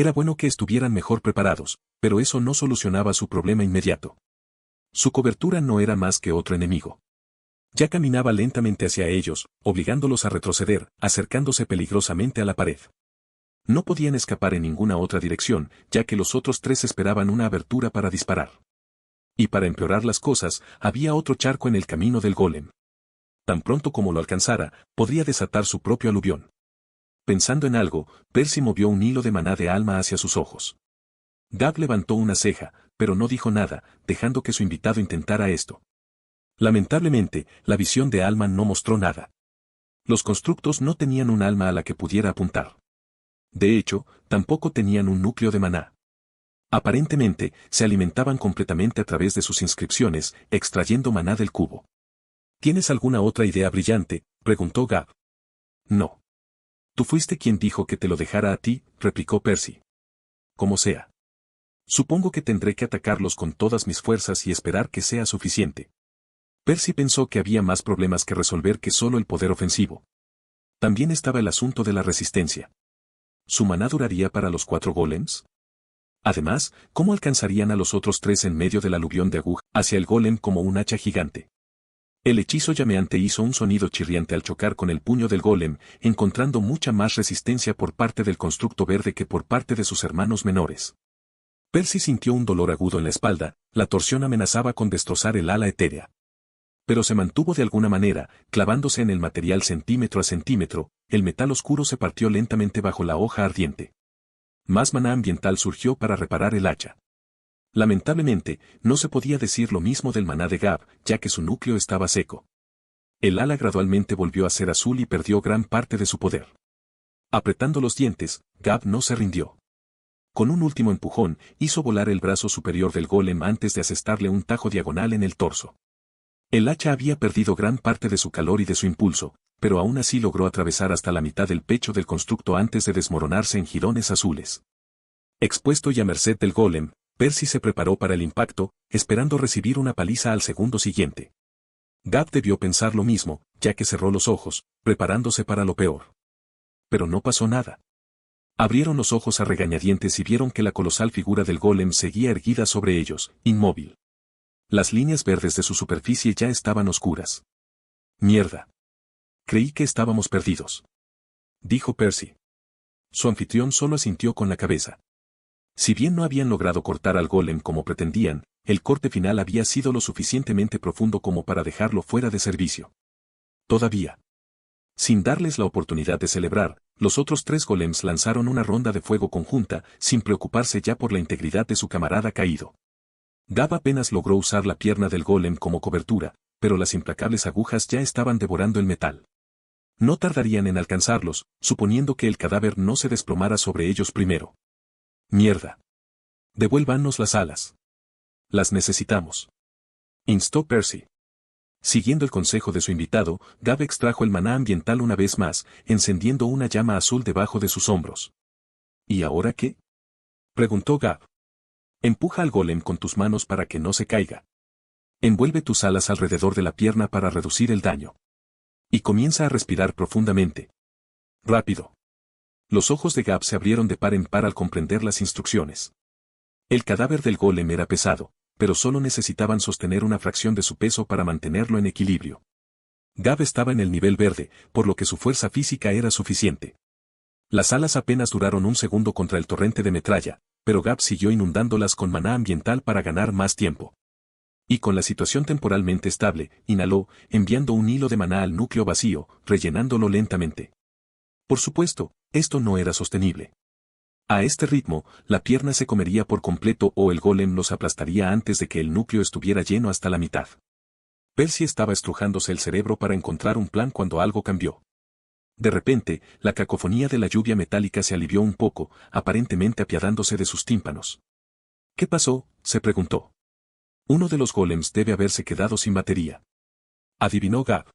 Era bueno que estuvieran mejor preparados, pero eso no solucionaba su problema inmediato. Su cobertura no era más que otro enemigo. Ya caminaba lentamente hacia ellos, obligándolos a retroceder, acercándose peligrosamente a la pared. No podían escapar en ninguna otra dirección, ya que los otros tres esperaban una abertura para disparar. Y para empeorar las cosas, había otro charco en el camino del golem. Tan pronto como lo alcanzara, podría desatar su propio aluvión. Pensando en algo, Percy movió un hilo de maná de alma hacia sus ojos. Gab levantó una ceja, pero no dijo nada, dejando que su invitado intentara esto. Lamentablemente, la visión de alma no mostró nada. Los constructos no tenían un alma a la que pudiera apuntar. De hecho, tampoco tenían un núcleo de maná. Aparentemente, se alimentaban completamente a través de sus inscripciones, extrayendo maná del cubo. ¿Tienes alguna otra idea brillante?, preguntó Gab. No. Tú fuiste quien dijo que te lo dejara a ti, replicó Percy. Como sea. Supongo que tendré que atacarlos con todas mis fuerzas y esperar que sea suficiente. Percy pensó que había más problemas que resolver que solo el poder ofensivo. También estaba el asunto de la resistencia. ¿Su maná duraría para los 4 golems? Además, ¿cómo alcanzarían a los otros 3 en medio del aluvión de aguja hacia el golem como un hacha gigante? El hechizo llameante hizo un sonido chirriante al chocar con el puño del golem, encontrando mucha más resistencia por parte del constructo verde que por parte de sus hermanos menores. Percy sintió un dolor agudo en la espalda, la torsión amenazaba con destrozar el ala etérea. Pero se mantuvo de alguna manera, clavándose en el material centímetro a centímetro, el metal oscuro se partió lentamente bajo la hoja ardiente. Más maná ambiental surgió para reparar el hacha. Lamentablemente, no se podía decir lo mismo del maná de Gab, ya que su núcleo estaba seco. El ala gradualmente volvió a ser azul y perdió gran parte de su poder. Apretando los dientes, Gab no se rindió. Con un último empujón, hizo volar el brazo superior del golem antes de asestarle un tajo diagonal en el torso. El hacha había perdido gran parte de su calor y de su impulso, pero aún así logró atravesar hasta la mitad del pecho del constructo antes de desmoronarse en jirones azules. Expuesto y a merced del golem, Percy se preparó para el impacto, esperando recibir una paliza al segundo siguiente. Gab debió pensar lo mismo, ya que cerró los ojos, preparándose para lo peor. Pero no pasó nada. Abrieron los ojos a regañadientes y vieron que la colosal figura del golem seguía erguida sobre ellos, inmóvil. Las líneas verdes de su superficie ya estaban oscuras. «Mierda. Creí que estábamos perdidos», dijo Percy. Su anfitrión solo asintió con la cabeza. Si bien no habían logrado cortar al golem como pretendían, el corte final había sido lo suficientemente profundo como para dejarlo fuera de servicio. Todavía. Sin darles la oportunidad de celebrar, los otros 3 golems lanzaron una ronda de fuego conjunta, sin preocuparse ya por la integridad de su camarada caído. Gab apenas logró usar la pierna del golem como cobertura, pero las implacables agujas ya estaban devorando el metal. No tardarían en alcanzarlos, suponiendo que el cadáver no se desplomara sobre ellos primero. «Mierda. Devuélvanos las alas. Las necesitamos», instó Percy. Siguiendo el consejo de su invitado, Gab extrajo el maná ambiental una vez más, encendiendo una llama azul debajo de sus hombros. «¿Y ahora qué?», preguntó Gab. «Empuja al golem con tus manos para que no se caiga. Envuelve tus alas alrededor de la pierna para reducir el daño. Y comienza a respirar profundamente. Rápido». Los ojos de Gab se abrieron de par en par al comprender las instrucciones. El cadáver del golem era pesado, pero solo necesitaban sostener una fracción de su peso para mantenerlo en equilibrio. Gab estaba en el nivel verde, por lo que su fuerza física era suficiente. Las alas apenas duraron un segundo contra el torrente de metralla, pero Gab siguió inundándolas con maná ambiental para ganar más tiempo. Y con la situación temporalmente estable, inhaló, enviando un hilo de maná al núcleo vacío, rellenándolo lentamente. Por supuesto, esto no era sostenible. A este ritmo, la pierna se comería por completo o el golem los aplastaría antes de que el núcleo estuviera lleno hasta la mitad. Percy estaba estrujándose el cerebro para encontrar un plan cuando algo cambió. De repente, la cacofonía de la lluvia metálica se alivió un poco, aparentemente apiadándose de sus tímpanos. «¿Qué pasó?», se preguntó. «Uno de los golems debe haberse quedado sin batería», adivinó Gab.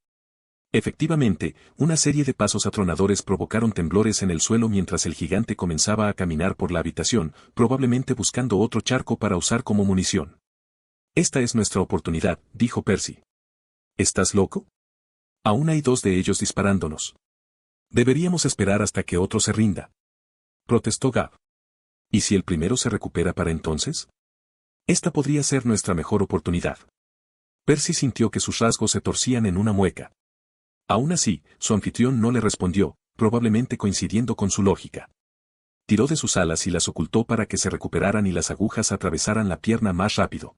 Efectivamente, una serie de pasos atronadores provocaron temblores en el suelo mientras el gigante comenzaba a caminar por la habitación, probablemente buscando otro charco para usar como munición. «Esta es nuestra oportunidad», dijo Percy. «¿Estás loco? Aún hay 2 de ellos disparándonos. Deberíamos esperar hasta que otro se rinda», protestó Gab. ¿Y si el primero se recupera para entonces? Esta podría ser nuestra mejor oportunidad. Percy sintió que sus rasgos se torcían en una mueca. Aún así, su anfitrión no le respondió, probablemente coincidiendo con su lógica. Tiró de sus alas y las ocultó para que se recuperaran y las agujas atravesaran la pierna más rápido.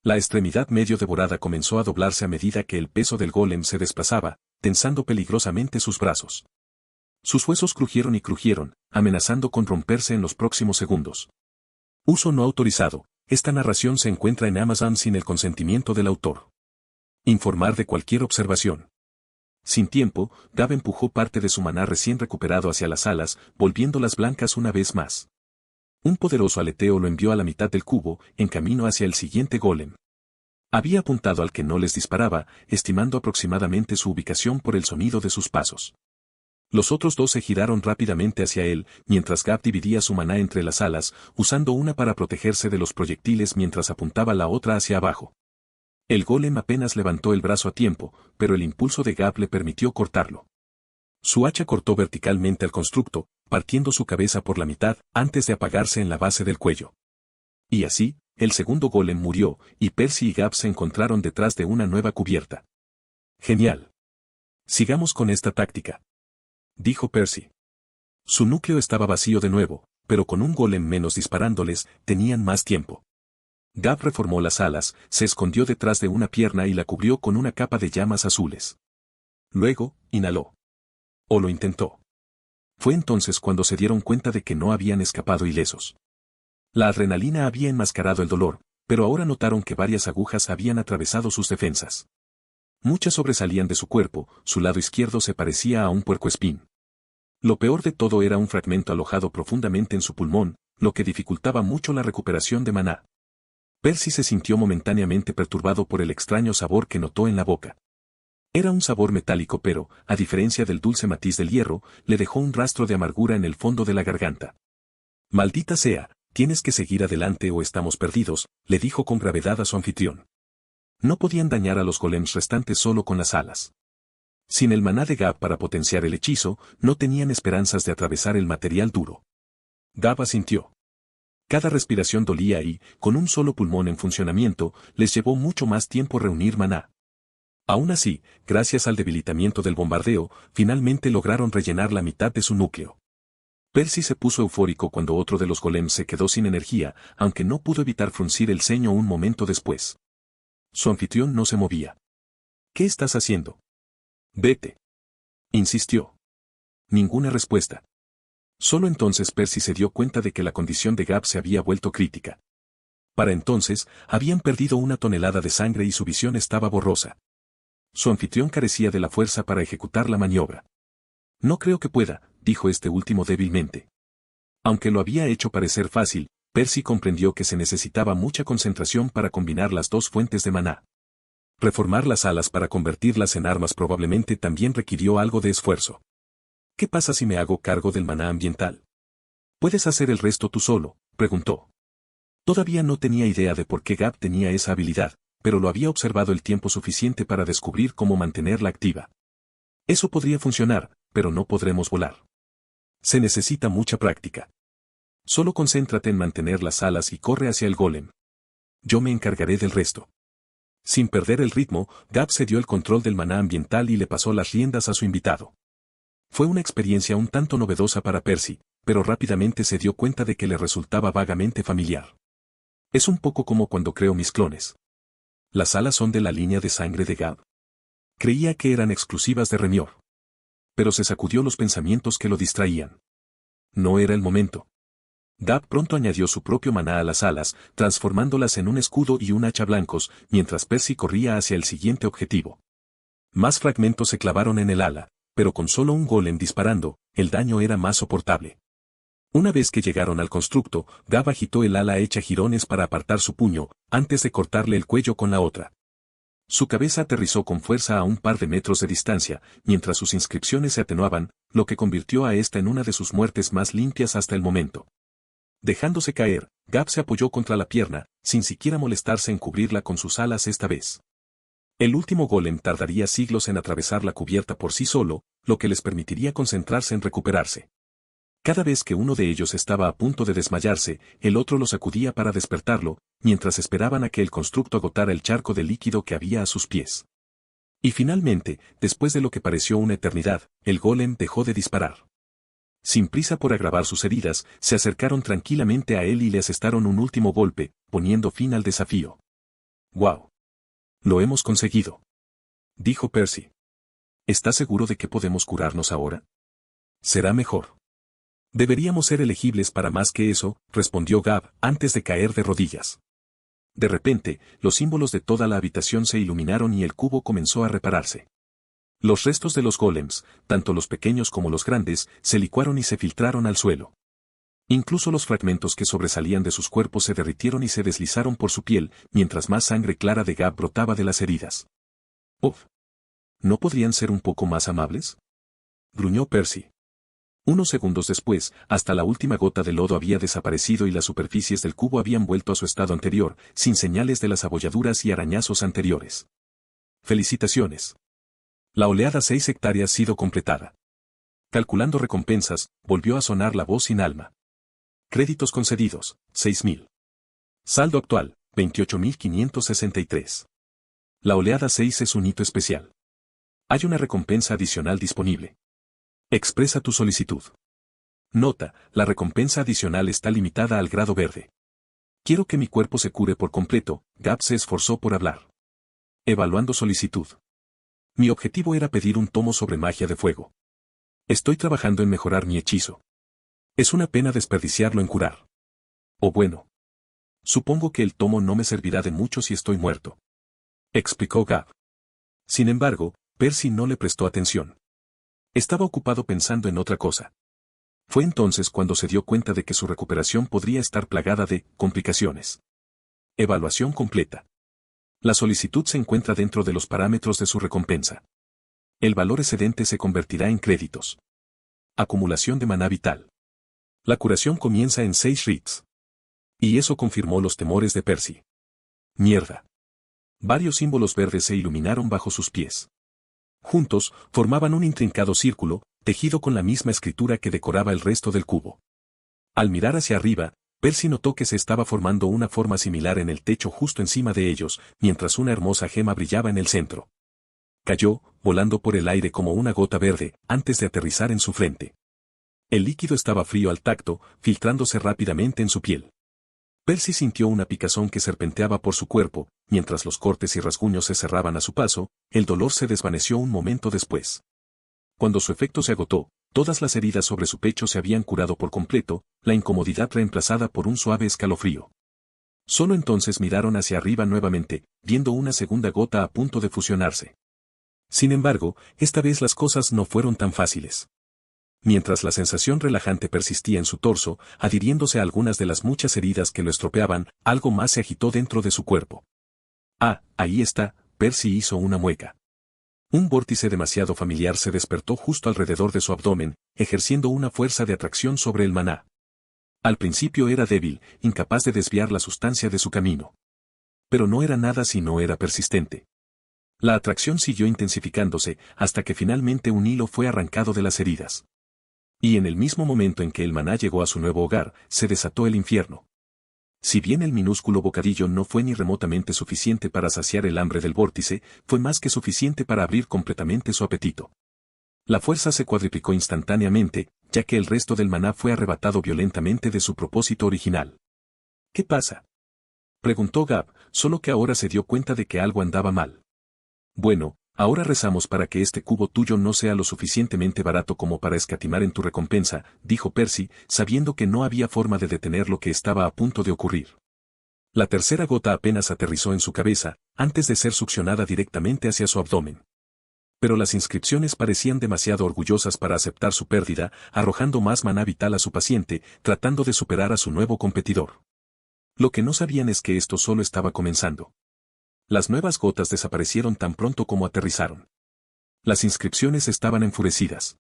La extremidad medio devorada comenzó a doblarse a medida que el peso del golem se desplazaba, tensando peligrosamente sus brazos. Sus huesos crujieron y crujieron, amenazando con romperse en los próximos segundos. Uso no autorizado. Esta narración se encuentra en Amazon sin el consentimiento del autor. Informar de cualquier observación. Sin tiempo, Gab empujó parte de su maná recién recuperado hacia las alas, volviéndolas blancas una vez más. Un poderoso aleteo lo envió a la mitad del cubo, en camino hacia el siguiente golem. Había apuntado al que no les disparaba, estimando aproximadamente su ubicación por el sonido de sus pasos. Los otros dos se giraron rápidamente hacia él, mientras Gab dividía su maná entre las alas, usando una para protegerse de los proyectiles mientras apuntaba la otra hacia abajo. El golem apenas levantó el brazo a tiempo, pero el impulso de Gab le permitió cortarlo. Su hacha cortó verticalmente al constructo, partiendo su cabeza por la mitad, antes de apagarse en la base del cuello. Y así, el segundo golem murió, y Percy y Gab se encontraron detrás de una nueva cubierta. Genial. Sigamos con esta táctica, dijo Percy. Su núcleo estaba vacío de nuevo, pero con un golem menos disparándoles, tenían más tiempo. Gab reformó las alas, se escondió detrás de una pierna y la cubrió con una capa de llamas azules. Luego, inhaló. O lo intentó. Fue entonces cuando se dieron cuenta de que no habían escapado ilesos. La adrenalina había enmascarado el dolor, pero ahora notaron que varias agujas habían atravesado sus defensas. Muchas sobresalían de su cuerpo, su lado izquierdo se parecía a un puercoespín. Lo peor de todo era un fragmento alojado profundamente en su pulmón, lo que dificultaba mucho la recuperación de maná. Percy se sintió momentáneamente perturbado por el extraño sabor que notó en la boca. Era un sabor metálico pero, a diferencia del dulce matiz del hierro, le dejó un rastro de amargura en el fondo de la garganta. Maldita sea, tienes que seguir adelante o estamos perdidos, le dijo con gravedad a su anfitrión. No podían dañar a los golems restantes solo con las alas. Sin el maná de Gab para potenciar el hechizo, no tenían esperanzas de atravesar el material duro. Gab asintió. Cada respiración dolía y, con un solo pulmón en funcionamiento, les llevó mucho más tiempo reunir maná. Aún así, gracias al debilitamiento del bombardeo, finalmente lograron rellenar la mitad de su núcleo. Percy se puso eufórico cuando otro de los golems se quedó sin energía, aunque no pudo evitar fruncir el ceño un momento después. Su anfitrión no se movía. ¿Qué estás haciendo? Vete. Insistió. Ninguna respuesta. Solo entonces Percy se dio cuenta de que la condición de Gab se había vuelto crítica. Para entonces, habían perdido 1 tonelada de sangre y su visión estaba borrosa. Su anfitrión carecía de la fuerza para ejecutar la maniobra. No creo que pueda, dijo este último débilmente. Aunque lo había hecho parecer fácil, Percy comprendió que se necesitaba mucha concentración para combinar las dos fuentes de maná. Reformar las alas para convertirlas en armas probablemente también requirió algo de esfuerzo. ¿Qué pasa si me hago cargo del maná ambiental? ¿Puedes hacer el resto tú solo?, preguntó. Todavía no tenía idea de por qué Gab tenía esa habilidad, pero lo había observado el tiempo suficiente para descubrir cómo mantenerla activa. Eso podría funcionar, pero no podremos volar. Se necesita mucha práctica. Solo concéntrate en mantener las alas y corre hacia el golem. Yo me encargaré del resto. Sin perder el ritmo, Gab cedió el control del maná ambiental y le pasó las riendas a su invitado. Fue una experiencia un tanto novedosa para Percy, pero rápidamente se dio cuenta de que le resultaba vagamente familiar. Es un poco como cuando creo mis clones. Las alas son de la línea de sangre de Gab. Creía que eran exclusivas de Remior. Pero se sacudió los pensamientos que lo distraían. No era el momento. Gab pronto añadió su propio maná a las alas, transformándolas en un escudo y un hacha blancos, mientras Percy corría hacia el siguiente objetivo. Más fragmentos se clavaron en el ala, pero con solo un golem disparando, el daño era más soportable. Una vez que llegaron al constructo, Gab agitó el ala hecha jirones para apartar su puño, antes de cortarle el cuello con la otra. Su cabeza aterrizó con fuerza a un par de metros de distancia, mientras sus inscripciones se atenuaban, lo que convirtió a esta en una de sus muertes más limpias hasta el momento. Dejándose caer, Gab se apoyó contra la pierna, sin siquiera molestarse en cubrirla con sus alas esta vez. El último golem tardaría siglos en atravesar la cubierta por sí solo, lo que les permitiría concentrarse en recuperarse. Cada vez que uno de ellos estaba a punto de desmayarse, el otro lo sacudía para despertarlo, mientras esperaban a que el constructo agotara el charco de líquido que había a sus pies. Y finalmente, después de lo que pareció una eternidad, el golem dejó de disparar. Sin prisa por agravar sus heridas, se acercaron tranquilamente a él y le asestaron un último golpe, poniendo fin al desafío. «¡Guau! Lo hemos conseguido», dijo Percy. «¿Estás seguro de que podemos curarnos ahora? Será mejor». «Deberíamos ser elegibles para más que eso», respondió Gab, antes de caer de rodillas. De repente, los símbolos de toda la habitación se iluminaron y el cubo comenzó a repararse. Los restos de los golems, tanto los pequeños como los grandes, se licuaron y se filtraron al suelo. Incluso los fragmentos que sobresalían de sus cuerpos se derritieron y se deslizaron por su piel, mientras más sangre clara de Gab brotaba de las heridas. «Uf. ¿No podrían ser un poco más amables?», gruñó Percy. Unos segundos después, hasta la última gota de lodo había desaparecido y las superficies del cubo habían vuelto a su estado anterior, sin señales de las abolladuras y arañazos anteriores. «Felicitaciones. La oleada 6 hectáreas ha sido completada». Calculando recompensas, volvió a sonar la voz sin alma. Créditos concedidos, 6.000. Saldo actual, 28.563. La oleada 6 es un hito especial. Hay una recompensa adicional disponible. Expresa tu solicitud. Nota, la recompensa adicional está limitada al grado verde. Quiero que mi cuerpo se cure por completo, Gab se esforzó por hablar. Evaluando solicitud. Mi objetivo era pedir un tomo sobre magia de fuego. Estoy trabajando en mejorar mi hechizo. Es una pena desperdiciarlo en curar. O bueno. Supongo que el tomo no me servirá de mucho si estoy muerto, explicó Gab. Sin embargo, Percy no le prestó atención. Estaba ocupado pensando en otra cosa. Fue entonces cuando se dio cuenta de que su recuperación podría estar plagada de complicaciones. Evaluación completa. La solicitud se encuentra dentro de los parámetros de su recompensa. El valor excedente se convertirá en créditos. Acumulación de maná vital. La curación comienza en 6 rits. Y eso confirmó los temores de Percy. Mierda. Varios símbolos verdes se iluminaron bajo sus pies. Juntos, formaban un intrincado círculo, tejido con la misma escritura que decoraba el resto del cubo. Al mirar hacia arriba, Percy notó que se estaba formando una forma similar en el techo justo encima de ellos, mientras una hermosa gema brillaba en el centro. Cayó, volando por el aire como una gota verde, antes de aterrizar en su frente. El líquido estaba frío al tacto, filtrándose rápidamente en su piel. Percy sintió una picazón que serpenteaba por su cuerpo, mientras los cortes y rasguños se cerraban a su paso, el dolor se desvaneció un momento después. Cuando su efecto se agotó, todas las heridas sobre su pecho se habían curado por completo, la incomodidad reemplazada por un suave escalofrío. Solo entonces miraron hacia arriba nuevamente, viendo una segunda gota a punto de fusionarse. Sin embargo, esta vez las cosas no fueron tan fáciles. Mientras la sensación relajante persistía en su torso, adhiriéndose a algunas de las muchas heridas que lo estropeaban, algo más se agitó dentro de su cuerpo. «Ah, ahí está», Percy hizo una mueca. Un vórtice demasiado familiar se despertó justo alrededor de su abdomen, ejerciendo una fuerza de atracción sobre el maná. Al principio era débil, incapaz de desviar la sustancia de su camino. Pero no era nada si no era persistente. La atracción siguió intensificándose, hasta que finalmente un hilo fue arrancado de las heridas. Y en el mismo momento en que el maná llegó a su nuevo hogar, se desató el infierno. Si bien el minúsculo bocadillo no fue ni remotamente suficiente para saciar el hambre del vórtice, fue más que suficiente para abrir completamente su apetito. La fuerza se cuadriplicó instantáneamente, ya que el resto del maná fue arrebatado violentamente de su propósito original. ¿Qué pasa?, preguntó Gab, solo que ahora se dio cuenta de que algo andaba mal. Bueno, ahora rezamos para que este cubo tuyo no sea lo suficientemente barato como para escatimar en tu recompensa, dijo Percy, sabiendo que no había forma de detener lo que estaba a punto de ocurrir. La tercera gota apenas aterrizó en su cabeza, antes de ser succionada directamente hacia su abdomen. Pero las inscripciones parecían demasiado orgullosas para aceptar su pérdida, arrojando más maná vital a su paciente, tratando de superar a su nuevo competidor. Lo que no sabían es que esto solo estaba comenzando. Las nuevas gotas desaparecieron tan pronto como aterrizaron. Las inscripciones estaban enfurecidas.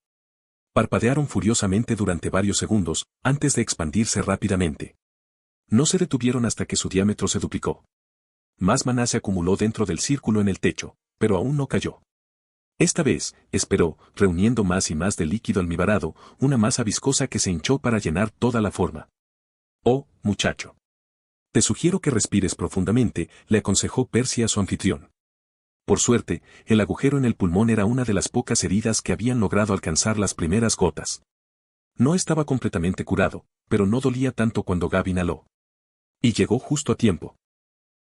Parpadearon furiosamente durante varios segundos, antes de expandirse rápidamente. No se detuvieron hasta que su diámetro se duplicó. Más maná se acumuló dentro del círculo en el techo, pero aún no cayó. Esta vez, esperó, reuniendo más y más de líquido almibarado, una masa viscosa que se hinchó para llenar toda la forma. Oh, muchacho. Te sugiero que respires profundamente, le aconsejó Percy a su anfitrión. Por suerte, el agujero en el pulmón era una de las pocas heridas que habían logrado alcanzar las primeras gotas. No estaba completamente curado, pero no dolía tanto cuando Gab inhaló. Y llegó justo a tiempo.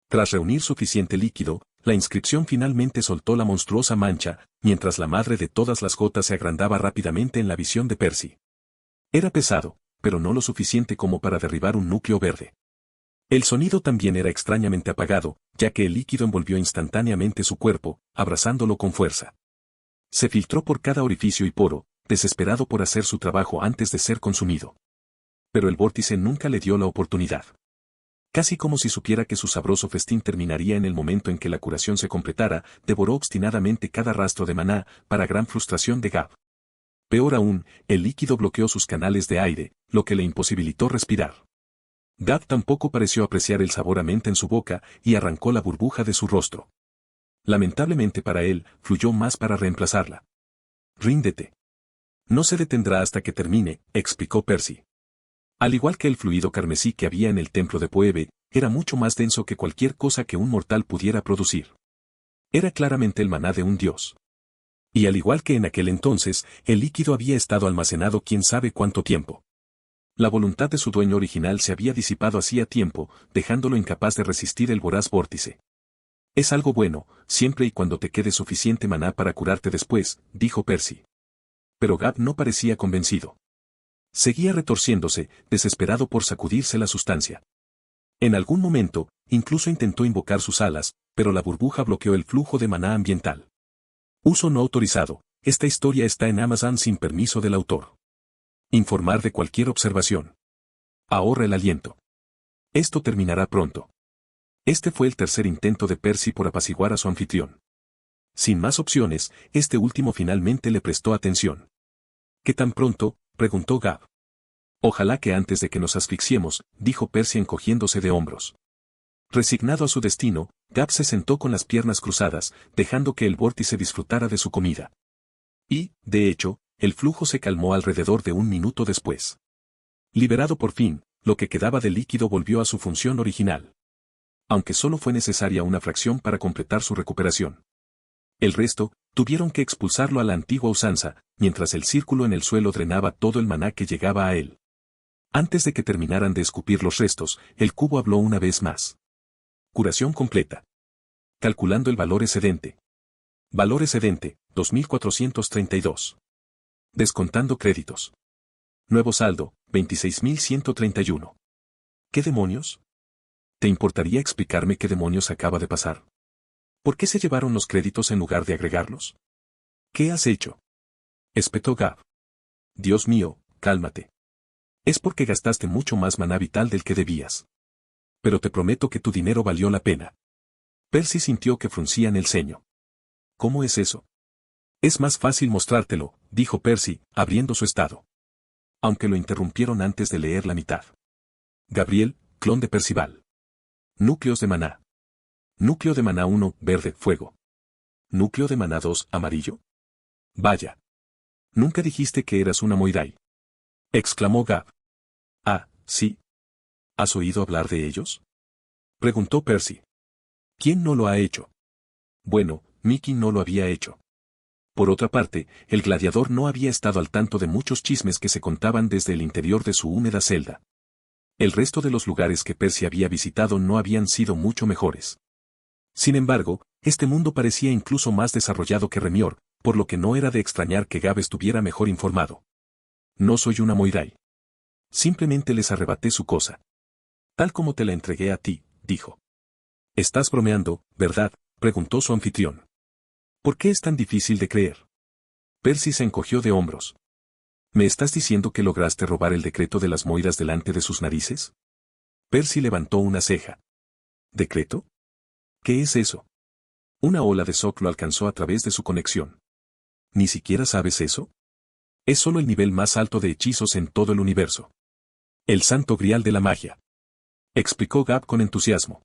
Tras reunir suficiente líquido, la inscripción finalmente soltó la monstruosa mancha, mientras la madre de todas las gotas se agrandaba rápidamente en la visión de Percy. Era pesado, pero no lo suficiente como para derribar un núcleo verde. El sonido también era extrañamente apagado, ya que el líquido envolvió instantáneamente su cuerpo, abrazándolo con fuerza. Se filtró por cada orificio y poro, desesperado por hacer su trabajo antes de ser consumido. Pero el vórtice nunca le dio la oportunidad. Casi como si supiera que su sabroso festín terminaría en el momento en que la curación se completara, devoró obstinadamente cada rastro de maná, para gran frustración de Gab. Peor aún, el líquido bloqueó sus canales de aire, lo que le imposibilitó respirar. Gab tampoco pareció apreciar el sabor a menta en su boca y arrancó la burbuja de su rostro. Lamentablemente para él, fluyó más para reemplazarla. Ríndete. No se detendrá hasta que termine, explicó Percy. Al igual que el fluido carmesí que había en el templo de Phoebe, era mucho más denso que cualquier cosa que un mortal pudiera producir. Era claramente el maná de un dios. Y al igual que en aquel entonces, el líquido había estado almacenado quién sabe cuánto tiempo. La voluntad de su dueño original se había disipado hacía tiempo, dejándolo incapaz de resistir el voraz vórtice. Es algo bueno, siempre y cuando te quede suficiente maná para curarte después, dijo Percy. Pero Gab no parecía convencido. Seguía retorciéndose, desesperado por sacudirse la sustancia. En algún momento, incluso intentó invocar sus alas, pero la burbuja bloqueó el flujo de maná ambiental. Uso no autorizado. Esta historia está en Amazon sin permiso del autor. Informar de cualquier observación. Ahorra el aliento. Esto terminará pronto. Este fue el tercer intento de Percy por apaciguar a su anfitrión. Sin más opciones, este último finalmente le prestó atención. ¿Qué tan pronto?, preguntó Gab. Ojalá que antes de que nos asfixiemos, dijo Percy encogiéndose de hombros. Resignado a su destino, Gab se sentó con las piernas cruzadas, dejando que el vórtice disfrutara de su comida. Y, de hecho, el flujo se calmó alrededor de un minuto después. Liberado por fin, lo que quedaba de líquido volvió a su función original. Aunque solo fue necesaria una fracción para completar su recuperación. El resto, tuvieron que expulsarlo a la antigua usanza, mientras el círculo en el suelo drenaba todo el maná que llegaba a él. Antes de que terminaran de escupir los restos, el cubo habló una vez más. Curación completa. Calculando el valor excedente. Valor excedente, 2432. Descontando créditos. Nuevo saldo, 26.131. ¿Qué demonios? ¿Te importaría explicarme qué demonios acaba de pasar? ¿Por qué se llevaron los créditos en lugar de agregarlos? ¿Qué has hecho? Espetó Gab. Dios mío, cálmate. Es porque gastaste mucho más maná vital del que debías. Pero te prometo que tu dinero valió la pena. Percy sintió que fruncían el ceño. ¿Cómo es eso? Es más fácil mostrártelo, dijo Percy, abriendo su estado. Aunque lo interrumpieron antes de leer la mitad. Gabriel, clon de Percival. Núcleos de maná. Núcleo de maná 1, verde, fuego. Núcleo de maná 2, amarillo. Vaya. Nunca dijiste que eras una Moirai. Exclamó Gab. Ah, sí. ¿Has oído hablar de ellos? Preguntó Percy. ¿Quién no lo ha hecho? Bueno, Mickey no lo había hecho. Por otra parte, el gladiador no había estado al tanto de muchos chismes que se contaban desde el interior de su húmeda celda. El resto de los lugares que Percy había visitado no habían sido mucho mejores. Sin embargo, este mundo parecía incluso más desarrollado que Remior, por lo que no era de extrañar que Gab estuviera mejor informado. No soy una Moirai. Simplemente les arrebaté su cosa. Tal como te la entregué a ti, dijo. ¿Estás bromeando, verdad?, preguntó su anfitrión. ¿Por qué es tan difícil de creer? Percy se encogió de hombros. ¿Me estás diciendo que lograste robar el decreto de las Moiras delante de sus narices? Percy levantó una ceja. ¿Decreto? ¿Qué es eso? Una ola de shock lo alcanzó a través de su conexión. ¿Ni siquiera sabes eso? Es solo el nivel más alto de hechizos en todo el universo. El santo grial de la magia. Explicó Gab con entusiasmo.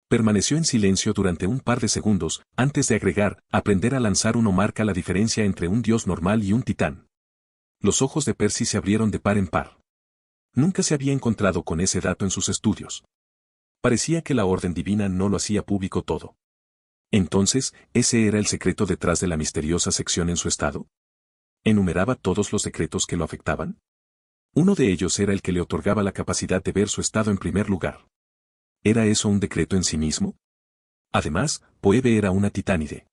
Permaneció en silencio durante un par de segundos, antes de agregar, aprender a lanzar uno marca la diferencia entre un dios normal y un titán. Los ojos de Percy se abrieron de par en par. Nunca se había encontrado con ese dato en sus estudios. Parecía que la orden divina no lo hacía público todo. Entonces, ¿ese era el secreto detrás de la misteriosa sección en su estado? ¿Enumeraba todos los secretos que lo afectaban? Uno de ellos era el que le otorgaba la capacidad de ver su estado en primer lugar. ¿Era eso un decreto en sí mismo? Además, Poebe era una titánide.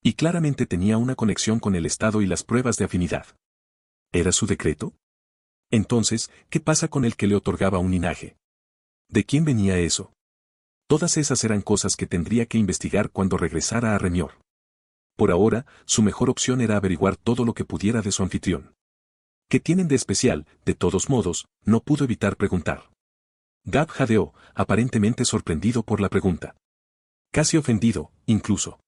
Y claramente tenía una conexión con el estado y las pruebas de afinidad. ¿Era su decreto? Entonces, ¿qué pasa con el que le otorgaba un linaje? ¿De quién venía eso? Todas esas eran cosas que tendría que investigar cuando regresara a Remior. Por ahora, su mejor opción era averiguar todo lo que pudiera de su anfitrión. ¿Qué tienen de especial? De todos modos, no pudo evitar preguntar. Gab jadeó, aparentemente sorprendido por la pregunta. Casi ofendido, incluso.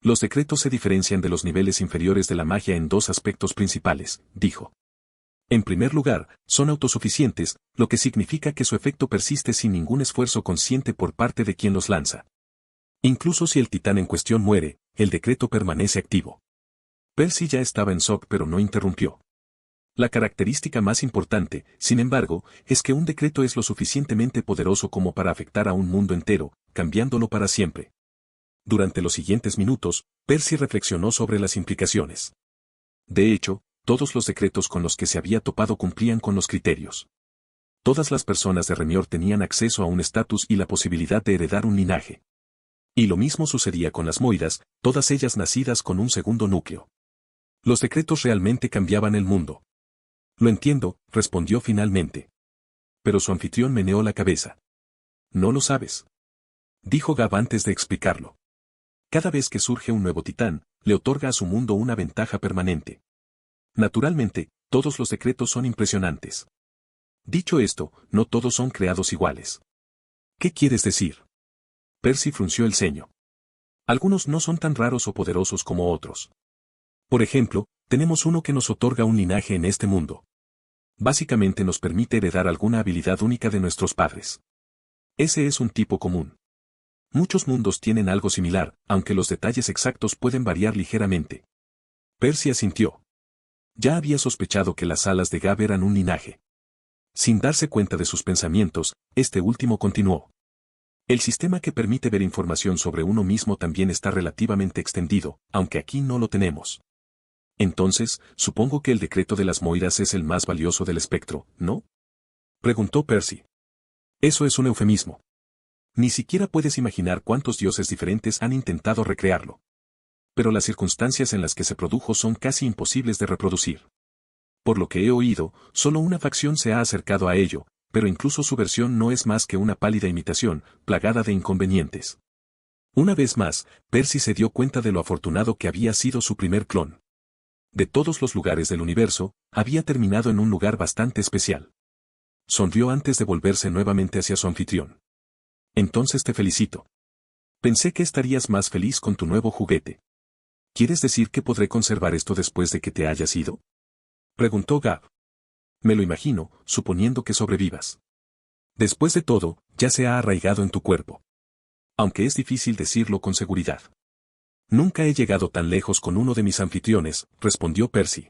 Los secretos se diferencian de los niveles inferiores de la magia en dos aspectos principales, dijo. En primer lugar, son autosuficientes, lo que significa que su efecto persiste sin ningún esfuerzo consciente por parte de quien los lanza. Incluso si el titán en cuestión muere, el decreto permanece activo. Percy ya estaba en shock pero no interrumpió. La característica más importante, sin embargo, es que un decreto es lo suficientemente poderoso como para afectar a un mundo entero, cambiándolo para siempre. Durante los siguientes minutos, Percy reflexionó sobre las implicaciones. De hecho, todos los decretos con los que se había topado cumplían con los criterios. Todas las personas de Remior tenían acceso a un estatus y la posibilidad de heredar un linaje. Y lo mismo sucedía con las Moiras, todas ellas nacidas con un segundo núcleo. Los decretos realmente cambiaban el mundo. Lo entiendo, respondió finalmente. Pero su anfitrión meneó la cabeza. No lo sabes. Dijo Gab antes de explicarlo. Cada vez que surge un nuevo titán, le otorga a su mundo una ventaja permanente. Naturalmente, todos los decretos son impresionantes. Dicho esto, no todos son creados iguales. ¿Qué quieres decir? Percy frunció el ceño. Algunos no son tan raros o poderosos como otros. Por ejemplo, tenemos uno que nos otorga un linaje en este mundo. Básicamente nos permite heredar alguna habilidad única de nuestros padres. Ese es un tipo común. Muchos mundos tienen algo similar, aunque los detalles exactos pueden variar ligeramente. Percy asintió. Ya había sospechado que las alas de Gab eran un linaje. Sin darse cuenta de sus pensamientos, este último continuó. El sistema que permite ver información sobre uno mismo también está relativamente extendido, aunque aquí no lo tenemos. Entonces, supongo que el decreto de las Moiras es el más valioso del espectro, ¿no? Preguntó Percy. Eso es un eufemismo. Ni siquiera puedes imaginar cuántos dioses diferentes han intentado recrearlo. Pero las circunstancias en las que se produjo son casi imposibles de reproducir. Por lo que he oído, solo una facción se ha acercado a ello, pero incluso su versión no es más que una pálida imitación, plagada de inconvenientes. Una vez más, Percy se dio cuenta de lo afortunado que había sido su primer clon. De todos los lugares del universo, había terminado en un lugar bastante especial. Sonrió antes de volverse nuevamente hacia su anfitrión. Entonces te felicito. Pensé que estarías más feliz con tu nuevo juguete. ¿Quieres decir que podré conservar esto después de que te hayas ido? Preguntó Gab. Me lo imagino, suponiendo que sobrevivas. Después de todo, ya se ha arraigado en tu cuerpo. Aunque es difícil decirlo con seguridad. Nunca he llegado tan lejos con uno de mis anfitriones, respondió Percy.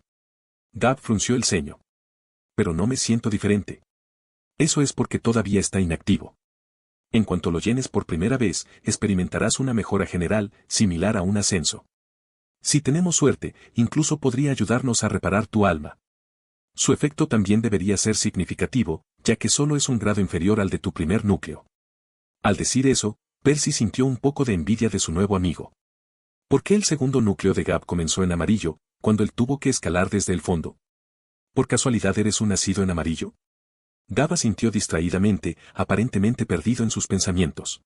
Gab frunció el ceño. Pero no me siento diferente. Eso es porque todavía está inactivo. En cuanto lo llenes por primera vez, experimentarás una mejora general, similar a un ascenso. Si tenemos suerte, incluso podría ayudarnos a reparar tu alma. Su efecto también debería ser significativo, ya que solo es un grado inferior al de tu primer núcleo. Al decir eso, Percy sintió un poco de envidia de su nuevo amigo. ¿Por qué el segundo núcleo de Gab comenzó en amarillo, cuando él tuvo que escalar desde el fondo? ¿Por casualidad eres un nacido en amarillo? Gab asintió distraídamente, aparentemente perdido en sus pensamientos.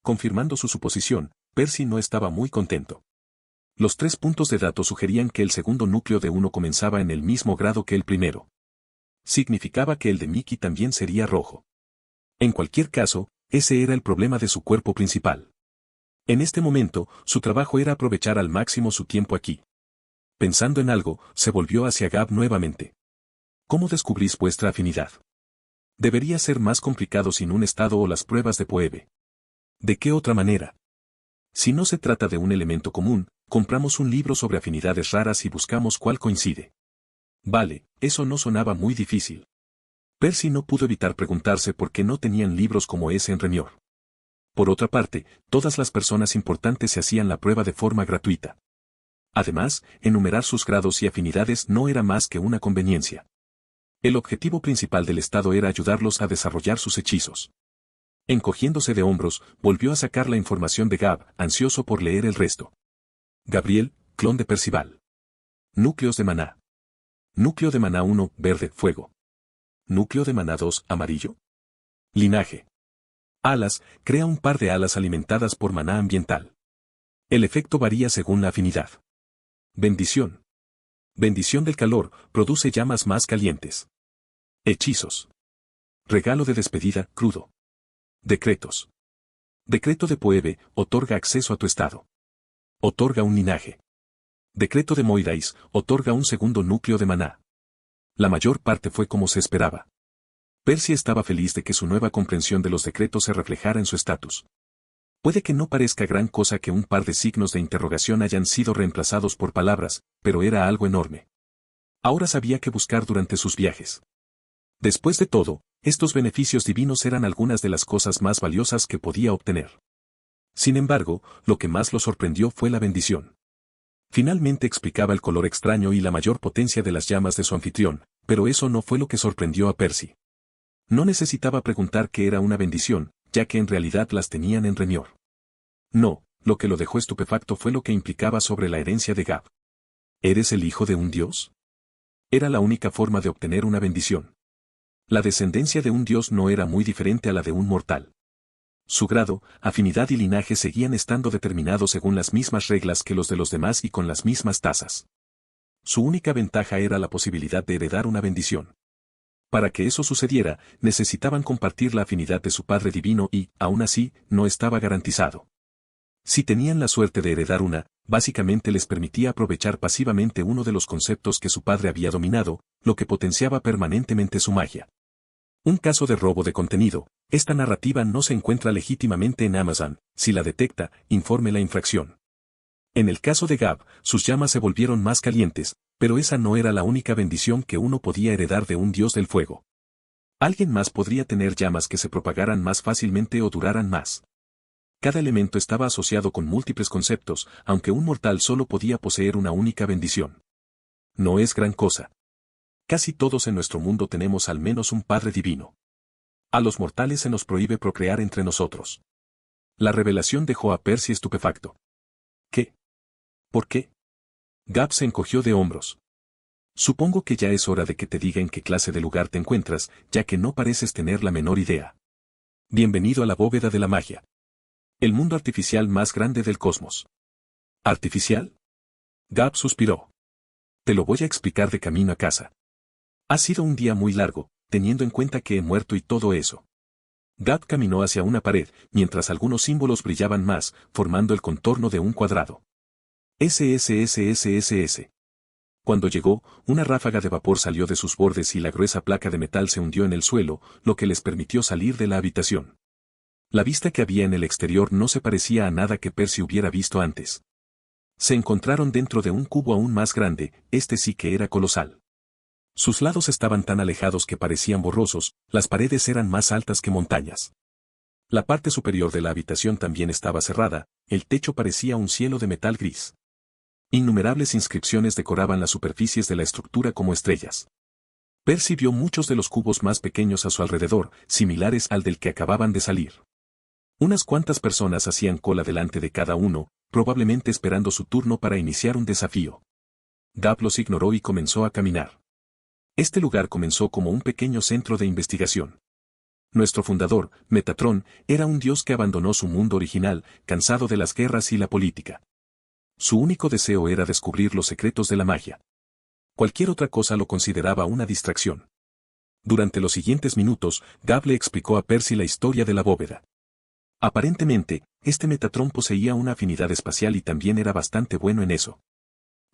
Confirmando su suposición, Percy no estaba muy contento. Los 3 puntos de datos sugerían que el segundo núcleo de uno comenzaba en el mismo grado que el primero. Significaba que el de Mickey también sería rojo. En cualquier caso, ese era el problema de su cuerpo principal. En este momento, su trabajo era aprovechar al máximo su tiempo aquí. Pensando en algo, se volvió hacia Gab nuevamente. ¿Cómo descubrís vuestra afinidad? Debería ser más complicado sin un estado o las pruebas de Poebe. ¿De qué otra manera? Si no se trata de un elemento común, compramos un libro sobre afinidades raras y buscamos cuál coincide. Vale, eso no sonaba muy difícil. Percy no pudo evitar preguntarse por qué no tenían libros como ese en Remior. Por otra parte, todas las personas importantes se hacían la prueba de forma gratuita. Además, enumerar sus grados y afinidades no era más que una conveniencia. El objetivo principal del Estado era ayudarlos a desarrollar sus hechizos. Encogiéndose de hombros, volvió a sacar la información de Gab, ansioso por leer el resto. Gabriel, clon de Percival. Núcleos de maná. Núcleo de maná 1, verde, fuego. Núcleo de maná 2, amarillo. Linaje. Alas, crea un par de alas alimentadas por maná ambiental. El efecto varía según la afinidad. Bendición. Bendición del calor, produce llamas más calientes. Hechizos. Regalo de despedida, crudo. Decretos. Decreto de Poebe, otorga acceso a tu estado. Otorga un linaje. Decreto de Moidais, otorga un segundo núcleo de maná. La mayor parte fue como se esperaba. Percy estaba feliz de que su nueva comprensión de los decretos se reflejara en su estatus. Puede que no parezca gran cosa que un par de signos de interrogación hayan sido reemplazados por palabras, pero era algo enorme. Ahora sabía qué buscar durante sus viajes. Después de todo, estos beneficios divinos eran algunas de las cosas más valiosas que podía obtener. Sin embargo, lo que más lo sorprendió fue la bendición. Finalmente explicaba el color extraño y la mayor potencia de las llamas de su anfitrión, pero eso no fue lo que sorprendió a Percy. No necesitaba preguntar qué era una bendición, ya que en realidad las tenían en Remior. No, lo que lo dejó estupefacto fue lo que implicaba sobre la herencia de Gab. ¿Eres el hijo de un dios? Era la única forma de obtener una bendición. La descendencia de un dios no era muy diferente a la de un mortal. Su grado, afinidad y linaje seguían estando determinados según las mismas reglas que los de los demás y con las mismas tasas. Su única ventaja era la posibilidad de heredar una bendición. Para que eso sucediera, necesitaban compartir la afinidad de su Padre Divino y, aún así, no estaba garantizado. Si tenían la suerte de heredar una, básicamente les permitía aprovechar pasivamente uno de los conceptos que su padre había dominado, lo que potenciaba permanentemente su magia. Un caso de robo de contenido. Esta narrativa no se encuentra legítimamente en Amazon. Si la detecta, informe la infracción. En el caso de Gab, sus llamas se volvieron más calientes, pero esa no era la única bendición que uno podía heredar de un dios del fuego. Alguien más podría tener llamas que se propagaran más fácilmente o duraran más. Cada elemento estaba asociado con múltiples conceptos, aunque un mortal solo podía poseer una única bendición. No es gran cosa. Casi todos en nuestro mundo tenemos al menos un Padre Divino. A los mortales se nos prohíbe procrear entre nosotros. La revelación dejó a Percy estupefacto. ¿Qué? ¿Por qué? Gab se encogió de hombros. Supongo que ya es hora de que te diga en qué clase de lugar te encuentras, ya que no pareces tener la menor idea. Bienvenido a la bóveda de la magia. El mundo artificial más grande del cosmos. ¿Artificial? Gab suspiró. Te lo voy a explicar de camino a casa. Ha sido un día muy largo, teniendo en cuenta que he muerto y todo eso. Gab caminó hacia una pared, mientras algunos símbolos brillaban más, formando el contorno de un cuadrado. SSSSSS. Cuando llegó, una ráfaga de vapor salió de sus bordes y la gruesa placa de metal se hundió en el suelo, lo que les permitió salir de la habitación. La vista que había en el exterior no se parecía a nada que Percy hubiera visto antes. Se encontraron dentro de un cubo aún más grande, este sí que era colosal. Sus lados estaban tan alejados que parecían borrosos, las paredes eran más altas que montañas. La parte superior de la habitación también estaba cerrada, el techo parecía un cielo de metal gris. Innumerables inscripciones decoraban las superficies de la estructura como estrellas. Percy vio muchos de los cubos más pequeños a su alrededor, similares al del que acababan de salir. Unas cuantas personas hacían cola delante de cada uno, probablemente esperando su turno para iniciar un desafío. Gab los ignoró y comenzó a caminar. Este lugar comenzó como un pequeño centro de investigación. Nuestro fundador, Metatron, era un dios que abandonó su mundo original, cansado de las guerras y la política. Su único deseo era descubrir los secretos de la magia. Cualquier otra cosa lo consideraba una distracción. Durante los siguientes minutos, Gab le explicó a Percy la historia de la bóveda. Aparentemente, este Metatron poseía una afinidad espacial y también era bastante bueno en eso.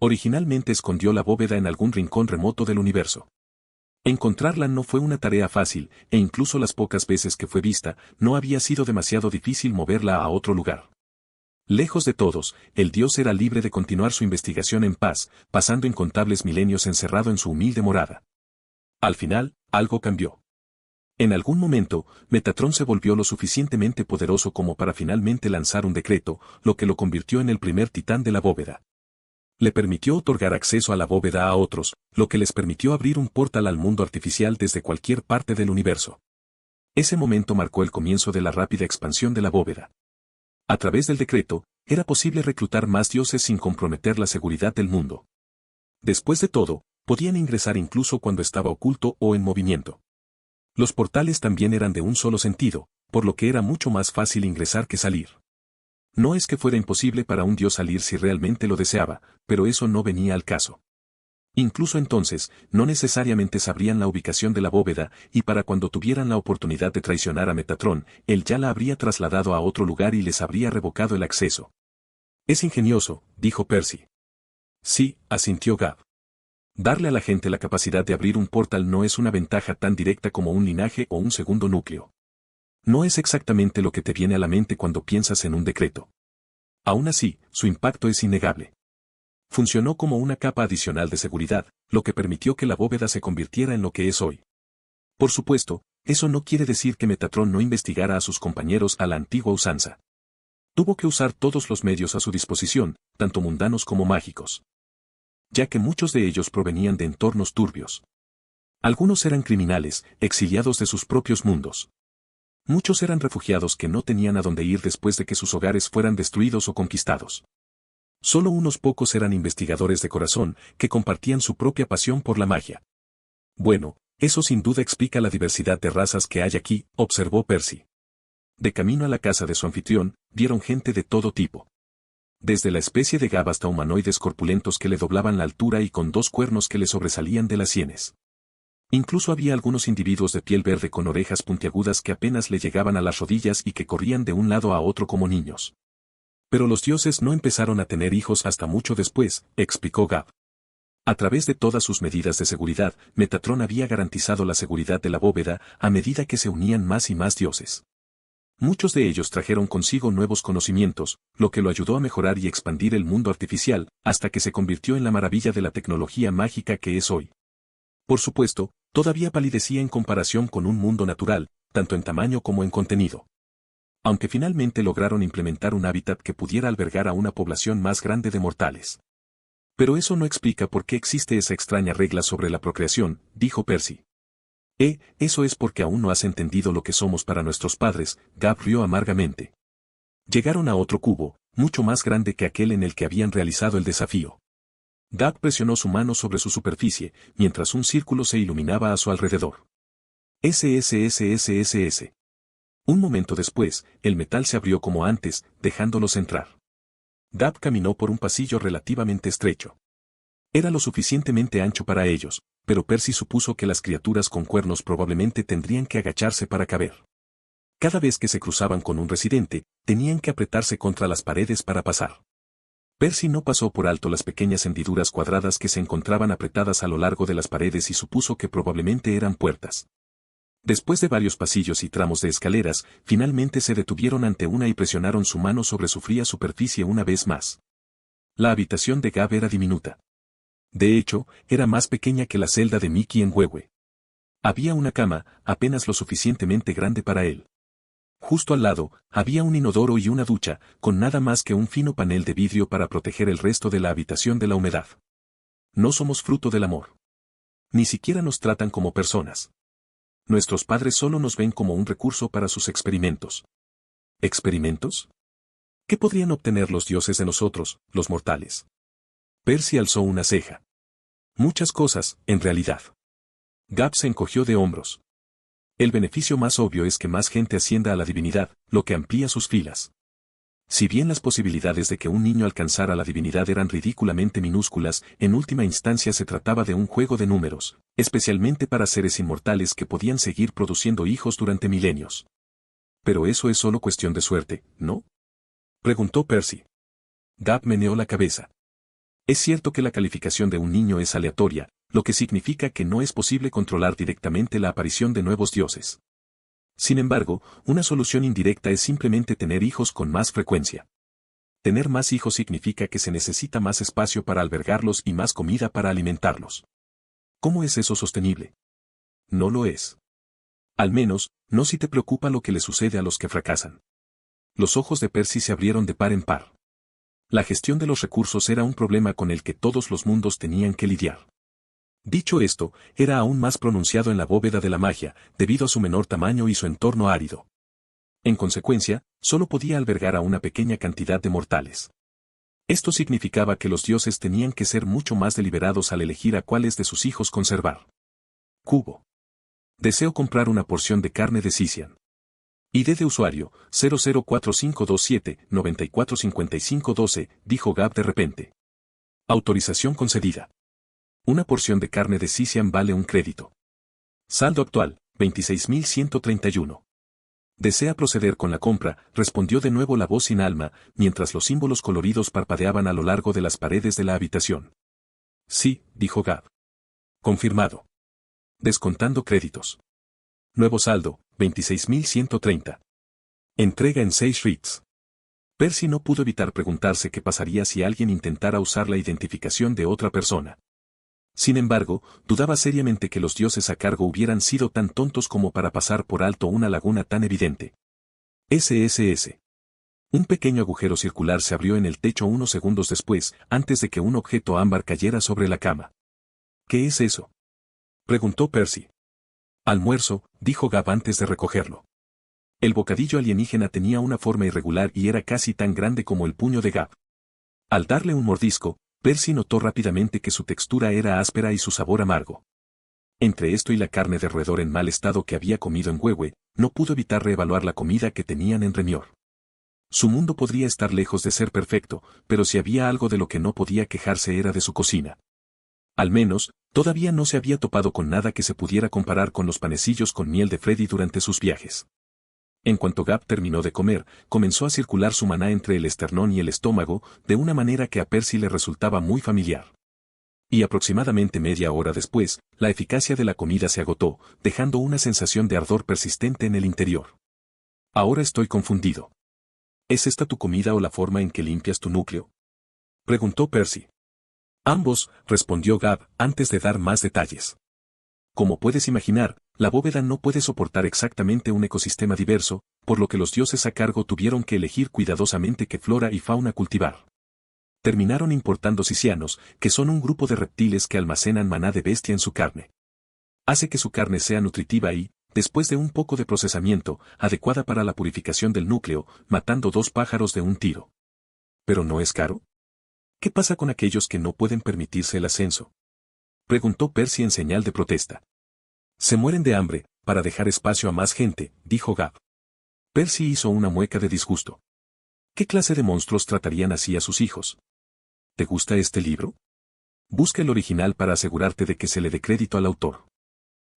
Originalmente escondió la bóveda en algún rincón remoto del universo. Encontrarla no fue una tarea fácil, e incluso las pocas veces que fue vista, no había sido demasiado difícil moverla a otro lugar. Lejos de todos, el dios era libre de continuar su investigación en paz, pasando incontables milenios encerrado en su humilde morada. Al final, algo cambió. En algún momento, Metatron se volvió lo suficientemente poderoso como para finalmente lanzar un decreto, lo que lo convirtió en el primer titán de la bóveda. Le permitió otorgar acceso a la bóveda a otros, lo que les permitió abrir un portal al mundo artificial desde cualquier parte del universo. Ese momento marcó el comienzo de la rápida expansión de la bóveda. A través del decreto, era posible reclutar más dioses sin comprometer la seguridad del mundo. Después de todo, podían ingresar incluso cuando estaba oculto o en movimiento. Los portales también eran de un solo sentido, por lo que era mucho más fácil ingresar que salir. No es que fuera imposible para un dios salir si realmente lo deseaba, pero eso no venía al caso. Incluso entonces, no necesariamente sabrían la ubicación de la bóveda, y para cuando tuvieran la oportunidad de traicionar a Metatron, él ya la habría trasladado a otro lugar y les habría revocado el acceso. Es ingenioso, dijo Percy. Sí, asintió Gab. Darle a la gente la capacidad de abrir un portal no es una ventaja tan directa como un linaje o un segundo núcleo. No es exactamente lo que te viene a la mente cuando piensas en un decreto. Aún así, su impacto es innegable. Funcionó como una capa adicional de seguridad, lo que permitió que la bóveda se convirtiera en lo que es hoy. Por supuesto, eso no quiere decir que Metatron no investigara a sus compañeros a la antigua usanza. Tuvo que usar todos los medios a su disposición, tanto mundanos como mágicos. Ya que muchos de ellos provenían de entornos turbios. Algunos eran criminales, exiliados de sus propios mundos. Muchos eran refugiados que no tenían a dónde ir después de que sus hogares fueran destruidos o conquistados. Solo unos pocos eran investigadores de corazón, que compartían su propia pasión por la magia. Bueno, eso sin duda explica la diversidad de razas que hay aquí, observó Percy. De camino a la casa de su anfitrión, vieron gente de todo tipo. Desde la especie de Gab hasta humanoides corpulentos que le doblaban la altura y con dos cuernos que le sobresalían de las sienes. Incluso había algunos individuos de piel verde con orejas puntiagudas que apenas le llegaban a las rodillas y que corrían de un lado a otro como niños. Pero los dioses no empezaron a tener hijos hasta mucho después, explicó Gab. A través de todas sus medidas de seguridad, Metatron había garantizado la seguridad de la bóveda a medida que se unían más y más dioses. Muchos de ellos trajeron consigo nuevos conocimientos, lo que lo ayudó a mejorar y expandir el mundo artificial, hasta que se convirtió en la maravilla de la tecnología mágica que es hoy. Por supuesto, todavía palidecía en comparación con un mundo natural, tanto en tamaño como en contenido. Aunque finalmente lograron implementar un hábitat que pudiera albergar a una población más grande de mortales. Pero eso no explica por qué existe esa extraña regla sobre la procreación, dijo Percy. Eso es porque aún no has entendido lo que somos para nuestros padres, Gab rió amargamente. Llegaron a otro cubo, mucho más grande que aquel en el que habían realizado el desafío. Gab presionó su mano sobre su superficie, mientras un círculo se iluminaba a su alrededor. SSSSSS. Un momento después, el metal se abrió como antes, dejándolos entrar. Gab caminó por un pasillo relativamente estrecho. Era lo suficientemente ancho para ellos, pero Percy supuso que las criaturas con cuernos probablemente tendrían que agacharse para caber. Cada vez que se cruzaban con un residente, tenían que apretarse contra las paredes para pasar. Percy no pasó por alto las pequeñas hendiduras cuadradas que se encontraban apretadas a lo largo de las paredes y supuso que probablemente eran puertas. Después de varios pasillos y tramos de escaleras, finalmente se detuvieron ante una y presionaron su mano sobre su fría superficie una vez más. La habitación de Gab era diminuta. De hecho, era más pequeña que la celda de Mickey en Huehue. Había una cama, apenas lo suficientemente grande para él. Justo al lado, había un inodoro y una ducha, con nada más que un fino panel de vidrio para proteger el resto de la habitación de la humedad. No somos fruto del amor. Ni siquiera nos tratan como personas. Nuestros padres solo nos ven como un recurso para sus experimentos. ¿Experimentos? ¿Qué podrían obtener los dioses de nosotros, los mortales? Percy alzó una ceja. Muchas cosas, en realidad. Gab se encogió de hombros. El beneficio más obvio es que más gente ascienda a la divinidad, lo que amplía sus filas. Si bien las posibilidades de que un niño alcanzara la divinidad eran ridículamente minúsculas, en última instancia se trataba de un juego de números, especialmente para seres inmortales que podían seguir produciendo hijos durante milenios. Pero eso es solo cuestión de suerte, ¿no? Preguntó Percy. Gab meneó la cabeza. Es cierto que la calificación de un niño es aleatoria, lo que significa que no es posible controlar directamente la aparición de nuevos dioses. Sin embargo, una solución indirecta es simplemente tener hijos con más frecuencia. Tener más hijos significa que se necesita más espacio para albergarlos y más comida para alimentarlos. ¿Cómo es eso sostenible? No lo es. Al menos, no si te preocupa lo que le sucede a los que fracasan. Los ojos de Percy se abrieron de par en par. La gestión de los recursos era un problema con el que todos los mundos tenían que lidiar. Dicho esto, era aún más pronunciado en la bóveda de la magia, debido a su menor tamaño y su entorno árido. En consecuencia, solo podía albergar a una pequeña cantidad de mortales. Esto significaba que los dioses tenían que ser mucho más deliberados al elegir a cuáles de sus hijos conservar. Cubo. Deseo comprar una porción de carne de Sisian. ID de usuario, 004527-945512, dijo Gab de repente. Autorización concedida. Una porción de carne de Sisian vale un crédito. Saldo actual, 26.131. Desea proceder con la compra, respondió de nuevo la voz sin alma, mientras los símbolos coloridos parpadeaban a lo largo de las paredes de la habitación. Sí, dijo Gab. Confirmado. Descontando créditos. Nuevo saldo, 26.130. Entrega en 6 REITs. Percy no pudo evitar preguntarse qué pasaría si alguien intentara usar la identificación de otra persona. Sin embargo, dudaba seriamente que los dioses a cargo hubieran sido tan tontos como para pasar por alto una laguna tan evidente. SSS. Un pequeño agujero circular se abrió en el techo unos segundos después, antes de que un objeto ámbar cayera sobre la cama. ¿Qué es eso?, preguntó Percy. Almuerzo, dijo Gab antes de recogerlo. El bocadillo alienígena tenía una forma irregular y era casi tan grande como el puño de Gab. Al darle un mordisco, Percy notó rápidamente que su textura era áspera y su sabor amargo. Entre esto y la carne de roedor en mal estado que había comido en Huehue, no pudo evitar reevaluar la comida que tenían en Remior. Su mundo podría estar lejos de ser perfecto, pero si había algo de lo que no podía quejarse era de su cocina. Al menos, todavía no se había topado con nada que se pudiera comparar con los panecillos con miel de Freddy durante sus viajes. En cuanto Gab terminó de comer, comenzó a circular su maná entre el esternón y el estómago, de una manera que a Percy le resultaba muy familiar. Y aproximadamente media hora después, la eficacia de la comida se agotó, dejando una sensación de ardor persistente en el interior. Ahora estoy confundido. ¿Es esta tu comida o la forma en que limpias tu núcleo?, preguntó Percy. Ambos, respondió Gab, antes de dar más detalles. Como puedes imaginar, la bóveda no puede soportar exactamente un ecosistema diverso, por lo que los dioses a cargo tuvieron que elegir cuidadosamente qué flora y fauna cultivar. Terminaron importando sisianos, que son un grupo de reptiles que almacenan maná de bestia en su carne. Hace que su carne sea nutritiva y, después de un poco de procesamiento, adecuada para la purificación del núcleo, matando 2 pájaros de un tiro. ¿Pero no es caro? ¿Qué pasa con aquellos que no pueden permitirse el ascenso?, preguntó Percy en señal de protesta. Se mueren de hambre, para dejar espacio a más gente, dijo Gab. Percy hizo una mueca de disgusto. ¿Qué clase de monstruos tratarían así a sus hijos? ¿Te gusta este libro? Busca el original para asegurarte de que se le dé crédito al autor.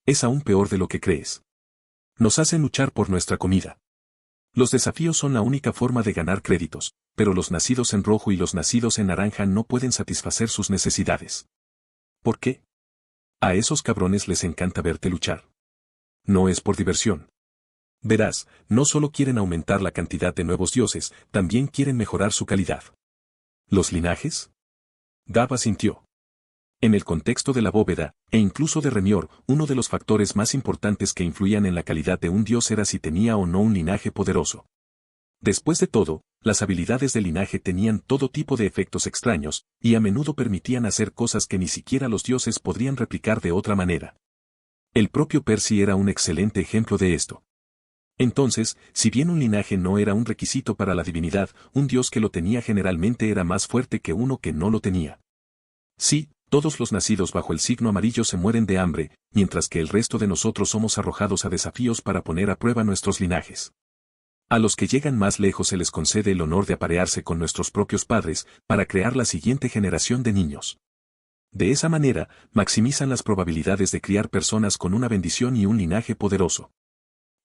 Es aún peor de lo que crees. Nos hacen luchar por nuestra comida. Los desafíos son la única forma de ganar créditos, pero los nacidos en rojo y los nacidos en naranja no pueden satisfacer sus necesidades. ¿Por qué? A esos cabrones les encanta verte luchar. No es por diversión. Verás, no solo quieren aumentar la cantidad de nuevos dioses, también quieren mejorar su calidad. ¿Los linajes? Gab asintió. En el contexto de la bóveda, e incluso de Remior, uno de los factores más importantes que influían en la calidad de un dios era si tenía o no un linaje poderoso. Después de todo, las habilidades del linaje tenían todo tipo de efectos extraños, y a menudo permitían hacer cosas que ni siquiera los dioses podrían replicar de otra manera. El propio Percy era un excelente ejemplo de esto. Entonces, si bien un linaje no era un requisito para la divinidad, un dios que lo tenía generalmente era más fuerte que uno que no lo tenía. Sí, todos los nacidos bajo el signo amarillo se mueren de hambre, mientras que el resto de nosotros somos arrojados a desafíos para poner a prueba nuestros linajes. A los que llegan más lejos se les concede el honor de aparearse con nuestros propios padres, para crear la siguiente generación de niños. De esa manera, maximizan las probabilidades de criar personas con una bendición y un linaje poderoso.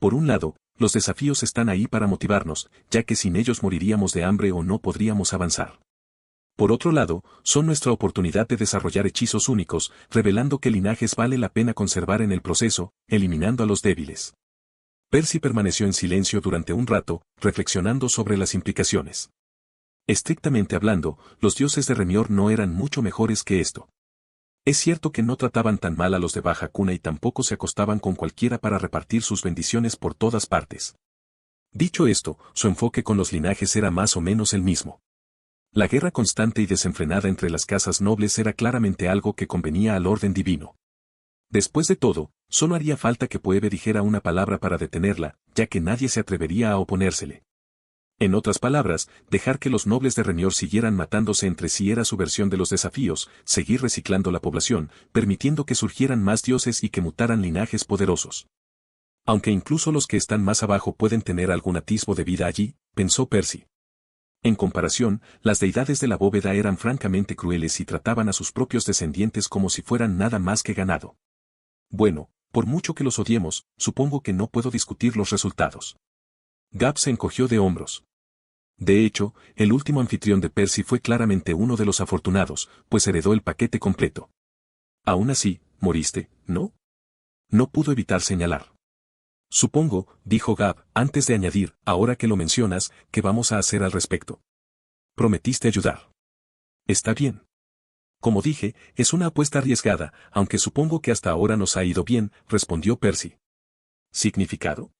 Por un lado, los desafíos están ahí para motivarnos, ya que sin ellos moriríamos de hambre o no podríamos avanzar. Por otro lado, son nuestra oportunidad de desarrollar hechizos únicos, revelando qué linajes vale la pena conservar en el proceso, eliminando a los débiles. Percy permaneció en silencio durante un rato, reflexionando sobre las implicaciones. Estrictamente hablando, los dioses de Remior no eran mucho mejores que esto. Es cierto que no trataban tan mal a los de baja cuna y tampoco se acostaban con cualquiera para repartir sus bendiciones por todas partes. Dicho esto, su enfoque con los linajes era más o menos el mismo. La guerra constante y desenfrenada entre las casas nobles era claramente algo que convenía al orden divino. Después de todo, solo haría falta que Phoebe dijera una palabra para detenerla, ya que nadie se atrevería a oponérsele. En otras palabras, dejar que los nobles de Remior siguieran matándose entre sí era su versión de los desafíos, seguir reciclando la población, permitiendo que surgieran más dioses y que mutaran linajes poderosos. Aunque incluso los que están más abajo pueden tener algún atisbo de vida allí, pensó Percy. En comparación, las deidades de la bóveda eran francamente crueles y trataban a sus propios descendientes como si fueran nada más que ganado. Bueno, por mucho que los odiemos, supongo que no puedo discutir los resultados. Gab se encogió de hombros. De hecho, el último anfitrión de Percy fue claramente uno de los afortunados, pues heredó el paquete completo. Aún así, moriste, ¿no? No pudo evitar señalar. Supongo, dijo Gab, antes de añadir, ahora que lo mencionas, ¿qué vamos a hacer al respecto? Prometiste ayudar. Está bien. Como dije, es una apuesta arriesgada, aunque supongo que hasta ahora nos ha ido bien, respondió Percy. ¿Significado?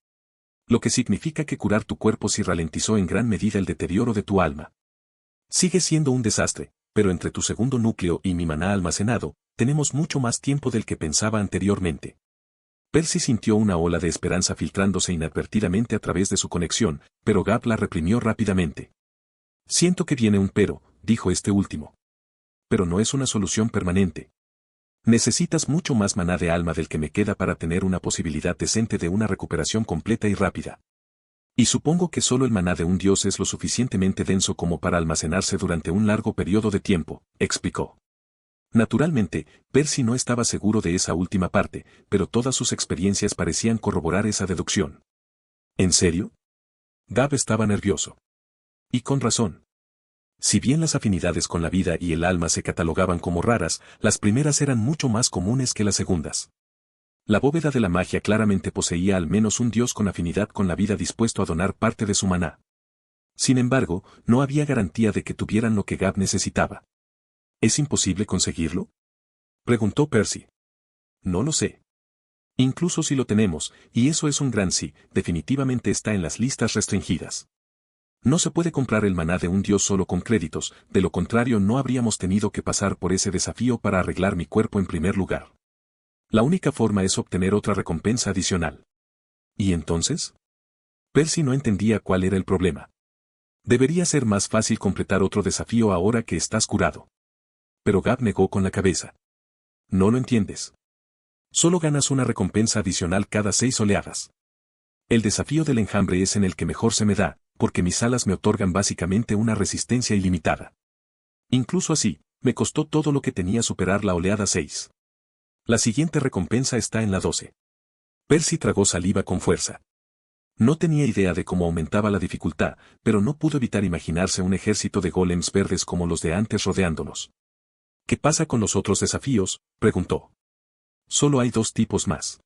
Lo que significa que curar tu cuerpo sí ralentizó en gran medida el deterioro de tu alma. Sigue siendo un desastre, pero entre tu segundo núcleo y mi maná almacenado, tenemos mucho más tiempo del que pensaba anteriormente. Percy sintió una ola de esperanza filtrándose inadvertidamente a través de su conexión, pero Gab la reprimió rápidamente. Siento que viene un pero, dijo este último. Pero no es una solución permanente. Necesitas mucho más maná de alma del que me queda para tener una posibilidad decente de una recuperación completa y rápida. Y supongo que solo el maná de un dios es lo suficientemente denso como para almacenarse durante un largo periodo de tiempo, explicó. Naturalmente, Percy no estaba seguro de esa última parte, pero todas sus experiencias parecían corroborar esa deducción. ¿En serio? Gab estaba nervioso. Y con razón. Si bien las afinidades con la vida y el alma se catalogaban como raras, las primeras eran mucho más comunes que las segundas. La bóveda de la magia claramente poseía al menos un dios con afinidad con la vida dispuesto a donar parte de su maná. Sin embargo, no había garantía de que tuvieran lo que Gab necesitaba. ¿Es imposible conseguirlo? Preguntó Percy. No lo sé. Incluso si lo tenemos, y eso es un gran sí, definitivamente está en las listas restringidas. No se puede comprar el maná de un dios solo con créditos, de lo contrario no habríamos tenido que pasar por ese desafío para arreglar mi cuerpo en primer lugar. La única forma es obtener otra recompensa adicional. ¿Y entonces? Percy no entendía cuál era el problema. Debería ser más fácil completar otro desafío ahora que estás curado. Pero Gab negó con la cabeza. No lo entiendes. Solo ganas una recompensa adicional cada 6 oleadas. El desafío del enjambre es en el que mejor se me da, porque mis alas me otorgan básicamente una resistencia ilimitada. Incluso así, me costó todo lo que tenía superar la oleada 6. La siguiente recompensa está en la 12. Percy tragó saliva con fuerza. No tenía idea de cómo aumentaba la dificultad, pero no pudo evitar imaginarse un ejército de golems verdes como los de antes rodeándolos. ¿Qué pasa con los otros desafíos?, preguntó. Solo hay 2 tipos más.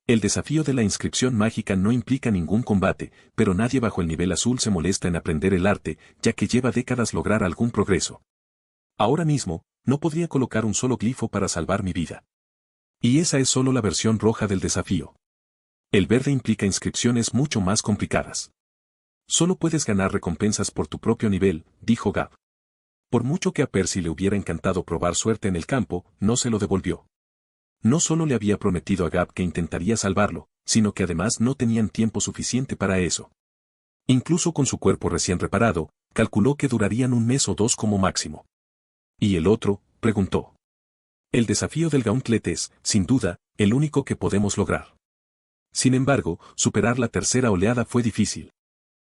El desafío de la inscripción mágica no implica ningún combate, pero nadie bajo el nivel azul se molesta en aprender el arte, ya que lleva décadas lograr algún progreso. Ahora mismo, no podría colocar un solo glifo para salvar mi vida. Y esa es solo la versión roja del desafío. El verde implica inscripciones mucho más complicadas. Solo puedes ganar recompensas por tu propio nivel, dijo Gab. Por mucho que a Percy le hubiera encantado probar suerte en el campo, no se lo devolvió. No solo le había prometido a Gab que intentaría salvarlo, sino que además no tenían tiempo suficiente para eso. Incluso con su cuerpo recién reparado, calculó que durarían 1 mes o 2 como máximo. ¿Y el otro?, preguntó. El desafío del Gauntlet es, sin duda, el único que podemos lograr. Sin embargo, superar la tercera oleada fue difícil.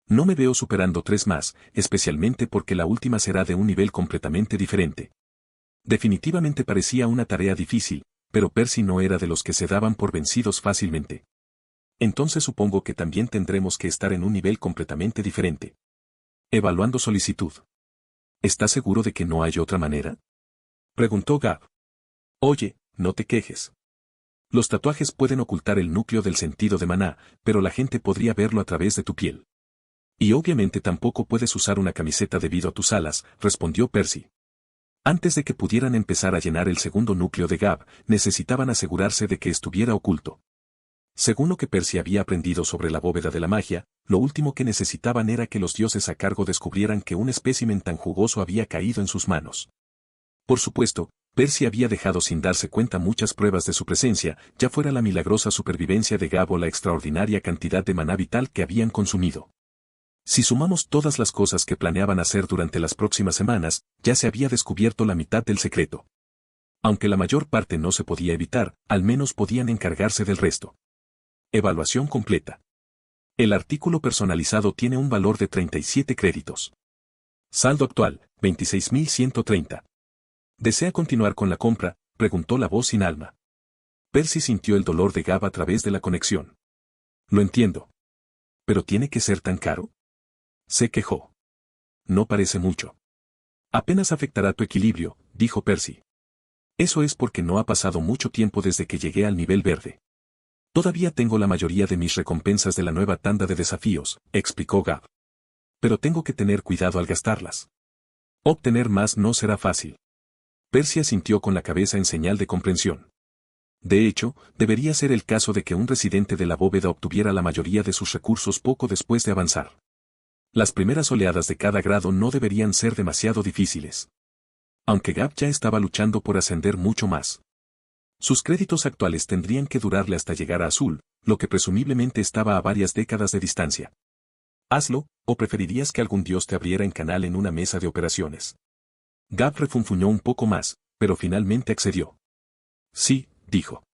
No me veo superando 3 más, especialmente porque la última será de un nivel completamente diferente. Definitivamente parecía una tarea difícil, pero Percy no era de los que se daban por vencidos fácilmente. Entonces supongo que también tendremos que estar en un nivel completamente diferente. Evaluando solicitud. ¿Estás seguro de que no hay otra manera? Preguntó Gab. Oye, no te quejes. Los tatuajes pueden ocultar el núcleo del sentido de maná, pero la gente podría verlo a través de tu piel. Y obviamente tampoco puedes usar una camiseta debido a tus alas, respondió Percy. Antes de que pudieran empezar a llenar el segundo núcleo de Gab, necesitaban asegurarse de que estuviera oculto. Según lo que Percy había aprendido sobre la bóveda de la magia, lo último que necesitaban era que los dioses a cargo descubrieran que un espécimen tan jugoso había caído en sus manos. Por supuesto, Percy había dejado sin darse cuenta muchas pruebas de su presencia, ya fuera la milagrosa supervivencia de Gab o la extraordinaria cantidad de maná vital que habían consumido. Si sumamos todas las cosas que planeaban hacer durante las próximas semanas, ya se había descubierto la mitad del secreto. Aunque la mayor parte no se podía evitar, al menos podían encargarse del resto. Evaluación completa. El artículo personalizado tiene un valor de 37 créditos. Saldo actual, 26.130. ¿Desea continuar con la compra?, preguntó la voz sin alma. Percy sintió el dolor de Gab a través de la conexión. Lo entiendo. ¿Pero tiene que ser tan caro? Se quejó. No parece mucho. Apenas afectará tu equilibrio, dijo Percy. Eso es porque no ha pasado mucho tiempo desde que llegué al nivel verde. Todavía tengo la mayoría de mis recompensas de la nueva tanda de desafíos, explicó Gab. Pero tengo que tener cuidado al gastarlas. Obtener más no será fácil. Percy asintió con la cabeza en señal de comprensión. De hecho, debería ser el caso de que un residente de la bóveda obtuviera la mayoría de sus recursos poco después de avanzar. Las primeras oleadas de cada grado no deberían ser demasiado difíciles. Aunque Gab ya estaba luchando por ascender mucho más. Sus créditos actuales tendrían que durarle hasta llegar a azul, lo que presumiblemente estaba a varias décadas de distancia. Hazlo, o preferirías que algún dios te abriera en canal en una mesa de operaciones. Gab refunfuñó un poco más, pero finalmente accedió. Sí, dijo.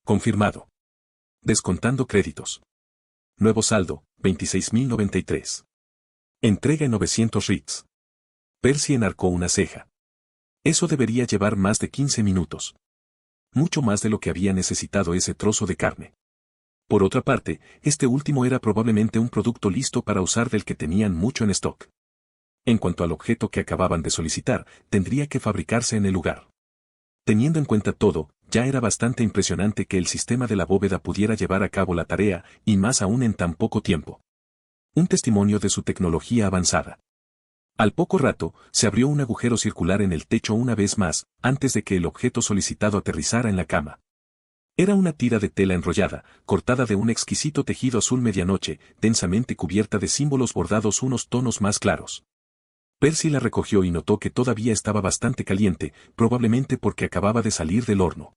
Confirmado. Descontando créditos. Nuevo saldo, 26.093. Entrega en 900 RITs. Percy enarcó una ceja. Eso debería llevar más de 15 minutos. Mucho más de lo que había necesitado ese trozo de carne. Por otra parte, este último era probablemente un producto listo para usar del que tenían mucho en stock. En cuanto al objeto que acababan de solicitar, tendría que fabricarse en el lugar. Teniendo en cuenta todo, ya era bastante impresionante que el sistema de la bóveda pudiera llevar a cabo la tarea, y más aún en tan poco tiempo. Un testimonio de su tecnología avanzada. Al poco rato, se abrió un agujero circular en el techo una vez más, antes de que el objeto solicitado aterrizara en la cama. Era una tira de tela enrollada, cortada de un exquisito tejido azul medianoche, densamente cubierta de símbolos bordados unos tonos más claros. Percy la recogió y notó que todavía estaba bastante caliente, probablemente porque acababa de salir del horno.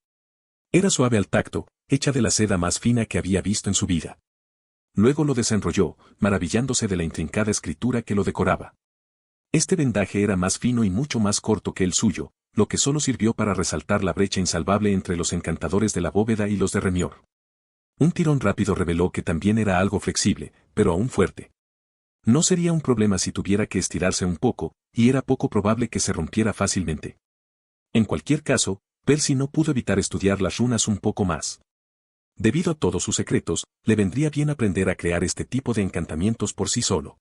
Era suave al tacto, hecha de la seda más fina que había visto en su vida. Luego lo desenrolló, maravillándose de la intrincada escritura que lo decoraba. Este vendaje era más fino y mucho más corto que el suyo, lo que solo sirvió para resaltar la brecha insalvable entre los encantadores de la bóveda y los de Remior. Un tirón rápido reveló que también era algo flexible, pero aún fuerte. No sería un problema si tuviera que estirarse un poco, y era poco probable que se rompiera fácilmente. En cualquier caso, Percy no pudo evitar estudiar las runas un poco más. Debido a todos sus secretos, le vendría bien aprender a crear este tipo de encantamientos por sí solo.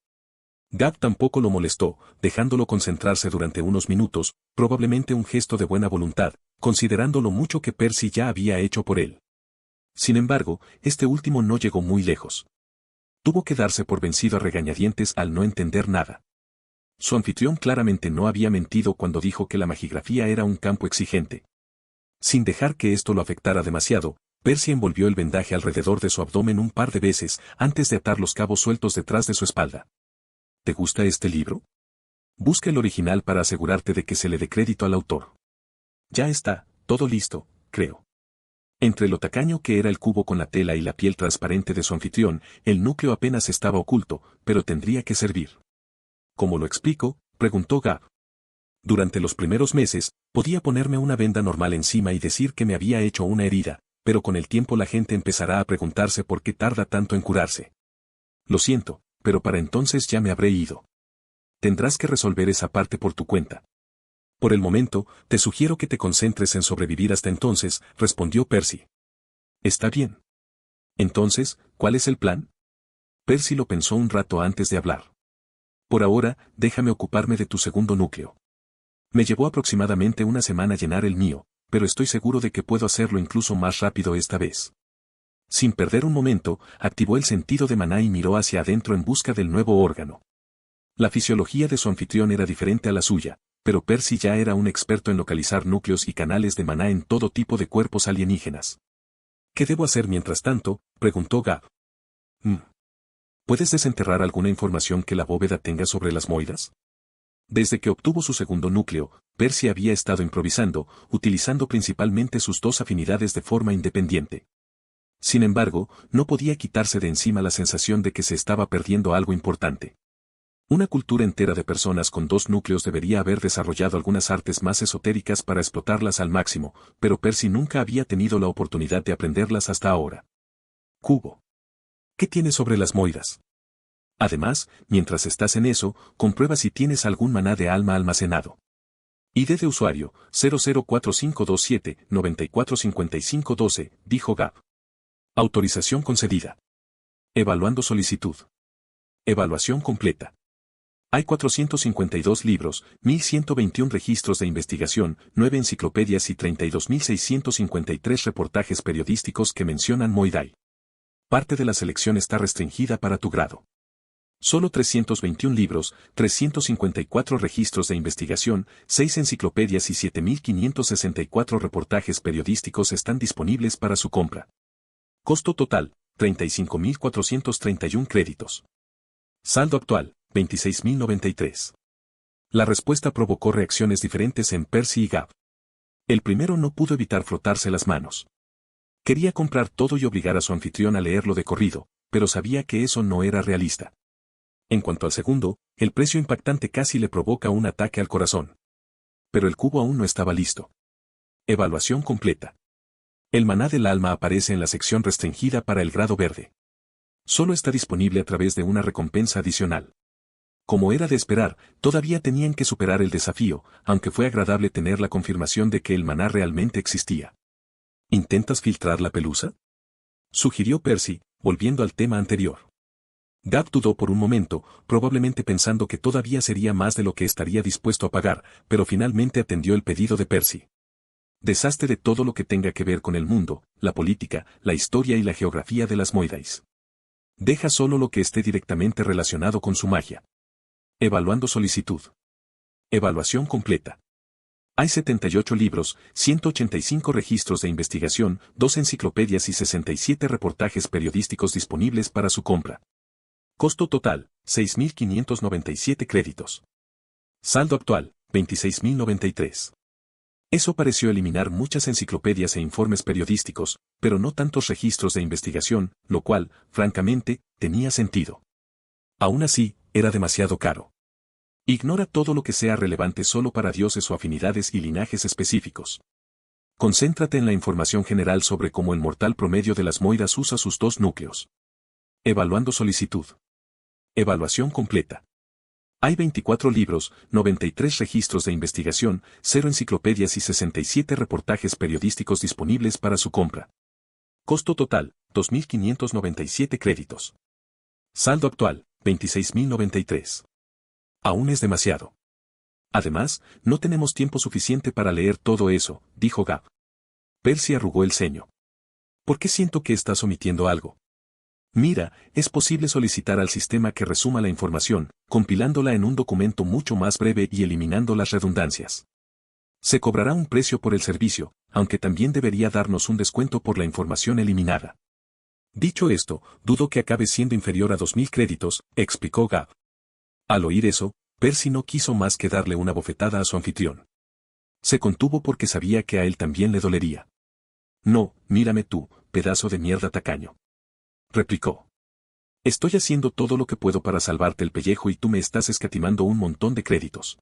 Gab tampoco lo molestó, dejándolo concentrarse durante unos minutos, probablemente un gesto de buena voluntad, considerando lo mucho que Percy ya había hecho por él. Sin embargo, este último no llegó muy lejos. Tuvo que darse por vencido a regañadientes al no entender nada. Su anfitrión claramente no había mentido cuando dijo que la magigrafía era un campo exigente. Sin dejar que esto lo afectara demasiado, Percy envolvió el vendaje alrededor de su abdomen un par de veces antes de atar los cabos sueltos detrás de su espalda. ¿Te gusta este libro? Busca el original para asegurarte de que se le dé crédito al autor. Ya está, todo listo, creo. Entre lo tacaño que era el cubo con la tela y la piel transparente de su anfitrión, el núcleo apenas estaba oculto, pero tendría que servir. ¿Cómo lo explico?, preguntó Gab. Durante los primeros meses, podía ponerme una venda normal encima y decir que me había hecho una herida, pero con el tiempo la gente empezará a preguntarse por qué tarda tanto en curarse. Lo siento, pero para entonces ya me habré ido. Tendrás que resolver esa parte por tu cuenta. Por el momento, te sugiero que te concentres en sobrevivir hasta entonces, respondió Percy. Está bien. Entonces, ¿cuál es el plan? Percy lo pensó un rato antes de hablar. Por ahora, déjame ocuparme de tu segundo núcleo. Me llevó aproximadamente una semana llenar el mío, pero estoy seguro de que puedo hacerlo incluso más rápido esta vez. Sin perder un momento, activó el sentido de maná y miró hacia adentro en busca del nuevo órgano. La fisiología de su anfitrión era diferente a la suya, pero Percy ya era un experto en localizar núcleos y canales de maná en todo tipo de cuerpos alienígenas. ¿Qué debo hacer mientras tanto?, preguntó Gab. ¿Puedes desenterrar alguna información que la bóveda tenga sobre las moiras? Desde que obtuvo su segundo núcleo, Percy había estado improvisando, utilizando principalmente sus dos afinidades de forma independiente. Sin embargo, no podía quitarse de encima la sensación de que se estaba perdiendo algo importante. Una cultura entera de personas con dos núcleos debería haber desarrollado algunas artes más esotéricas para explotarlas al máximo, pero Percy nunca había tenido la oportunidad de aprenderlas hasta ahora. Cubo. ¿Qué tienes sobre las moiras? Además, mientras estás en eso, comprueba si tienes algún maná de alma almacenado. ID de usuario, 004527-945512, dijo Gab. Autorización concedida. Evaluando solicitud. Evaluación completa. Hay 452 libros, 1.121 registros de investigación, 9 enciclopedias y 32.653 reportajes periodísticos que mencionan Moidai. Parte de la selección está restringida para tu grado. Solo 321 libros, 354 registros de investigación, 6 enciclopedias y 7.564 reportajes periodísticos están disponibles para su compra. Costo total, 35.431 créditos. Saldo actual, 26.093. La respuesta provocó reacciones diferentes en Percy y Gab. El primero no pudo evitar frotarse las manos. Quería comprar todo y obligar a su anfitrión a leerlo de corrido, pero sabía que eso no era realista. En cuanto al segundo, el precio impactante casi le provoca un ataque al corazón. Pero el cubo aún no estaba listo. Evaluación completa. El maná del alma aparece en la sección restringida para el grado verde. Solo está disponible a través de una recompensa adicional. Como era de esperar, todavía tenían que superar el desafío, aunque fue agradable tener la confirmación de que el maná realmente existía. ¿Intentas filtrar la pelusa?, sugirió Percy, volviendo al tema anterior. Gab dudó por un momento, probablemente pensando que todavía sería más de lo que estaría dispuesto a pagar, pero finalmente atendió el pedido de Percy. Deshazte de todo lo que tenga que ver con el mundo, la política, la historia y la geografía de las Moidais. Deja solo lo que esté directamente relacionado con su magia. Evaluando solicitud. Evaluación completa. Hay 78 libros, 185 registros de investigación, 2 enciclopedias y 67 reportajes periodísticos disponibles para su compra. Costo total, 6.597 créditos. Saldo actual, 26.093. Eso pareció eliminar muchas enciclopedias e informes periodísticos, pero no tantos registros de investigación, lo cual, francamente, tenía sentido. Aún así, era demasiado caro. Ignora todo lo que sea relevante solo para dioses o afinidades y linajes específicos. Concéntrate en la información general sobre cómo el mortal promedio de las Moiras usa sus dos núcleos. Evaluando solicitud. Evaluación completa. Hay 24 libros, 93 registros de investigación, 0 enciclopedias y 67 reportajes periodísticos disponibles para su compra. Costo total, 2.597 créditos. Saldo actual, 26.093. Aún es demasiado. Además, no tenemos tiempo suficiente para leer todo eso, dijo Gab. Percy arrugó el ceño. ¿Por qué siento que estás omitiendo algo? Mira, es posible solicitar al sistema que resuma la información, compilándola en un documento mucho más breve y eliminando las redundancias. Se cobrará un precio por el servicio, aunque también debería darnos un descuento por la información eliminada. Dicho esto, dudo que acabe siendo inferior a 2.000 créditos, explicó Gab. Al oír eso, Percy no quiso más que darle una bofetada a su anfitrión. Se contuvo porque sabía que a él también le dolería. No, mírame tú, pedazo de mierda tacaño, replicó. Estoy haciendo todo lo que puedo para salvarte el pellejo y tú me estás escatimando un montón de créditos.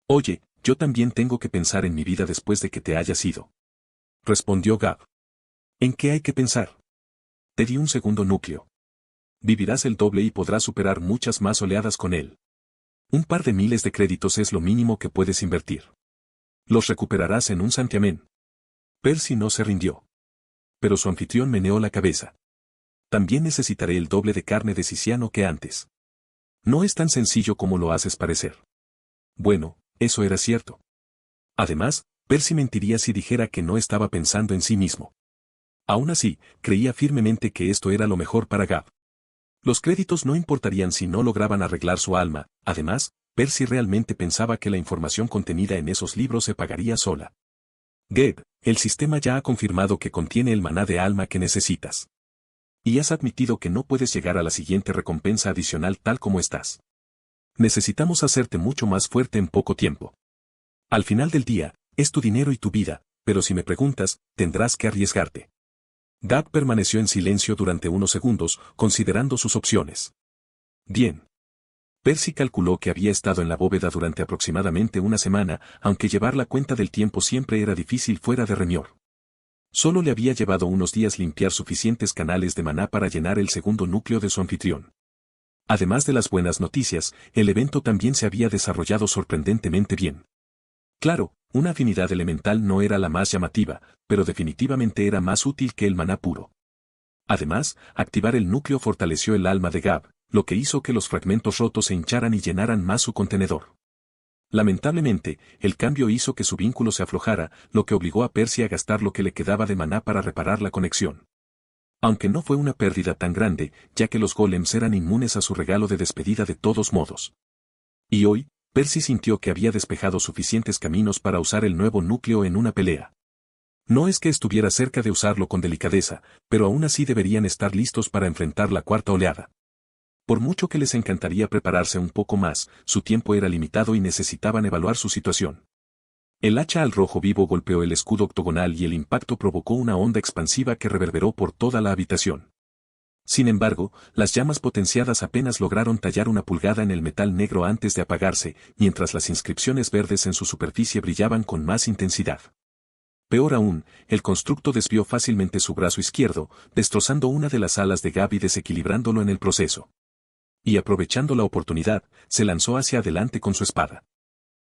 Oye, yo también tengo que pensar en mi vida después de que te hayas ido, respondió Gab. ¿En qué hay que pensar? Te di un segundo núcleo. Vivirás el doble y podrás superar muchas más oleadas con él. Un par de miles de créditos es lo mínimo que puedes invertir. Los recuperarás en un santiamén. Percy no se rindió. Pero su anfitrión meneó la cabeza. También necesitaré el doble de carne de siciano que antes. No es tan sencillo como lo haces parecer. Bueno, eso era cierto. Además, Percy mentiría si dijera que no estaba pensando en sí mismo. Aún así, creía firmemente que esto era lo mejor para Gab. Los créditos no importarían si no lograban arreglar su alma. Además, Percy realmente pensaba que la información contenida en esos libros se pagaría sola. Gabe, el sistema ya ha confirmado que contiene el maná de alma que necesitas. Y has admitido que no puedes llegar a la siguiente recompensa adicional tal como estás. Necesitamos hacerte mucho más fuerte en poco tiempo. Al final del día, es tu dinero y tu vida, pero si me preguntas, tendrás que arriesgarte. Gab permaneció en silencio durante unos segundos, considerando sus opciones. Bien. Percy calculó que había estado en la bóveda durante aproximadamente una semana, aunque llevar la cuenta del tiempo siempre era difícil fuera de Remior. Solo le había llevado unos días limpiar suficientes canales de maná para llenar el segundo núcleo de su anfitrión. Además de las buenas noticias, el evento también se había desarrollado sorprendentemente bien. Claro, una afinidad elemental no era la más llamativa, pero definitivamente era más útil que el maná puro. Además, activar el núcleo fortaleció el alma de Gab, lo que hizo que los fragmentos rotos se hincharan y llenaran más su contenedor. Lamentablemente, el cambio hizo que su vínculo se aflojara, lo que obligó a Percy a gastar lo que le quedaba de maná para reparar la conexión. Aunque no fue una pérdida tan grande, ya que los golems eran inmunes a su regalo de despedida de todos modos. Y hoy, Percy sintió que había despejado suficientes caminos para usar el nuevo núcleo en una pelea. No es que estuviera cerca de usarlo con delicadeza, pero aún así deberían estar listos para enfrentar la cuarta oleada. Por mucho que les encantaría prepararse un poco más, su tiempo era limitado y necesitaban evaluar su situación. El hacha al rojo vivo golpeó el escudo octogonal y el impacto provocó una onda expansiva que reverberó por toda la habitación. Sin embargo, las llamas potenciadas apenas lograron tallar una pulgada en el metal negro antes de apagarse, mientras las inscripciones verdes en su superficie brillaban con más intensidad. Peor aún, el constructo desvió fácilmente su brazo izquierdo, destrozando una de las alas de Gab y desequilibrándolo en el proceso. Y aprovechando la oportunidad, se lanzó hacia adelante con su espada.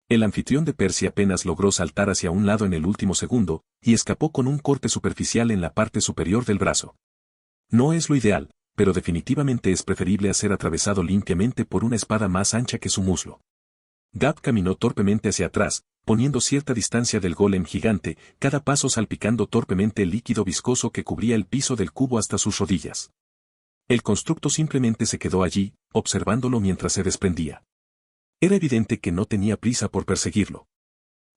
El anfitrión de Percy apenas logró saltar hacia un lado en el último segundo, y escapó con un corte superficial en la parte superior del brazo. No es lo ideal, pero definitivamente es preferible a ser atravesado limpiamente por una espada más ancha que su muslo. Gab caminó torpemente hacia atrás, poniendo cierta distancia del golem gigante, cada paso salpicando torpemente el líquido viscoso que cubría el piso del cubo hasta sus rodillas. El constructo simplemente se quedó allí, observándolo mientras se desprendía. Era evidente que no tenía prisa por perseguirlo.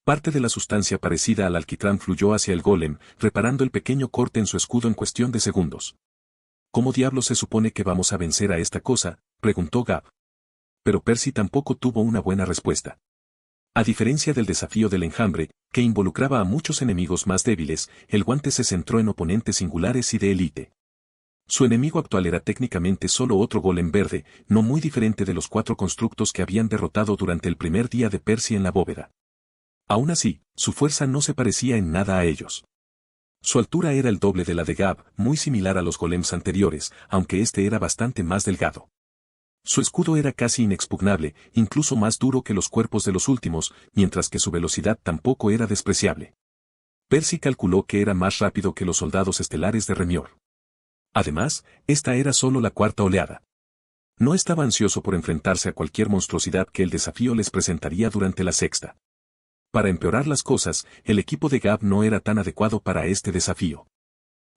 Parte de la sustancia parecida al alquitrán fluyó hacia el golem, reparando el pequeño corte en su escudo en cuestión de segundos. ¿Cómo diablos se supone que vamos a vencer a esta cosa?, preguntó Gab. Pero Percy tampoco tuvo una buena respuesta. A diferencia del desafío del enjambre, que involucraba a muchos enemigos más débiles, el guante se centró en oponentes singulares y de élite. Su enemigo actual era técnicamente solo otro golem verde, no muy diferente de los 4 constructos que habían derrotado durante el primer día de Percy en la bóveda. Aún así, su fuerza no se parecía en nada a ellos. Su altura era el doble de la de Gab, muy similar a los golems anteriores, aunque este era bastante más delgado. Su escudo era casi inexpugnable, incluso más duro que los cuerpos de los últimos, mientras que su velocidad tampoco era despreciable. Percy calculó que era más rápido que los soldados estelares de Remior. Además, esta era solo la cuarta oleada. No estaba ansioso por enfrentarse a cualquier monstruosidad que el desafío les presentaría durante la sexta. Para empeorar las cosas, el equipo de Gab no era tan adecuado para este desafío.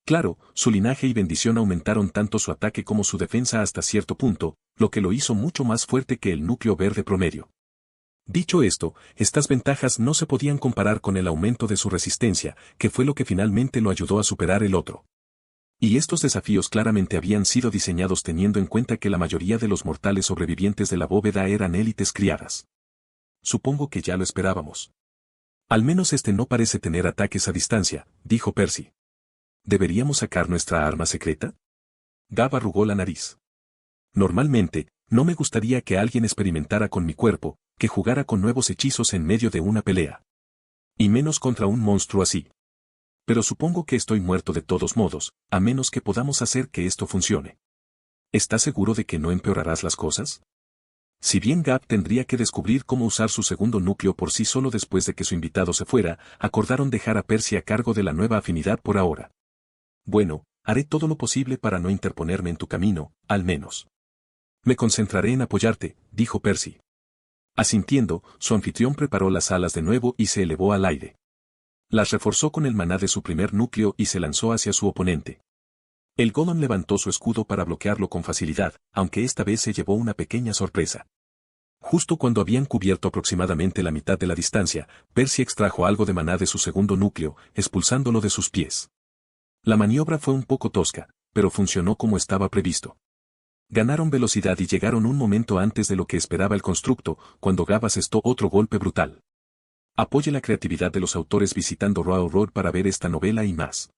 Claro, su linaje y bendición aumentaron tanto su ataque como su defensa hasta cierto punto, lo que lo hizo mucho más fuerte que el núcleo verde promedio. Dicho esto, estas ventajas no se podían comparar con el aumento de su resistencia, que fue lo que finalmente lo ayudó a superar el otro. Y estos desafíos claramente habían sido diseñados teniendo en cuenta que la mayoría de los mortales sobrevivientes de la bóveda eran élites criadas. Supongo que ya lo esperábamos. Al menos este no parece tener ataques a distancia, dijo Percy. ¿Deberíamos sacar nuestra arma secreta? Gab arrugó la nariz. Normalmente, no me gustaría que alguien experimentara con mi cuerpo, que jugara con nuevos hechizos en medio de una pelea. Y menos contra un monstruo así. Pero supongo que estoy muerto de todos modos, a menos que podamos hacer que esto funcione. ¿Estás seguro de que no empeorarás las cosas? Si bien Gab tendría que descubrir cómo usar su segundo núcleo por sí solo después de que su invitado se fuera, acordaron dejar a Percy a cargo de la nueva afinidad por ahora. Bueno, haré todo lo posible para no interponerme en tu camino, al menos. Me concentraré en apoyarte, dijo Percy. Asintiendo, su anfitrión preparó las alas de nuevo y se elevó al aire. Las reforzó con el maná de su primer núcleo y se lanzó hacia su oponente. El golem levantó su escudo para bloquearlo con facilidad, aunque esta vez se llevó una pequeña sorpresa. Justo cuando habían cubierto aproximadamente la mitad de la distancia, Percy extrajo algo de maná de su segundo núcleo, expulsándolo de sus pies. La maniobra fue un poco tosca, pero funcionó como estaba previsto. Ganaron velocidad y llegaron un momento antes de lo que esperaba el constructo, cuando Gav asestó otro golpe brutal. Apoye la creatividad de los autores visitando Raw Road para ver esta novela y más.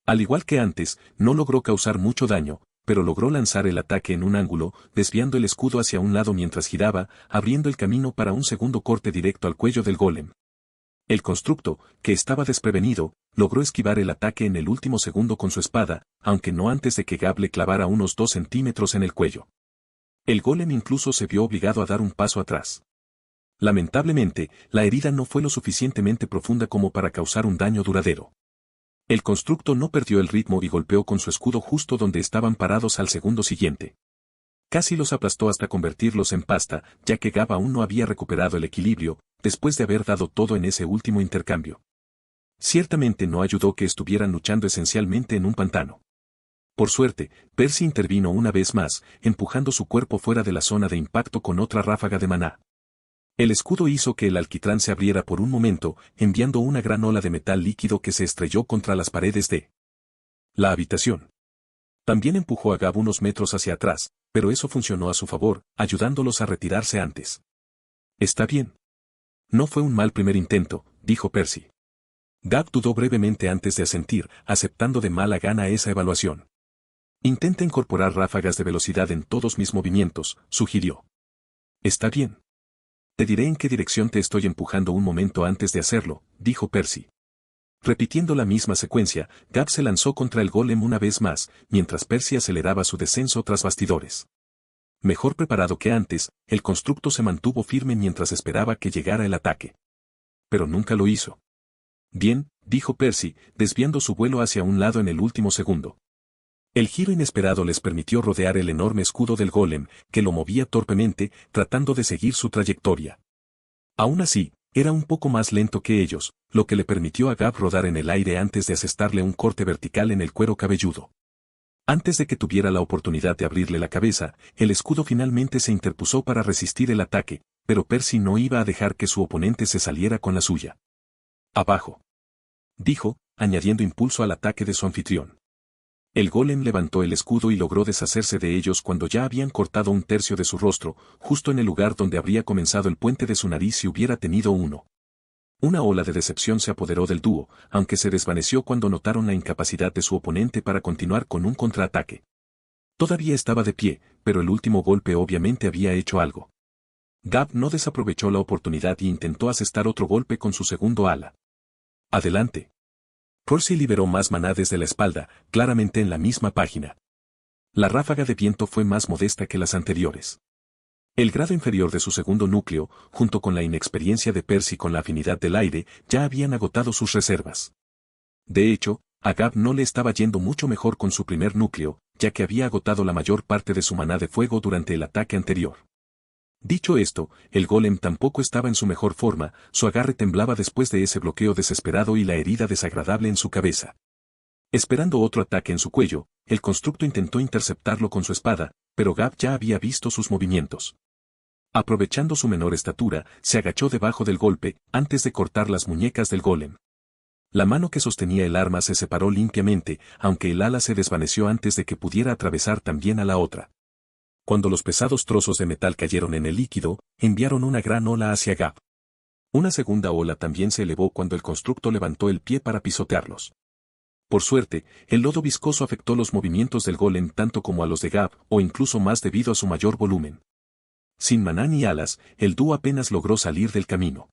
Al igual que antes, no logró causar mucho daño, pero logró lanzar el ataque en un ángulo, desviando el escudo hacia un lado mientras giraba, abriendo el camino para un segundo corte directo al cuello del golem. El constructo, que estaba desprevenido, logró esquivar el ataque en el último segundo con su espada, aunque no antes de que Gav le clavara unos 2 centímetros en el cuello. El golem incluso se vio obligado a dar un paso atrás. Lamentablemente, la herida no fue lo suficientemente profunda como para causar un daño duradero. El constructo no perdió el ritmo y golpeó con su escudo justo donde estaban parados al segundo siguiente. Casi los aplastó hasta convertirlos en pasta, ya que Gav aún no había recuperado el equilibrio, después de haber dado todo en ese último intercambio. Ciertamente no ayudó que estuvieran luchando esencialmente en un pantano. Por suerte, Percy intervino una vez más, empujando su cuerpo fuera de la zona de impacto con otra ráfaga de maná. El escudo hizo que el alquitrán se abriera por un momento, enviando una gran ola de metal líquido que se estrelló contra las paredes de la habitación. También empujó a Gav unos metros hacia atrás, pero eso funcionó a su favor, ayudándolos a retirarse antes. Está bien. No fue un mal primer intento, dijo Percy. Gav dudó brevemente antes de asentir, aceptando de mala gana esa evaluación. Intenta incorporar ráfagas de velocidad en todos mis movimientos, sugirió. Está bien. Te diré en qué dirección te estoy empujando un momento antes de hacerlo, dijo Percy. Repitiendo la misma secuencia, Gav se lanzó contra el golem una vez más, mientras Percy aceleraba su descenso tras bastidores. Mejor preparado que antes, el constructo se mantuvo firme mientras esperaba que llegara el ataque. Pero nunca lo hizo. Bien, dijo Percy, desviando su vuelo hacia un lado en el último segundo. El giro inesperado les permitió rodear el enorme escudo del golem, que lo movía torpemente, tratando de seguir su trayectoria. Aún así, era un poco más lento que ellos, lo que le permitió a Gav rodar en el aire antes de asestarle un corte vertical en el cuero cabelludo. Antes de que tuviera la oportunidad de abrirle la cabeza, el escudo finalmente se interpuso para resistir el ataque, pero Percy no iba a dejar que su oponente se saliera con la suya. Abajo, dijo, añadiendo impulso al ataque de su anfitrión. El golem levantó el escudo y logró deshacerse de ellos cuando ya habían cortado un tercio de su rostro, justo en el lugar donde habría comenzado el puente de su nariz si hubiera tenido uno. Una ola de decepción se apoderó del dúo, aunque se desvaneció cuando notaron la incapacidad de su oponente para continuar con un contraataque. Todavía estaba de pie, pero el último golpe obviamente había hecho algo. Gav no desaprovechó la oportunidad y intentó asestar otro golpe con su segundo ala. Adelante. Percy liberó más maná desde la espalda, claramente en la misma página. La ráfaga de viento fue más modesta que las anteriores. El grado inferior de su segundo núcleo, junto con la inexperiencia de Percy con la afinidad del aire, ya habían agotado sus reservas. De hecho, a Gav no le estaba yendo mucho mejor con su primer núcleo, ya que había agotado la mayor parte de su maná de fuego durante el ataque anterior. Dicho esto, el golem tampoco estaba en su mejor forma, su agarre temblaba después de ese bloqueo desesperado y la herida desagradable en su cabeza. Esperando otro ataque en su cuello, el constructo intentó interceptarlo con su espada, pero Gav ya había visto sus movimientos. Aprovechando su menor estatura, se agachó debajo del golpe, antes de cortar las muñecas del golem. La mano que sostenía el arma se separó limpiamente, aunque el ala se desvaneció antes de que pudiera atravesar también a la otra. Cuando los pesados trozos de metal cayeron en el líquido, enviaron una gran ola hacia Gav. Una segunda ola también se elevó cuando el constructo levantó el pie para pisotearlos. Por suerte, el lodo viscoso afectó los movimientos del golem tanto como a los de Gav, o incluso más debido a su mayor volumen. Sin maná ni alas, el dúo apenas logró salir del camino.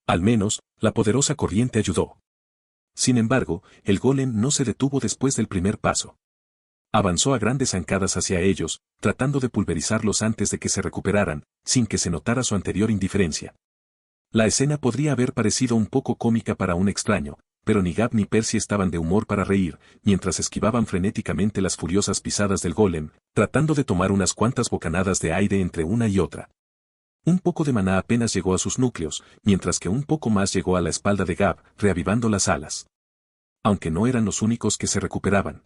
Al menos, la poderosa corriente ayudó. Sin embargo, el golem no se detuvo después del primer paso. Avanzó a grandes zancadas hacia ellos, tratando de pulverizarlos antes de que se recuperaran, sin que se notara su anterior indiferencia. La escena podría haber parecido un poco cómica para un extraño, pero ni Gab ni Percy estaban de humor para reír, mientras esquivaban frenéticamente las furiosas pisadas del golem, tratando de tomar unas cuantas bocanadas de aire entre una y otra. Un poco de maná apenas llegó a sus núcleos, mientras que un poco más llegó a la espalda de Gab, reavivando las alas. Aunque no eran los únicos que se recuperaban.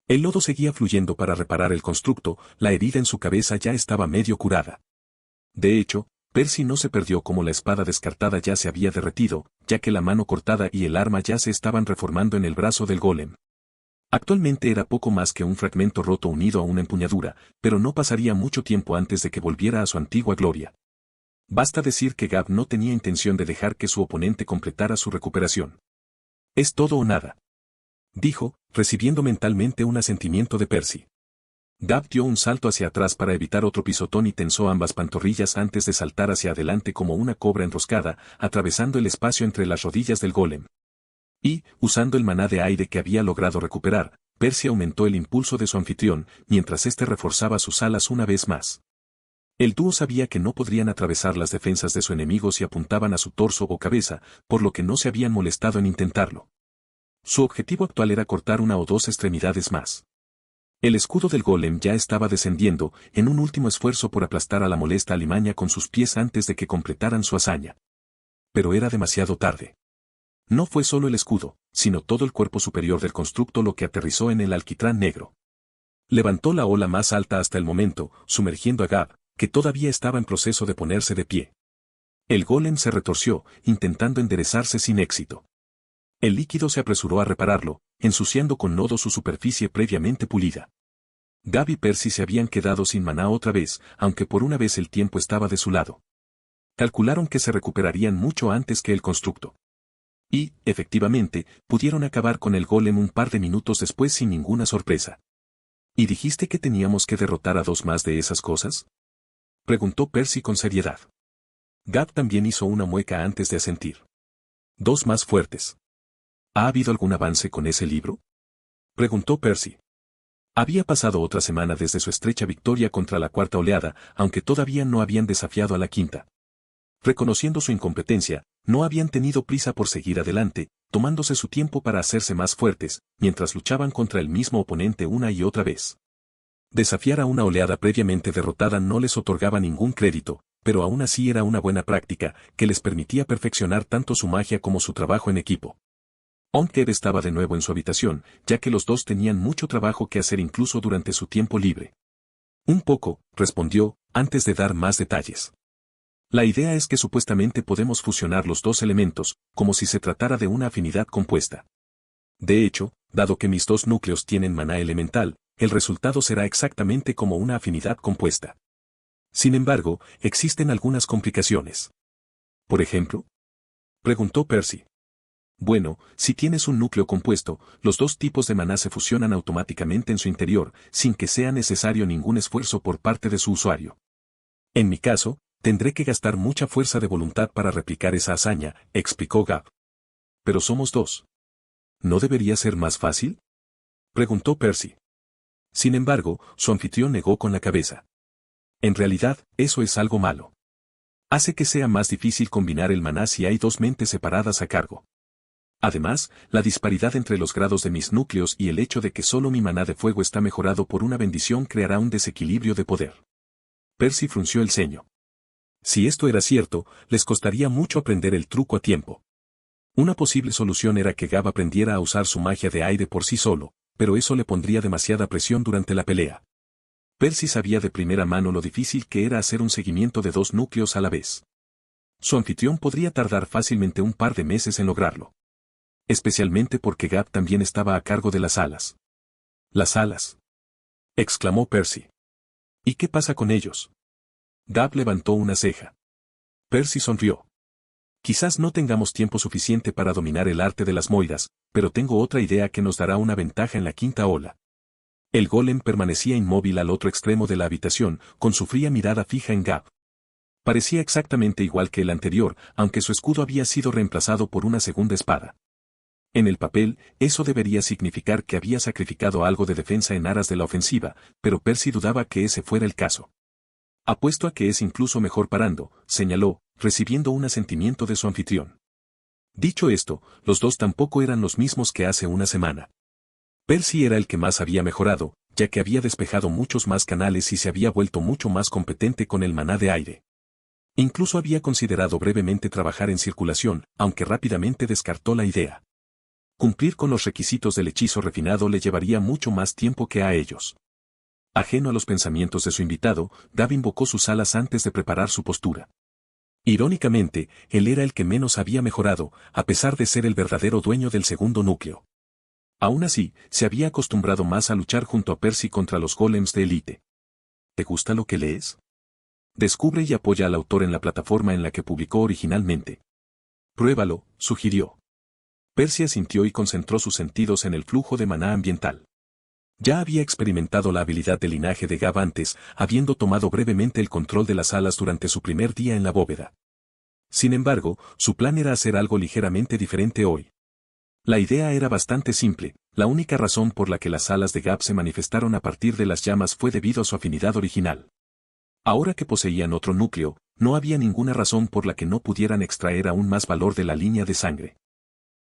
El lodo seguía fluyendo para reparar el constructo, la herida en su cabeza ya estaba medio curada. De hecho, Percy no se perdió como la espada descartada ya se había derretido, ya que la mano cortada y el arma ya se estaban reformando en el brazo del golem. Actualmente era poco más que un fragmento roto unido a una empuñadura, pero no pasaría mucho tiempo antes de que volviera a su antigua gloria. Basta decir que Gab no tenía intención de dejar que su oponente completara su recuperación. Es todo o nada, dijo, recibiendo mentalmente un asentimiento de Percy. Gab dio un salto hacia atrás para evitar otro pisotón y tensó ambas pantorrillas antes de saltar hacia adelante como una cobra enroscada, atravesando el espacio entre las rodillas del golem. Y, usando el maná de aire que había logrado recuperar, Percy aumentó el impulso de su anfitrión, mientras éste reforzaba sus alas una vez más. El dúo sabía que no podrían atravesar las defensas de su enemigo si apuntaban a su torso o cabeza, por lo que no se habían molestado en intentarlo. Su objetivo actual era cortar una o dos extremidades más. El escudo del golem ya estaba descendiendo, en un último esfuerzo por aplastar a la molesta alimaña con sus pies antes de que completaran su hazaña. Pero era demasiado tarde. No fue solo el escudo, sino todo el cuerpo superior del constructo lo que aterrizó en el alquitrán negro. Levantó la ola más alta hasta el momento, sumergiendo a Gab, que todavía estaba en proceso de ponerse de pie. El golem se retorció, intentando enderezarse sin éxito. El líquido se apresuró a repararlo, ensuciando con lodo su superficie previamente pulida. Gab y Percy se habían quedado sin maná otra vez, aunque por una vez el tiempo estaba de su lado. Calcularon que se recuperarían mucho antes que el constructo. Y, efectivamente, pudieron acabar con el golem un par de minutos después sin ninguna sorpresa. ¿Y dijiste que teníamos que derrotar a dos más de esas cosas? Preguntó Percy con seriedad. Gab también hizo una mueca antes de asentir. Dos más fuertes. ¿Ha habido algún avance con ese libro? Preguntó Percy. Había pasado otra semana desde su estrecha victoria contra la cuarta oleada, aunque todavía no habían desafiado a la quinta. Reconociendo su incompetencia, no habían tenido prisa por seguir adelante, tomándose su tiempo para hacerse más fuertes, mientras luchaban contra el mismo oponente una y otra vez. Desafiar a una oleada previamente derrotada no les otorgaba ningún crédito, pero aún así era una buena práctica, que les permitía perfeccionar tanto su magia como su trabajo en equipo. Onked estaba de nuevo en su habitación, ya que los dos tenían mucho trabajo que hacer incluso durante su tiempo libre. Un poco, respondió, antes de dar más detalles. La idea es que supuestamente podemos fusionar los dos elementos, como si se tratara de una afinidad compuesta. De hecho, dado que mis dos núcleos tienen maná elemental, el resultado será exactamente como una afinidad compuesta. Sin embargo, existen algunas complicaciones. ¿Por ejemplo? Preguntó Percy. Bueno, si tienes un núcleo compuesto, los dos tipos de maná se fusionan automáticamente en su interior, sin que sea necesario ningún esfuerzo por parte de su usuario. En mi caso, tendré que gastar mucha fuerza de voluntad para replicar esa hazaña, explicó Gab. Pero somos dos. ¿No debería ser más fácil? Preguntó Percy. Sin embargo, su anfitrión negó con la cabeza. En realidad, eso es algo malo. Hace que sea más difícil combinar el maná si hay dos mentes separadas a cargo. Además, la disparidad entre los grados de mis núcleos y el hecho de que solo mi maná de fuego está mejorado por una bendición creará un desequilibrio de poder. Percy frunció el ceño. Si esto era cierto, les costaría mucho aprender el truco a tiempo. Una posible solución era que Gab aprendiera a usar su magia de aire por sí solo, pero eso le pondría demasiada presión durante la pelea. Percy sabía de primera mano lo difícil que era hacer un seguimiento de dos núcleos a la vez. Su anfitrión podría tardar fácilmente un par de meses en lograrlo. Especialmente porque Gab también estaba a cargo de las alas. ¿Las alas?, exclamó Percy. ¿Y qué pasa con ellos? Gab levantó una ceja. Percy sonrió. Quizás no tengamos tiempo suficiente para dominar el arte de las moiras, pero tengo otra idea que nos dará una ventaja en la quinta ola. El golem permanecía inmóvil al otro extremo de la habitación, con su fría mirada fija en Gab. Parecía exactamente igual que el anterior, aunque su escudo había sido reemplazado por una segunda espada. En el papel, eso debería significar que había sacrificado algo de defensa en aras de la ofensiva, pero Percy dudaba que ese fuera el caso. Apuesto a que es incluso mejor parando, señaló, recibiendo un asentimiento de su anfitrión. Dicho esto, los dos tampoco eran los mismos que hace una semana. Percy era el que más había mejorado, ya que había despejado muchos más canales y se había vuelto mucho más competente con el maná de aire. Incluso había considerado brevemente trabajar en circulación, aunque rápidamente descartó la idea. Cumplir con los requisitos del hechizo refinado le llevaría mucho más tiempo que a ellos. Ajeno a los pensamientos de su invitado, Gav invocó sus alas antes de preparar su postura. Irónicamente, él era el que menos había mejorado, a pesar de ser el verdadero dueño del segundo núcleo. Aún así, se había acostumbrado más a luchar junto a Percy contra los golems de élite. ¿Te gusta lo que lees? Descubre y apoya al autor en la plataforma en la que publicó originalmente. Pruébalo, sugirió. Percy asintió y concentró sus sentidos en el flujo de maná ambiental. Ya había experimentado la habilidad del linaje de Gav antes, habiendo tomado brevemente el control de las alas durante su primer día en la bóveda. Sin embargo, su plan era hacer algo ligeramente diferente hoy. La idea era bastante simple, la única razón por la que las alas de Gav se manifestaron a partir de las llamas fue debido a su afinidad original. Ahora que poseían otro núcleo, no había ninguna razón por la que no pudieran extraer aún más valor de la línea de sangre.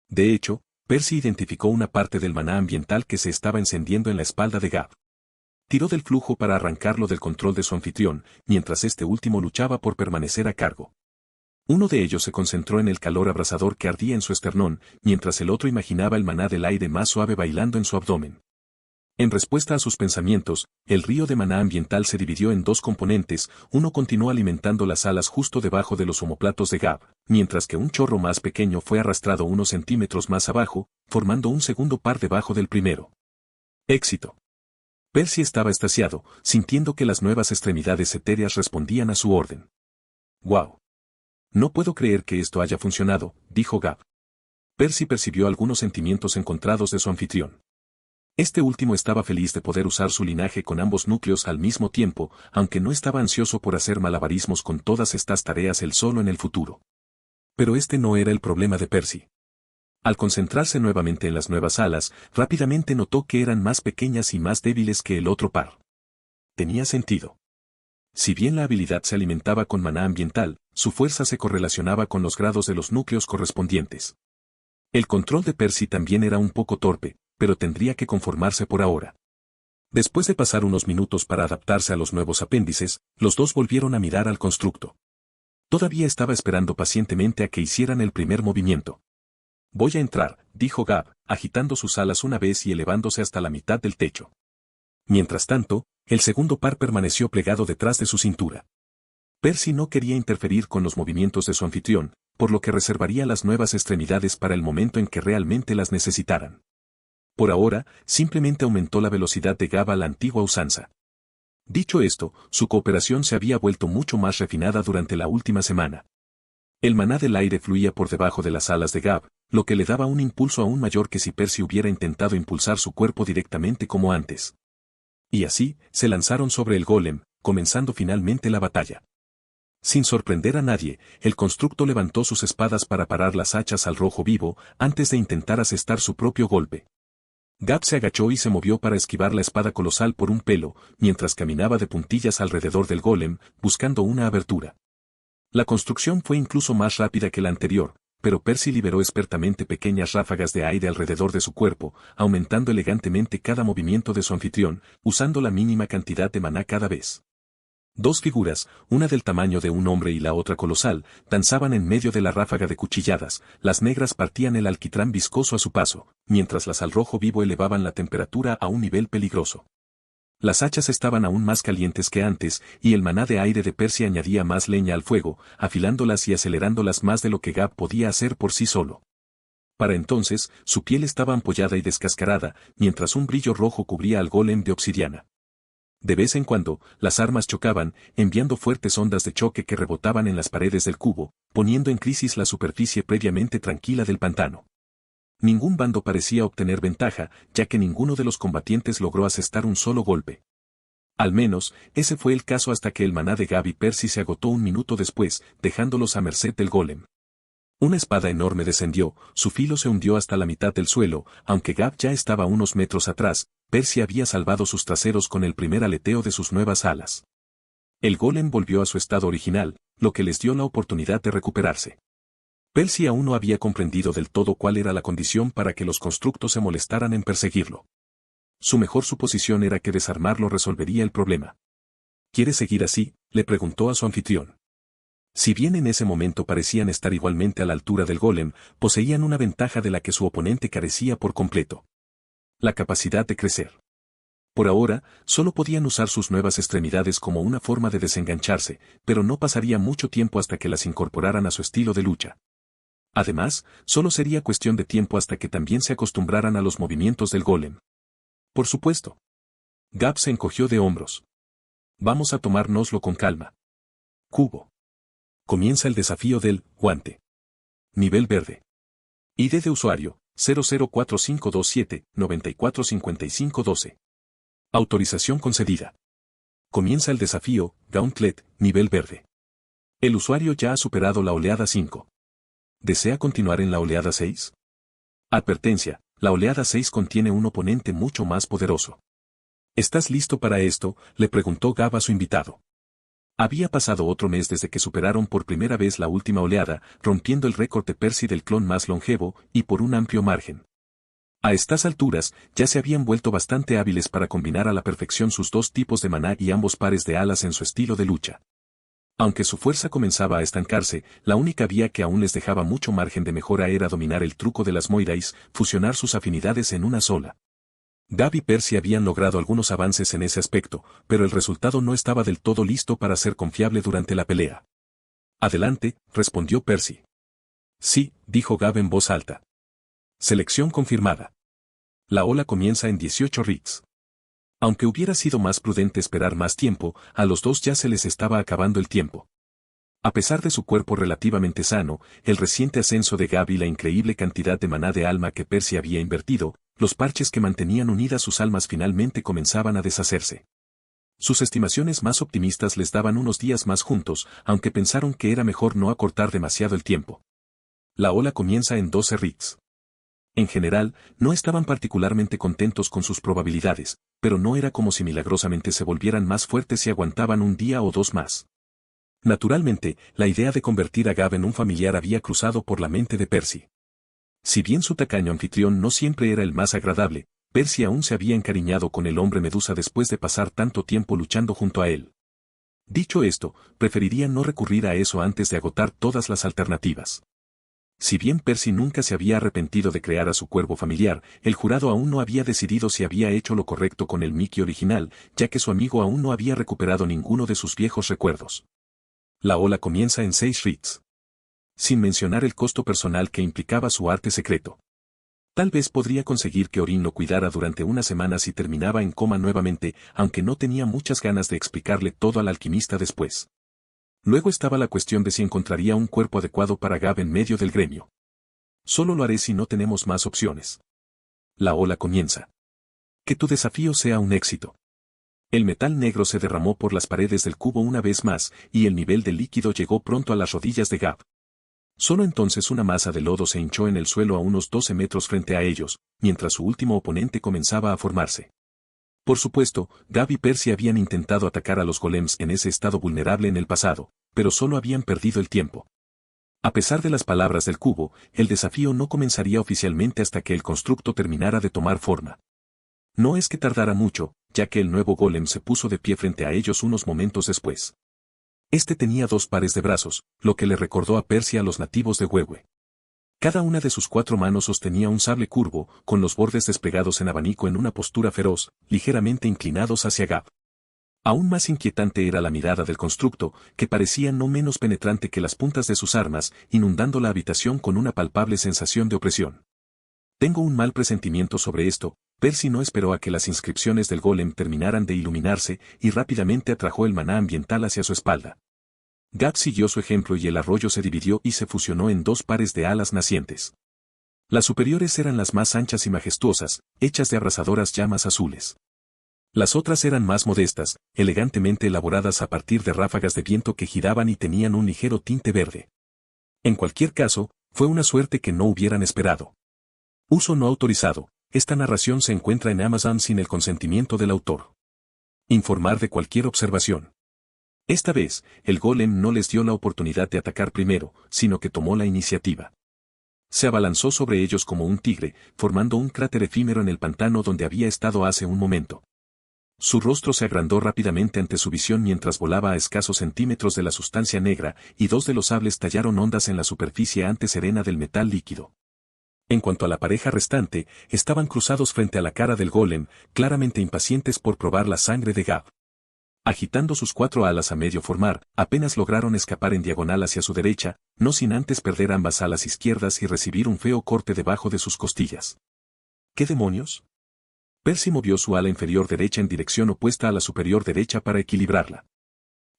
De hecho, Percy identificó una parte del maná ambiental que se estaba encendiendo en la espalda de Gav. Tiró del flujo para arrancarlo del control de su anfitrión, mientras este último luchaba por permanecer a cargo. Uno de ellos se concentró en el calor abrasador que ardía en su esternón, mientras el otro imaginaba el maná del aire más suave bailando en su abdomen. En respuesta a sus pensamientos, el río de maná ambiental se dividió en dos componentes, uno continuó alimentando las alas justo debajo de los omóplatos de Gav, mientras que un chorro más pequeño fue arrastrado unos centímetros más abajo, formando un segundo par debajo del primero. Éxito. Percy estaba extasiado, sintiendo que las nuevas extremidades etéreas respondían a su orden. ¡Wow! No puedo creer que esto haya funcionado, dijo Gav. Percy percibió algunos sentimientos encontrados de su anfitrión. Este último estaba feliz de poder usar su linaje con ambos núcleos al mismo tiempo, aunque no estaba ansioso por hacer malabarismos con todas estas tareas él solo en el futuro. Pero este no era el problema de Percy. Al concentrarse nuevamente en las nuevas alas, rápidamente notó que eran más pequeñas y más débiles que el otro par. Tenía sentido. Si bien la habilidad se alimentaba con maná ambiental, su fuerza se correlacionaba con los grados de los núcleos correspondientes. El control de Percy también era un poco torpe, pero tendría que conformarse por ahora. Después de pasar unos minutos para adaptarse a los nuevos apéndices, los dos volvieron a mirar al constructo. Todavía estaba esperando pacientemente a que hicieran el primer movimiento. Voy a entrar, dijo Gav, agitando sus alas una vez y elevándose hasta la mitad del techo. Mientras tanto, el segundo par permaneció plegado detrás de su cintura. Percy no quería interferir con los movimientos de su anfitrión, por lo que reservaría las nuevas extremidades para el momento en que realmente las necesitaran. Por ahora, simplemente aumentó la velocidad de Gav a la antigua usanza. Dicho esto, su cooperación se había vuelto mucho más refinada durante la última semana. El maná del aire fluía por debajo de las alas de Gav, lo que le daba un impulso aún mayor que si Percy hubiera intentado impulsar su cuerpo directamente como antes. Y así, se lanzaron sobre el golem, comenzando finalmente la batalla. Sin sorprender a nadie, el constructo levantó sus espadas para parar las hachas al rojo vivo, antes de intentar asestar su propio golpe. Gav se agachó y se movió para esquivar la espada colosal por un pelo, mientras caminaba de puntillas alrededor del golem, buscando una abertura. La construcción fue incluso más rápida que la anterior, pero Percy liberó expertamente pequeñas ráfagas de aire alrededor de su cuerpo, aumentando elegantemente cada movimiento de su anfitrión, usando la mínima cantidad de maná cada vez. Dos figuras, una del tamaño de un hombre y la otra colosal, danzaban en medio de la ráfaga de cuchilladas, las negras partían el alquitrán viscoso a su paso, mientras las al rojo vivo elevaban la temperatura a un nivel peligroso. Las hachas estaban aún más calientes que antes, y el maná de aire de Percy añadía más leña al fuego, afilándolas y acelerándolas más de lo que Gav podía hacer por sí solo. Para entonces, su piel estaba ampollada y descascarada, mientras un brillo rojo cubría al golem de obsidiana. De vez en cuando, las armas chocaban, enviando fuertes ondas de choque que rebotaban en las paredes del cubo, poniendo en crisis la superficie previamente tranquila del pantano. Ningún bando parecía obtener ventaja, ya que ninguno de los combatientes logró asestar un solo golpe. Al menos, ese fue el caso hasta que el maná de Gav y Percy se agotó un minuto después, dejándolos a merced del golem. Una espada enorme descendió, su filo se hundió hasta la mitad del suelo, aunque Gav ya estaba unos metros atrás, Percy había salvado sus traseros con el primer aleteo de sus nuevas alas. El golem volvió a su estado original, lo que les dio la oportunidad de recuperarse. Percy aún no había comprendido del todo cuál era la condición para que los constructos se molestaran en perseguirlo. Su mejor suposición era que desarmarlo resolvería el problema. ¿Quieres seguir así?, le preguntó a su anfitrión. Si bien en ese momento parecían estar igualmente a la altura del golem, poseían una ventaja de la que su oponente carecía por completo. La capacidad de crecer. Por ahora, solo podían usar sus nuevas extremidades como una forma de desengancharse, pero no pasaría mucho tiempo hasta que las incorporaran a su estilo de lucha. Además, solo sería cuestión de tiempo hasta que también se acostumbraran a los movimientos del golem. Por supuesto. Gab se encogió de hombros. Vamos a tomárnoslo con calma. Cubo. Comienza el desafío del guante. Nivel verde. ID de usuario, 004527-945512. Autorización concedida. Comienza el desafío, Gauntlet, nivel verde. El usuario ya ha superado la oleada 5. ¿Desea continuar en la oleada 6? Advertencia, la oleada 6 contiene un oponente mucho más poderoso. ¿Estás listo para esto?, le preguntó Gab a su invitado. Había pasado otro mes desde que superaron por primera vez la última oleada, rompiendo el récord de Percy del clon más longevo, y por un amplio margen. A estas alturas, ya se habían vuelto bastante hábiles para combinar a la perfección sus dos tipos de maná y ambos pares de alas en su estilo de lucha. Aunque su fuerza comenzaba a estancarse, la única vía que aún les dejaba mucho margen de mejora era dominar el truco de las Moirais, fusionar sus afinidades en una sola. Gab y Percy habían logrado algunos avances en ese aspecto, pero el resultado no estaba del todo listo para ser confiable durante la pelea. Adelante, respondió Percy. Sí, dijo Gab en voz alta. Selección confirmada. La ola comienza en 18 rigs. Aunque hubiera sido más prudente esperar más tiempo, a los dos ya se les estaba acabando el tiempo. A pesar de su cuerpo relativamente sano, el reciente ascenso de Gab y la increíble cantidad de maná de alma que Percy había invertido, los parches que mantenían unidas sus almas finalmente comenzaban a deshacerse. Sus estimaciones más optimistas les daban unos días más juntos, aunque pensaron que era mejor no acortar demasiado el tiempo. La ola comienza en 12 rigs. En general, no estaban particularmente contentos con sus probabilidades, pero no era como si milagrosamente se volvieran más fuertes si aguantaban un día o dos más. Naturalmente, la idea de convertir a Gab en un familiar había cruzado por la mente de Percy. Si bien su tacaño anfitrión no siempre era el más agradable, Percy aún se había encariñado con el hombre medusa después de pasar tanto tiempo luchando junto a él. Dicho esto, preferiría no recurrir a eso antes de agotar todas las alternativas. Si bien Percy nunca se había arrepentido de crear a su cuervo familiar, el jurado aún no había decidido si había hecho lo correcto con el Mickey original, ya que su amigo aún no había recuperado ninguno de sus viejos recuerdos. La ola comienza en 6 rigs. Sin mencionar el costo personal que implicaba su arte secreto. Tal vez podría conseguir que Orin lo cuidara durante una semana si terminaba en coma nuevamente, aunque no tenía muchas ganas de explicarle todo al alquimista después. Luego estaba la cuestión de si encontraría un cuerpo adecuado para Gab en medio del gremio. Solo lo haré si no tenemos más opciones. La ola comienza. Que tu desafío sea un éxito. El metal negro se derramó por las paredes del cubo una vez más, y el nivel del líquido llegó pronto a las rodillas de Gab. Solo entonces una masa de lodo se hinchó en el suelo a unos 12 metros frente a ellos, mientras su último oponente comenzaba a formarse. Por supuesto, Gab y Percy habían intentado atacar a los golems en ese estado vulnerable en el pasado, pero solo habían perdido el tiempo. A pesar de las palabras del cubo, el desafío no comenzaría oficialmente hasta que el constructo terminara de tomar forma. No es que tardara mucho, ya que el nuevo golem se puso de pie frente a ellos unos momentos después. Este tenía 2 pares de brazos, lo que le recordó a Percy a los nativos de Huehue. Cada una de sus 4 manos sostenía un sable curvo, con los bordes desplegados en abanico en una postura feroz, ligeramente inclinados hacia Gab. Aún más inquietante era la mirada del constructo, que parecía no menos penetrante que las puntas de sus armas, inundando la habitación con una palpable sensación de opresión. Tengo un mal presentimiento sobre esto. Percy no esperó a que las inscripciones del golem terminaran de iluminarse, y rápidamente atrajo el maná ambiental hacia su espalda. Gab siguió su ejemplo y el arroyo se dividió y se fusionó en 2 pares de alas nacientes. Las superiores eran las más anchas y majestuosas, hechas de abrasadoras llamas azules. Las otras eran más modestas, elegantemente elaboradas a partir de ráfagas de viento que giraban y tenían un ligero tinte verde. En cualquier caso, fue una suerte que no hubieran esperado. Uso no autorizado. Esta narración se encuentra en Amazon sin el consentimiento del autor. Informar de cualquier observación. Esta vez, el golem no les dio la oportunidad de atacar primero, sino que tomó la iniciativa. Se abalanzó sobre ellos como un tigre, formando un cráter efímero en el pantano donde había estado hace un momento. Su rostro se agrandó rápidamente ante su visión mientras volaba a escasos centímetros de la sustancia negra, y dos de los sables tallaron ondas en la superficie antes serena del metal líquido. En cuanto a la pareja restante, estaban cruzados frente a la cara del golem, claramente impacientes por probar la sangre de Gab. Agitando sus cuatro alas a medio formar, apenas lograron escapar en diagonal hacia su derecha, no sin antes perder ambas alas izquierdas y recibir un feo corte debajo de sus costillas. ¿Qué demonios? Percy movió su ala inferior derecha en dirección opuesta a la superior derecha para equilibrarla.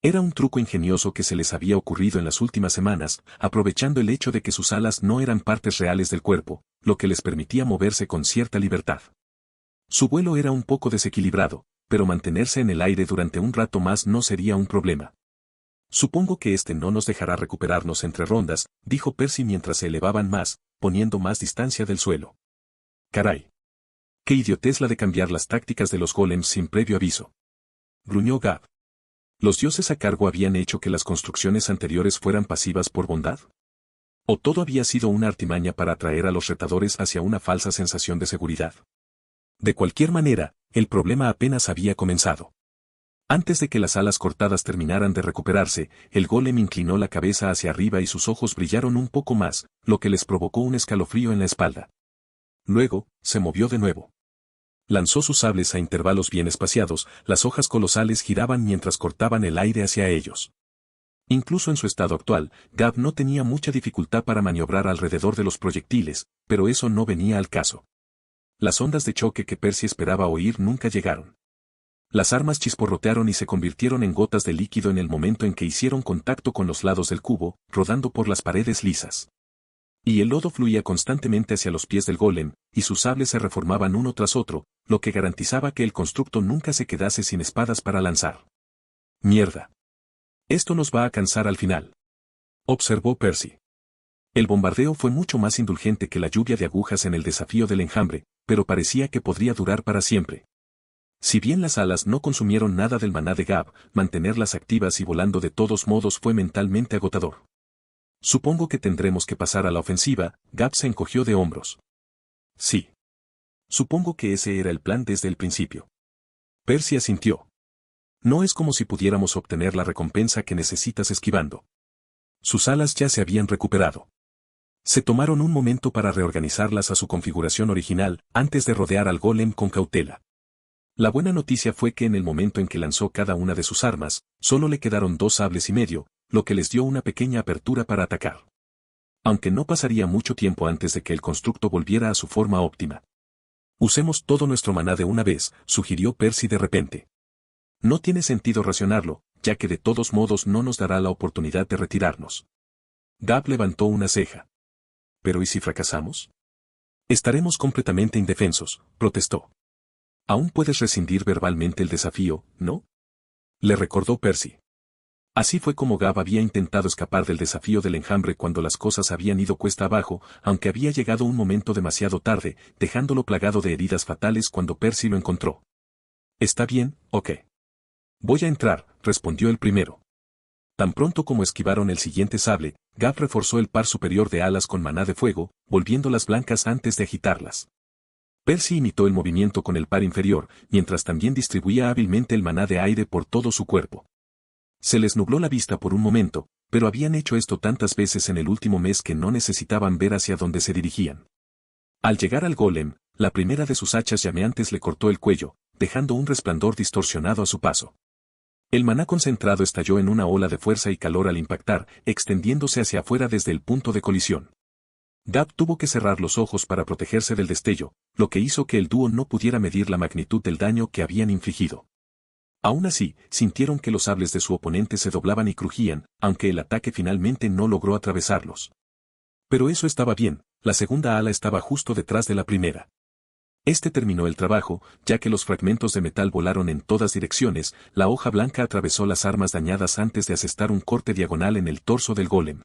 Era un truco ingenioso que se les había ocurrido en las últimas semanas, aprovechando el hecho de que sus alas no eran partes reales del cuerpo, lo que les permitía moverse con cierta libertad. Su vuelo era un poco desequilibrado, pero mantenerse en el aire durante un rato más no sería un problema. Supongo que este no nos dejará recuperarnos entre rondas, dijo Percy mientras se elevaban más, poniendo más distancia del suelo. Caray. Qué idiotez la de cambiar las tácticas de los golems sin previo aviso. Gruñó Gab. ¿Los dioses a cargo habían hecho que las construcciones anteriores fueran pasivas por bondad? ¿O todo había sido una artimaña para atraer a los retadores hacia una falsa sensación de seguridad? De cualquier manera, el problema apenas había comenzado. Antes de que las alas cortadas terminaran de recuperarse, el golem inclinó la cabeza hacia arriba y sus ojos brillaron un poco más, lo que les provocó un escalofrío en la espalda. Luego, se movió de nuevo. Lanzó sus sables a intervalos bien espaciados, las hojas colosales giraban mientras cortaban el aire hacia ellos. Incluso en su estado actual, Gab no tenía mucha dificultad para maniobrar alrededor de los proyectiles, pero eso no venía al caso. Las ondas de choque que Percy esperaba oír nunca llegaron. Las armas chisporrotearon y se convirtieron en gotas de líquido en el momento en que hicieron contacto con los lados del cubo, rodando por las paredes lisas. Y el lodo fluía constantemente hacia los pies del golem, y sus sables se reformaban uno tras otro, lo que garantizaba que el constructo nunca se quedase sin espadas para lanzar. «Mierda. Esto nos va a cansar al final», observó Percy. El bombardeo fue mucho más indulgente que la lluvia de agujas en el desafío del enjambre, pero parecía que podría durar para siempre. Si bien las alas no consumieron nada del maná de Gab, mantenerlas activas y volando de todos modos fue mentalmente agotador. Supongo que tendremos que pasar a la ofensiva, Gab se encogió de hombros. Sí. Supongo que ese era el plan desde el principio. Percy asintió. No es como si pudiéramos obtener la recompensa que necesitas esquivando. Sus alas ya se habían recuperado. Se tomaron un momento para reorganizarlas a su configuración original, antes de rodear al golem con cautela. La buena noticia fue que en el momento en que lanzó cada una de sus armas, solo le quedaron 2 sables y medio, lo que les dio una pequeña apertura para atacar. Aunque no pasaría mucho tiempo antes de que el constructo volviera a su forma óptima. Usemos todo nuestro maná de una vez, sugirió Percy de repente. No tiene sentido racionarlo, ya que de todos modos no nos dará la oportunidad de retirarnos. Gab levantó una ceja. ¿Pero y si fracasamos? Estaremos completamente indefensos, protestó. Aún puedes rescindir verbalmente el desafío, ¿no? Le recordó Percy. Así fue como Gab había intentado escapar del desafío del enjambre cuando las cosas habían ido cuesta abajo, aunque había llegado un momento demasiado tarde, dejándolo plagado de heridas fatales cuando Percy lo encontró. ¿Está bien, o qué? Voy a entrar, respondió el primero. Tan pronto como esquivaron el siguiente sable, Gab reforzó el par superior de alas con maná de fuego, volviéndolas blancas antes de agitarlas. Percy imitó el movimiento con el par inferior, mientras también distribuía hábilmente el maná de aire por todo su cuerpo. Se les nubló la vista por un momento, pero habían hecho esto tantas veces en el último mes que no necesitaban ver hacia dónde se dirigían. Al llegar al golem, la primera de sus hachas llameantes le cortó el cuello, dejando un resplandor distorsionado a su paso. El maná concentrado estalló en una ola de fuerza y calor al impactar, extendiéndose hacia afuera desde el punto de colisión. Gab tuvo que cerrar los ojos para protegerse del destello, lo que hizo que el dúo no pudiera medir la magnitud del daño que habían infligido. Aún así, sintieron que los sables de su oponente se doblaban y crujían, aunque el ataque finalmente no logró atravesarlos. Pero eso estaba bien, la segunda ala estaba justo detrás de la primera. Este terminó el trabajo, ya que los fragmentos de metal volaron en todas direcciones, la hoja blanca atravesó las armas dañadas antes de asestar un corte diagonal en el torso del golem.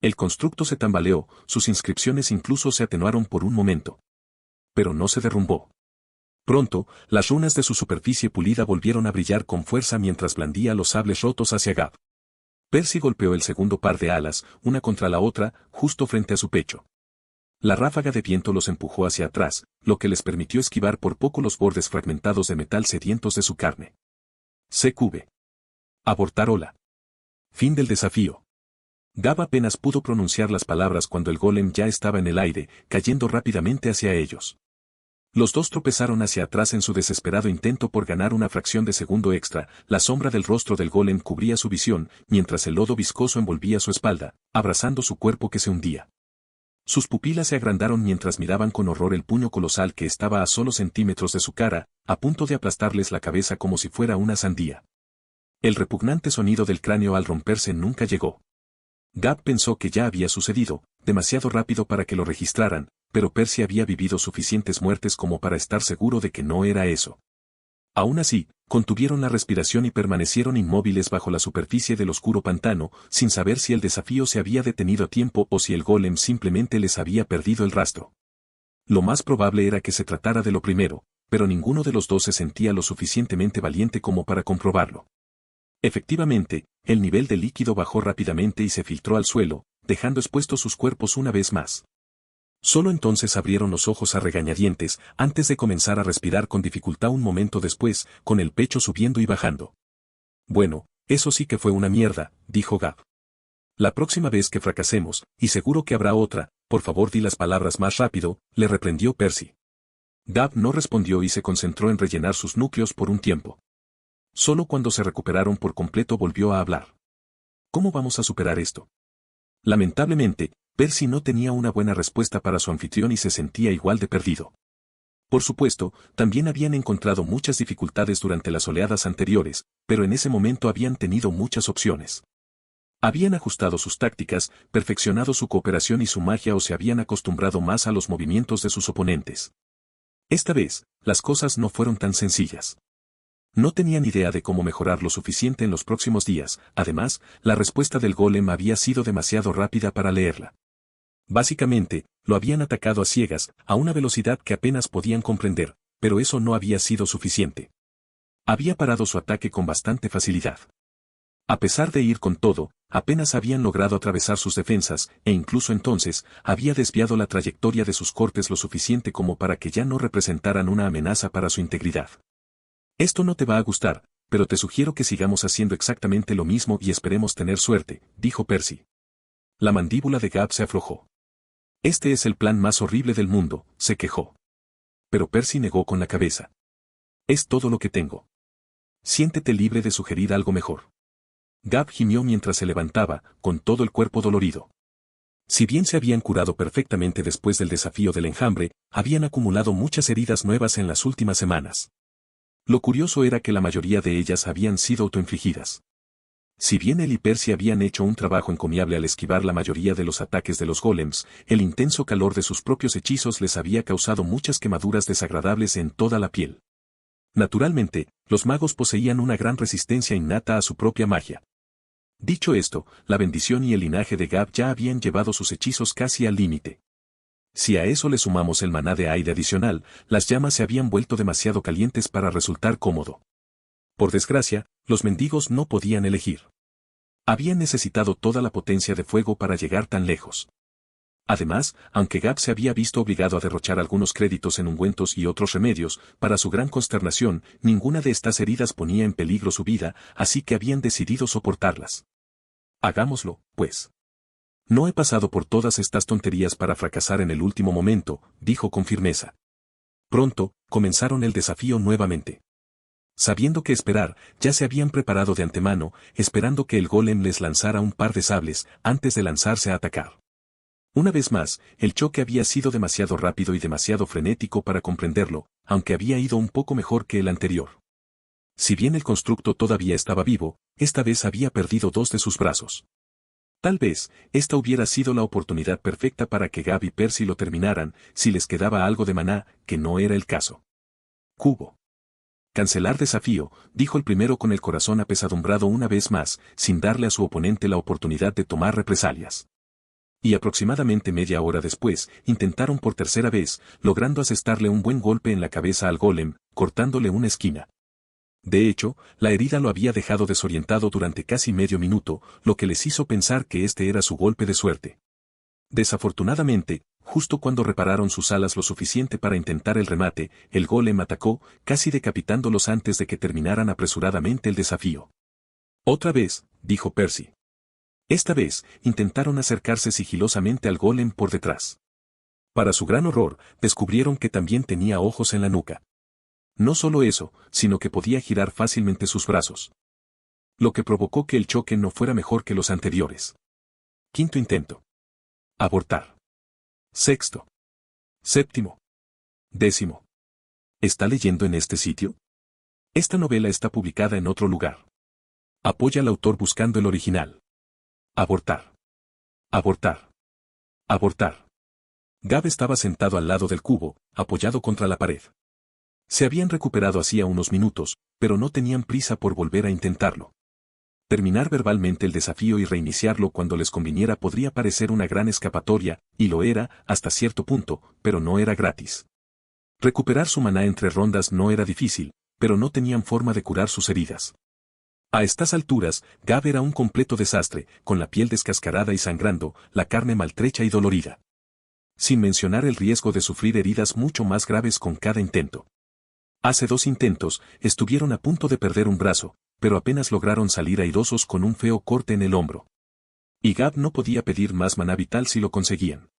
El constructo se tambaleó, sus inscripciones incluso se atenuaron por un momento. Pero no se derrumbó. Pronto, las runas de su superficie pulida volvieron a brillar con fuerza mientras blandía los sables rotos hacia Gab. Percy golpeó el segundo par de alas, una contra la otra, justo frente a su pecho. La ráfaga de viento los empujó hacia atrás, lo que les permitió esquivar por poco los bordes fragmentados de metal sedientos de su carne. CQB. Abortar ola. Fin del desafío. Gab apenas pudo pronunciar las palabras cuando el golem ya estaba en el aire, cayendo rápidamente hacia ellos. Los dos tropezaron hacia atrás en su desesperado intento por ganar una fracción de segundo extra, la sombra del rostro del golem cubría su visión, mientras el lodo viscoso envolvía su espalda, abrazando su cuerpo que se hundía. Sus pupilas se agrandaron mientras miraban con horror el puño colosal que estaba a solo centímetros de su cara, a punto de aplastarles la cabeza como si fuera una sandía. El repugnante sonido del cráneo al romperse nunca llegó. Gab pensó que ya había sucedido, demasiado rápido para que lo registraran, pero Percy había vivido suficientes muertes como para estar seguro de que no era eso. Aún así, contuvieron la respiración y permanecieron inmóviles bajo la superficie del oscuro pantano, sin saber si el desafío se había detenido a tiempo o si el golem simplemente les había perdido el rastro. Lo más probable era que se tratara de lo primero, pero ninguno de los dos se sentía lo suficientemente valiente como para comprobarlo. Efectivamente, el nivel de líquido bajó rápidamente y se filtró al suelo, dejando expuestos sus cuerpos una vez más. Solo entonces abrieron los ojos a regañadientes, antes de comenzar a respirar con dificultad un momento después, con el pecho subiendo y bajando. Bueno, eso sí que fue una mierda, dijo Gab. La próxima vez que fracasemos, y seguro que habrá otra, por favor di las palabras más rápido, le reprendió Percy. Gab no respondió y se concentró en rellenar sus núcleos por un tiempo. Solo cuando se recuperaron por completo volvió a hablar. ¿Cómo vamos a superar esto? Lamentablemente, Percy no tenía una buena respuesta para su anfitrión y se sentía igual de perdido. Por supuesto, también habían encontrado muchas dificultades durante las oleadas anteriores, pero en ese momento habían tenido muchas opciones. Habían ajustado sus tácticas, perfeccionado su cooperación y su magia o se habían acostumbrado más a los movimientos de sus oponentes. Esta vez, las cosas no fueron tan sencillas. No tenían idea de cómo mejorar lo suficiente en los próximos días, además, la respuesta del golem había sido demasiado rápida para leerla. Básicamente, lo habían atacado a ciegas, a una velocidad que apenas podían comprender, pero eso no había sido suficiente. Había parado su ataque con bastante facilidad. A pesar de ir con todo, apenas habían logrado atravesar sus defensas, e incluso entonces, había desviado la trayectoria de sus cortes lo suficiente como para que ya no representaran una amenaza para su integridad. Esto no te va a gustar, pero te sugiero que sigamos haciendo exactamente lo mismo y esperemos tener suerte, dijo Percy. La mandíbula de Gab se aflojó. Este es el plan más horrible del mundo, se quejó. Pero Percy negó con la cabeza. Es todo lo que tengo. Siéntete libre de sugerir algo mejor. Gab gimió mientras se levantaba, con todo el cuerpo dolorido. Si bien se habían curado perfectamente después del desafío del enjambre, habían acumulado muchas heridas nuevas en las últimas semanas. Lo curioso era que la mayoría de ellas habían sido autoinfligidas. Si bien él y Percy habían hecho un trabajo encomiable al esquivar la mayoría de los ataques de los golems, el intenso calor de sus propios hechizos les había causado muchas quemaduras desagradables en toda la piel. Naturalmente, los magos poseían una gran resistencia innata a su propia magia. Dicho esto, la bendición y el linaje de Gab ya habían llevado sus hechizos casi al límite. Si a eso le sumamos el maná de aire adicional, las llamas se habían vuelto demasiado calientes para resultar cómodo. Por desgracia, los mendigos no podían elegir. Habían necesitado toda la potencia de fuego para llegar tan lejos. Además, aunque Gab se había visto obligado a derrochar algunos créditos en ungüentos y otros remedios, para su gran consternación, ninguna de estas heridas ponía en peligro su vida, así que habían decidido soportarlas. Hagámoslo, pues. No he pasado por todas estas tonterías para fracasar en el último momento, dijo con firmeza. Pronto, comenzaron el desafío nuevamente. Sabiendo qué esperar, ya se habían preparado de antemano, esperando que el golem les lanzara un par de sables, antes de lanzarse a atacar. Una vez más, el choque había sido demasiado rápido y demasiado frenético para comprenderlo, aunque había ido un poco mejor que el anterior. Si bien el constructo todavía estaba vivo, esta vez había perdido dos de sus brazos. Tal vez, esta hubiera sido la oportunidad perfecta para que Gab y Percy lo terminaran, si les quedaba algo de maná, que no era el caso. Cubo. Cancelar desafío, dijo el primero con el corazón apesadumbrado una vez más, sin darle a su oponente la oportunidad de tomar represalias. Y aproximadamente media hora después, intentaron por tercera vez, logrando asestarle un buen golpe en la cabeza al golem, cortándole una esquina. De hecho, la herida lo había dejado desorientado durante casi medio minuto, lo que les hizo pensar que este era su golpe de suerte. Desafortunadamente, justo cuando repararon sus alas lo suficiente para intentar el remate, el golem atacó, casi decapitándolos antes de que terminaran apresuradamente el desafío. Otra vez, dijo Percy. Esta vez, intentaron acercarse sigilosamente al golem por detrás. Para su gran horror, descubrieron que también tenía ojos en la nuca. No solo eso, sino que podía girar fácilmente sus brazos. Lo que provocó que el choque no fuera mejor que los anteriores. Quinto intento. Abortar. Sexto. Séptimo. Décimo. ¿Está leyendo en este sitio? Esta novela está publicada en otro lugar. Apoya al autor buscando el original. Abortar. Abortar. Abortar. Gab estaba sentado al lado del cubo, apoyado contra la pared. Se habían recuperado hacía unos minutos, pero no tenían prisa por volver a intentarlo. Terminar verbalmente el desafío y reiniciarlo cuando les conviniera podría parecer una gran escapatoria, y lo era, hasta cierto punto, pero no era gratis. Recuperar su maná entre rondas no era difícil, pero no tenían forma de curar sus heridas. A estas alturas, Gab era un completo desastre, con la piel descascarada y sangrando, la carne maltrecha y dolorida. Sin mencionar el riesgo de sufrir heridas mucho más graves con cada intento. Hace 2 intentos, estuvieron a punto de perder un brazo, pero apenas lograron salir airosos con un feo corte en el hombro. Y Gab no podía pedir más maná vital si lo conseguían.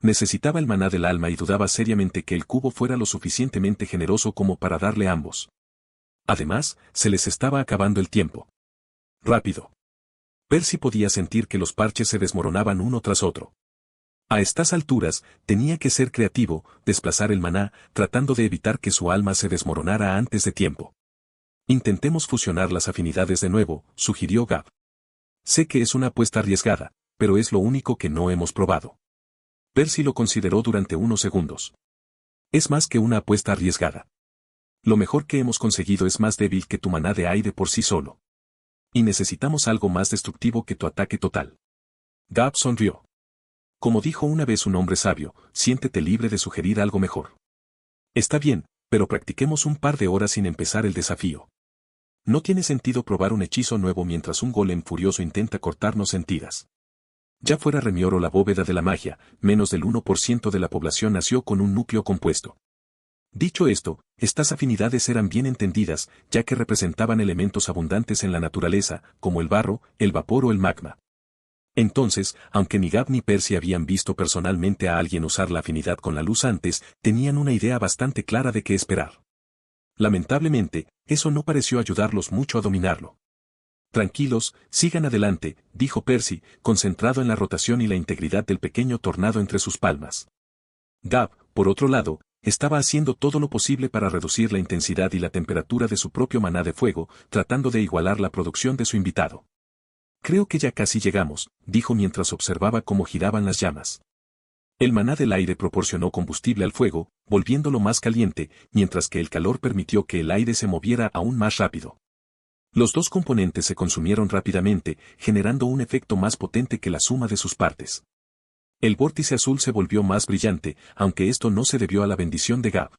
Necesitaba el maná del alma y dudaba seriamente que el cubo fuera lo suficientemente generoso como para darle ambos. Además, se les estaba acabando el tiempo. Rápido. Percy podía sentir que los parches se desmoronaban uno tras otro. A estas alturas, tenía que ser creativo, desplazar el maná, tratando de evitar que su alma se desmoronara antes de tiempo. Intentemos fusionar las afinidades de nuevo, sugirió Gab. Sé que es una apuesta arriesgada, pero es lo único que no hemos probado. Percy lo consideró durante unos segundos. Es más que una apuesta arriesgada. Lo mejor que hemos conseguido es más débil que tu maná de aire por sí solo. Y necesitamos algo más destructivo que tu ataque total. Gab sonrió. Como dijo una vez un hombre sabio, siéntete libre de sugerir algo mejor. Está bien, pero practiquemos un par de horas sin empezar el desafío. No tiene sentido probar un hechizo nuevo mientras un golem furioso intenta cortarnos en tiras. Ya fuera Remior o la bóveda de la magia, menos del 1% de la población nació con un núcleo compuesto. Dicho esto, estas afinidades eran bien entendidas, ya que representaban elementos abundantes en la naturaleza, como el barro, el vapor o el magma. Entonces, aunque ni Gab ni Percy habían visto personalmente a alguien usar la afinidad con la luz antes, tenían una idea bastante clara de qué esperar. Lamentablemente, eso no pareció ayudarlos mucho a dominarlo. Tranquilos, sigan adelante, dijo Percy, concentrado en la rotación y la integridad del pequeño tornado entre sus palmas. Gab, por otro lado, estaba haciendo todo lo posible para reducir la intensidad y la temperatura de su propio maná de fuego, tratando de igualar la producción de su invitado. Creo que ya casi llegamos, dijo mientras observaba cómo giraban las llamas. El maná del aire proporcionó combustible al fuego, volviéndolo más caliente, mientras que el calor permitió que el aire se moviera aún más rápido. Los dos componentes se consumieron rápidamente, generando un efecto más potente que la suma de sus partes. El vórtice azul se volvió más brillante, aunque esto no se debió a la bendición de Gab.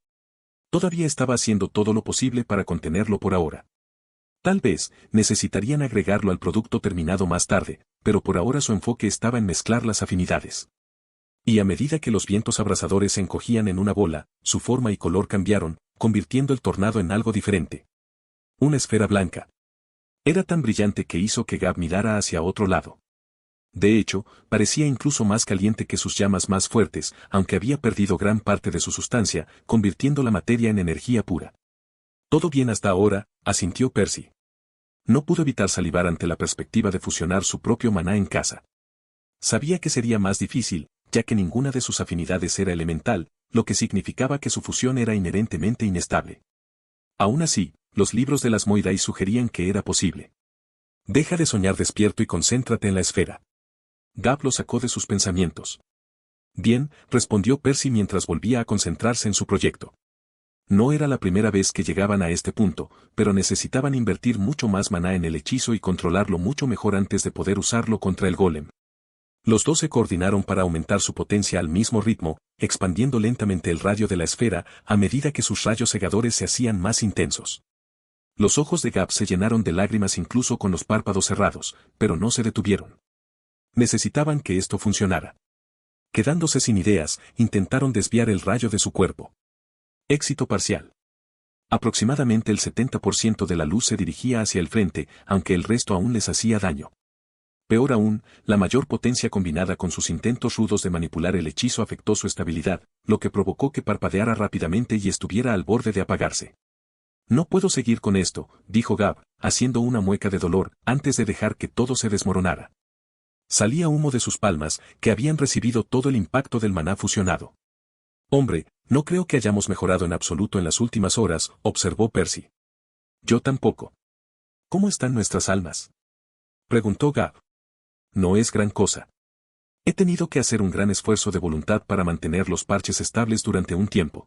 Todavía estaba haciendo todo lo posible para contenerlo por ahora. Tal vez, necesitarían agregarlo al producto terminado más tarde, pero por ahora su enfoque estaba en mezclar las afinidades. Y a medida que los vientos abrasadores se encogían en una bola, su forma y color cambiaron, convirtiendo el tornado en algo diferente. Una esfera blanca. Era tan brillante que hizo que Gab mirara hacia otro lado. De hecho, parecía incluso más caliente que sus llamas más fuertes, aunque había perdido gran parte de su sustancia, convirtiendo la materia en energía pura. Todo bien hasta ahora, asintió Percy. No pudo evitar salivar ante la perspectiva de fusionar su propio maná en casa. Sabía que sería más difícil, ya que ninguna de sus afinidades era elemental, lo que significaba que su fusión era inherentemente inestable. Aún así, los libros de las Moidai sugerían que era posible. Deja de soñar despierto y concéntrate en la esfera. Gab lo sacó de sus pensamientos. Bien, respondió Percy mientras volvía a concentrarse en su proyecto. No era la primera vez que llegaban a este punto, pero necesitaban invertir mucho más maná en el hechizo y controlarlo mucho mejor antes de poder usarlo contra el golem. Los dos se coordinaron para aumentar su potencia al mismo ritmo, expandiendo lentamente el radio de la esfera a medida que sus rayos cegadores se hacían más intensos. Los ojos de Gab se llenaron de lágrimas incluso con los párpados cerrados, pero no se detuvieron. Necesitaban que esto funcionara. Quedándose sin ideas, intentaron desviar el rayo de su cuerpo. Éxito parcial. Aproximadamente el 70% de la luz se dirigía hacia el frente, aunque el resto aún les hacía daño. Peor aún, la mayor potencia combinada con sus intentos rudos de manipular el hechizo afectó su estabilidad, lo que provocó que parpadeara rápidamente y estuviera al borde de apagarse. No puedo seguir con esto, dijo Gab, haciendo una mueca de dolor, antes de dejar que todo se desmoronara. Salía humo de sus palmas, que habían recibido todo el impacto del maná fusionado. Hombre, no creo que hayamos mejorado en absoluto en las últimas horas, observó Percy. Yo tampoco. ¿Cómo están nuestras almas? Preguntó Gab. No es gran cosa. He tenido que hacer un gran esfuerzo de voluntad para mantener los parches estables durante un tiempo.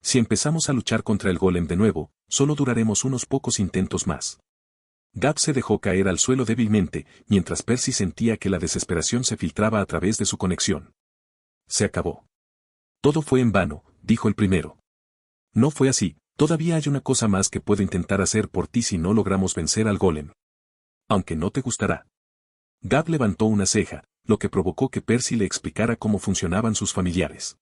Si empezamos a luchar contra el golem de nuevo, solo duraremos unos pocos intentos más. Gab se dejó caer al suelo débilmente, mientras Percy sentía que la desesperación se filtraba a través de su conexión. Se acabó. Todo fue en vano, dijo el primero. No fue así, todavía hay una cosa más que puedo intentar hacer por ti si no logramos vencer al golem. Aunque no te gustará. Gab levantó una ceja, lo que provocó que Percy le explicara cómo funcionaban sus familiares.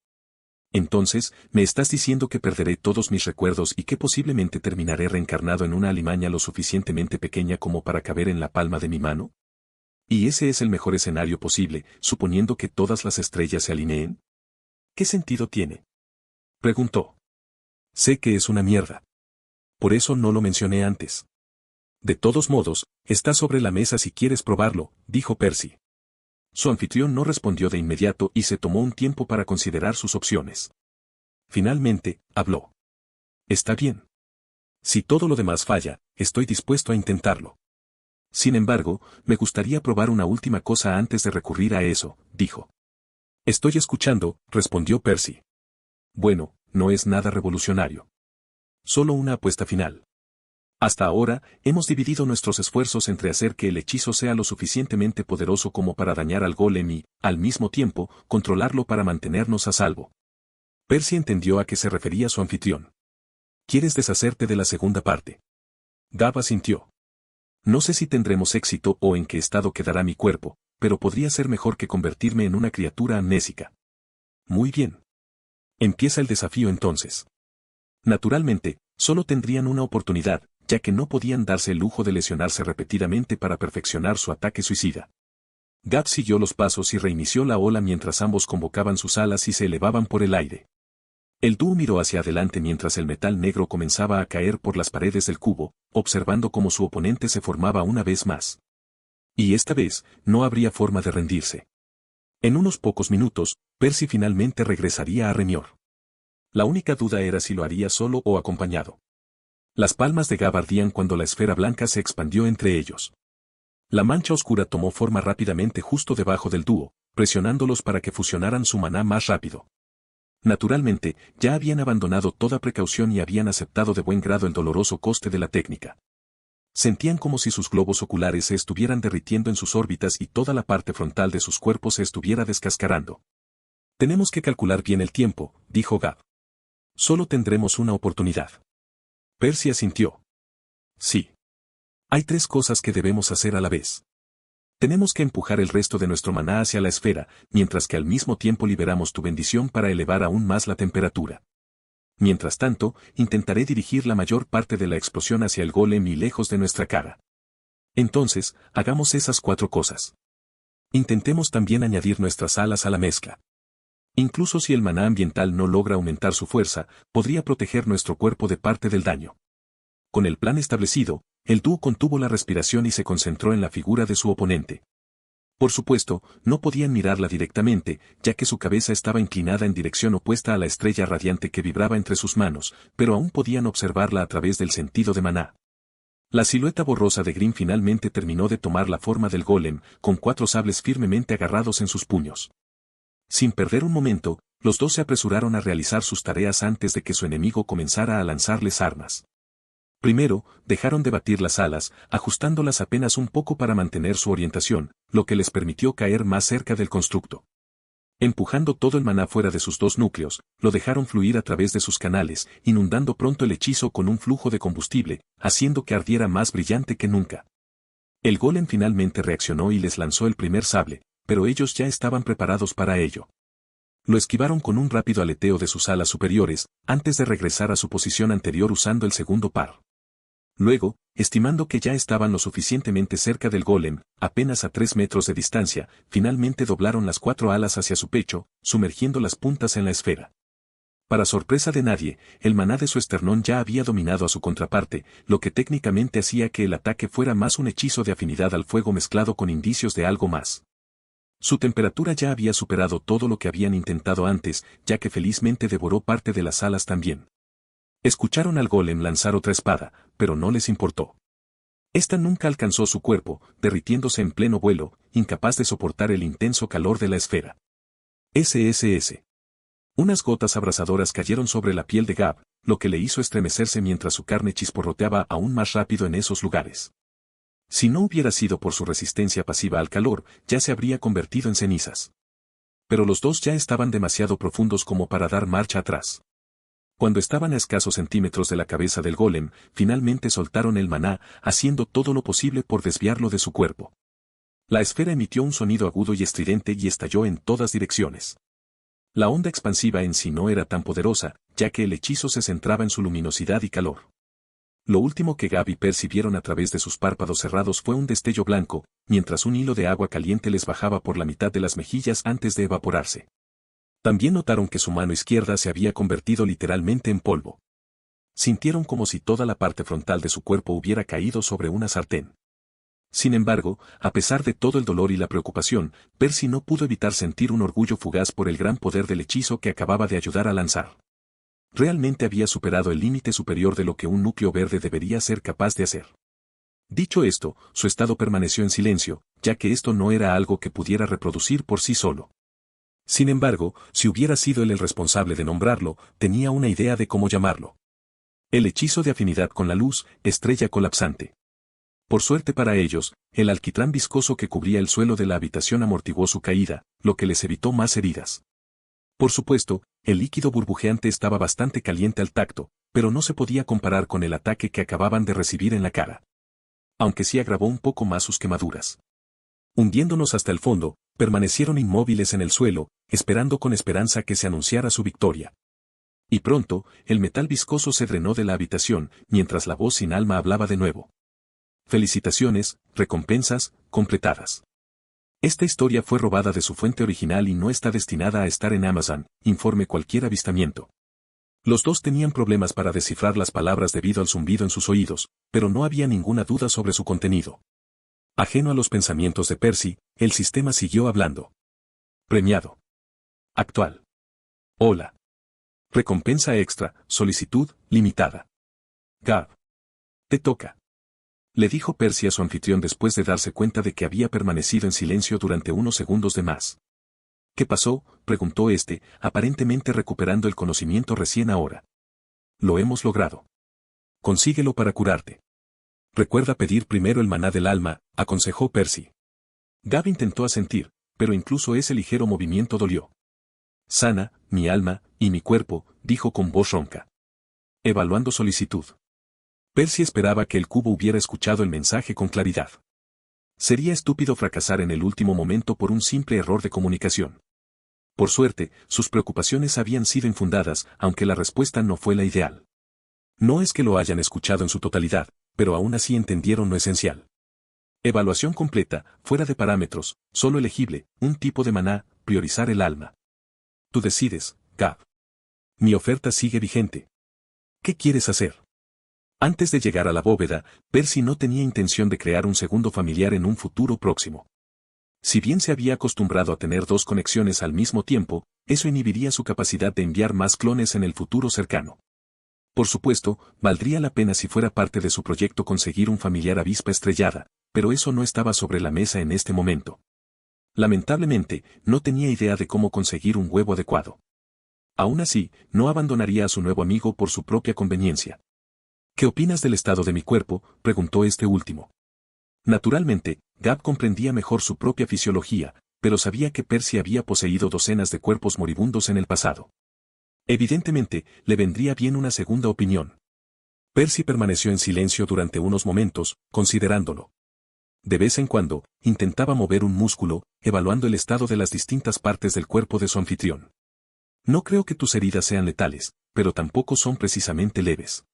Entonces, ¿me estás diciendo que perderé todos mis recuerdos y que posiblemente terminaré reencarnado en una alimaña lo suficientemente pequeña como para caber en la palma de mi mano? ¿Y ese es el mejor escenario posible, suponiendo que todas las estrellas se alineen? ¿Qué sentido tiene? Preguntó. Sé que es una mierda. Por eso no lo mencioné antes. De todos modos, está sobre la mesa si quieres probarlo, dijo Percy. Su anfitrión no respondió de inmediato y se tomó un tiempo para considerar sus opciones. Finalmente, habló. Está bien. Si todo lo demás falla, estoy dispuesto a intentarlo. Sin embargo, me gustaría probar una última cosa antes de recurrir a eso, dijo. Estoy escuchando, respondió Percy. Bueno, no es nada revolucionario. Solo una apuesta final. Hasta ahora, hemos dividido nuestros esfuerzos entre hacer que el hechizo sea lo suficientemente poderoso como para dañar al golem y, al mismo tiempo, controlarlo para mantenernos a salvo. Percy entendió a qué se refería su anfitrión. ¿Quieres deshacerte de la segunda parte? Gab asintió. No sé si tendremos éxito o en qué estado quedará mi cuerpo, pero podría ser mejor que convertirme en una criatura amnésica. Muy bien. Empieza el desafío entonces. Naturalmente, solo tendrían una oportunidad, ya que no podían darse el lujo de lesionarse repetidamente para perfeccionar su ataque suicida. Gab siguió los pasos y reinició la ola mientras ambos convocaban sus alas y se elevaban por el aire. El dúo miró hacia adelante mientras el metal negro comenzaba a caer por las paredes del cubo, observando cómo su oponente se formaba una vez más. Y esta vez, no habría forma de rendirse. En unos pocos minutos, Percy finalmente regresaría a Remior. La única duda era si lo haría solo o acompañado. Las palmas de Gab ardían cuando la esfera blanca se expandió entre ellos. La mancha oscura tomó forma rápidamente justo debajo del dúo, presionándolos para que fusionaran su maná más rápido. Naturalmente, ya habían abandonado toda precaución y habían aceptado de buen grado el doloroso coste de la técnica. Sentían como si sus globos oculares se estuvieran derritiendo en sus órbitas y toda la parte frontal de sus cuerpos se estuviera descascarando. Tenemos que calcular bien el tiempo, dijo Gab. Solo tendremos una oportunidad. Percy asintió. Sí. Hay tres cosas que debemos hacer a la vez. Tenemos que empujar el resto de nuestro maná hacia la esfera, mientras que al mismo tiempo liberamos tu bendición para elevar aún más la temperatura. Mientras tanto, intentaré dirigir la mayor parte de la explosión hacia el golem y lejos de nuestra cara. Entonces, hagamos esas cuatro cosas. Intentemos también añadir nuestras alas a la mezcla. Incluso si el maná ambiental no logra aumentar su fuerza, podría proteger nuestro cuerpo de parte del daño. Con el plan establecido, el dúo contuvo la respiración y se concentró en la figura de su oponente. Por supuesto, no podían mirarla directamente, ya que su cabeza estaba inclinada en dirección opuesta a la estrella radiante que vibraba entre sus manos, pero aún podían observarla a través del sentido de maná. La silueta borrosa de Grimm finalmente terminó de tomar la forma del golem, con cuatro sables firmemente agarrados en sus puños. Sin perder un momento, los dos se apresuraron a realizar sus tareas antes de que su enemigo comenzara a lanzarles armas. Primero, dejaron de batir las alas, ajustándolas apenas un poco para mantener su orientación, lo que les permitió caer más cerca del constructo. Empujando todo el maná fuera de sus dos núcleos, lo dejaron fluir a través de sus canales, inundando pronto el hechizo con un flujo de combustible, haciendo que ardiera más brillante que nunca. El golem finalmente reaccionó y les lanzó el primer sable, pero ellos ya estaban preparados para ello. Lo esquivaron con un rápido aleteo de sus alas superiores, antes de regresar a su posición anterior usando el segundo par. Luego, estimando que ya estaban lo suficientemente cerca del golem, apenas a 3 metros de distancia, finalmente doblaron las 4 alas hacia su pecho, sumergiendo las puntas en la esfera. Para sorpresa de nadie, el maná de su esternón ya había dominado a su contraparte, lo que técnicamente hacía que el ataque fuera más un hechizo de afinidad al fuego mezclado con indicios de algo más. Su temperatura ya había superado todo lo que habían intentado antes, ya que felizmente devoró parte de las alas también. Escucharon al golem lanzar otra espada, pero no les importó. Esta nunca alcanzó su cuerpo, derritiéndose en pleno vuelo, incapaz de soportar el intenso calor de la esfera. SSS. Unas gotas abrasadoras cayeron sobre la piel de Gab, lo que le hizo estremecerse mientras su carne chisporroteaba aún más rápido en esos lugares. Si no hubiera sido por su resistencia pasiva al calor, ya se habría convertido en cenizas. Pero los dos ya estaban demasiado profundos como para dar marcha atrás. Cuando estaban a escasos centímetros de la cabeza del golem, finalmente soltaron el maná, haciendo todo lo posible por desviarlo de su cuerpo. La esfera emitió un sonido agudo y estridente y estalló en todas direcciones. La onda expansiva en sí no era tan poderosa, ya que el hechizo se centraba en su luminosidad y calor. Lo último que Gab y Percy vieron a través de sus párpados cerrados fue un destello blanco, mientras un hilo de agua caliente les bajaba por la mitad de las mejillas antes de evaporarse. También notaron que su mano izquierda se había convertido literalmente en polvo. Sintieron como si toda la parte frontal de su cuerpo hubiera caído sobre una sartén. Sin embargo, a pesar de todo el dolor y la preocupación, Percy no pudo evitar sentir un orgullo fugaz por el gran poder del hechizo que acababa de ayudar a lanzar. Realmente había superado el límite superior de lo que un núcleo verde debería ser capaz de hacer. Dicho esto, su estado permaneció en silencio, ya que esto no era algo que pudiera reproducir por sí solo. Sin embargo, si hubiera sido él el responsable de nombrarlo, tenía una idea de cómo llamarlo. El hechizo de afinidad con la luz, estrella colapsante. Por suerte para ellos, el alquitrán viscoso que cubría el suelo de la habitación amortiguó su caída, lo que les evitó más heridas. Por supuesto, el líquido burbujeante estaba bastante caliente al tacto, pero no se podía comparar con el ataque que acababan de recibir en la cara. Aunque sí agravó un poco más sus quemaduras. Hundiéndonos hasta el fondo, permanecieron inmóviles en el suelo, esperando con esperanza que se anunciara su victoria. Y pronto, el metal viscoso se drenó de la habitación, mientras la voz sin alma hablaba de nuevo. Felicitaciones, recompensas, completadas. Esta historia fue robada de su fuente original y no está destinada a estar en Amazon, informe cualquier avistamiento. Los dos tenían problemas para descifrar las palabras debido al zumbido en sus oídos, pero no había ninguna duda sobre su contenido. Ajeno a los pensamientos de Percy, el sistema siguió hablando. Premiado. Actual. Hola. Recompensa extra, solicitud, limitada. Gab. Te toca. Le dijo Percy a su anfitrión después de darse cuenta de que había permanecido en silencio durante unos segundos de más. ¿Qué pasó?, preguntó este, aparentemente recuperando el conocimiento recién ahora. Lo hemos logrado. Consíguelo para curarte. Recuerda pedir primero el maná del alma, aconsejó Percy. Gab intentó asentir, pero incluso ese ligero movimiento dolió. Sana, mi alma, y mi cuerpo, dijo con voz ronca. Evaluando solicitud. Percy esperaba que el cubo hubiera escuchado el mensaje con claridad. Sería estúpido fracasar en el último momento por un simple error de comunicación. Por suerte, sus preocupaciones habían sido infundadas, aunque la respuesta no fue la ideal. No es que lo hayan escuchado en su totalidad, pero aún así entendieron lo esencial. Evaluación completa, fuera de parámetros, solo elegible, un tipo de maná, priorizar el alma. Tú decides, Gab. Mi oferta sigue vigente. ¿Qué quieres hacer? Antes de llegar a la bóveda, Percy no tenía intención de crear un segundo familiar en un futuro próximo. Si bien se había acostumbrado a tener dos conexiones al mismo tiempo, eso inhibiría su capacidad de enviar más clones en el futuro cercano. Por supuesto, valdría la pena si fuera parte de su proyecto conseguir un familiar avispa estrellada, pero eso no estaba sobre la mesa en este momento. Lamentablemente, no tenía idea de cómo conseguir un huevo adecuado. Aún así, no abandonaría a su nuevo amigo por su propia conveniencia. ¿Qué opinas del estado de mi cuerpo?, preguntó este último. Naturalmente, Gab comprendía mejor su propia fisiología, pero sabía que Percy había poseído docenas de cuerpos moribundos en el pasado. Evidentemente, le vendría bien una segunda opinión. Percy permaneció en silencio durante unos momentos, considerándolo. De vez en cuando, intentaba mover un músculo, evaluando el estado de las distintas partes del cuerpo de su anfitrión. No creo que tus heridas sean letales, pero tampoco son precisamente leves.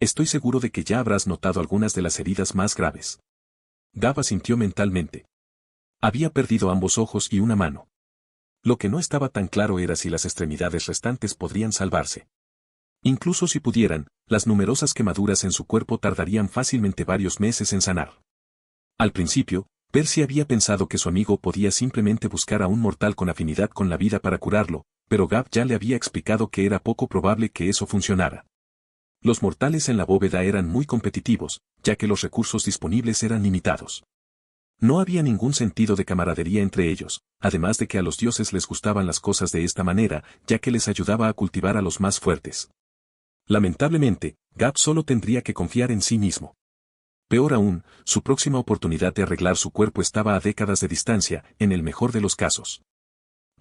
Estoy seguro de que ya habrás notado algunas de las heridas más graves. Gab asintió mentalmente. Había perdido ambos ojos y una mano. Lo que no estaba tan claro era si las extremidades restantes podrían salvarse. Incluso si pudieran, las numerosas quemaduras en su cuerpo tardarían fácilmente varios meses en sanar. Al principio, Percy había pensado que su amigo podía simplemente buscar a un mortal con afinidad con la vida para curarlo, pero Gab ya le había explicado que era poco probable que eso funcionara. Los mortales en la bóveda eran muy competitivos, ya que los recursos disponibles eran limitados. No había ningún sentido de camaradería entre ellos, además de que a los dioses les gustaban las cosas de esta manera, ya que les ayudaba a cultivar a los más fuertes. Lamentablemente, Gab solo tendría que confiar en sí mismo. Peor aún, su próxima oportunidad de arreglar su cuerpo estaba a décadas de distancia, en el mejor de los casos.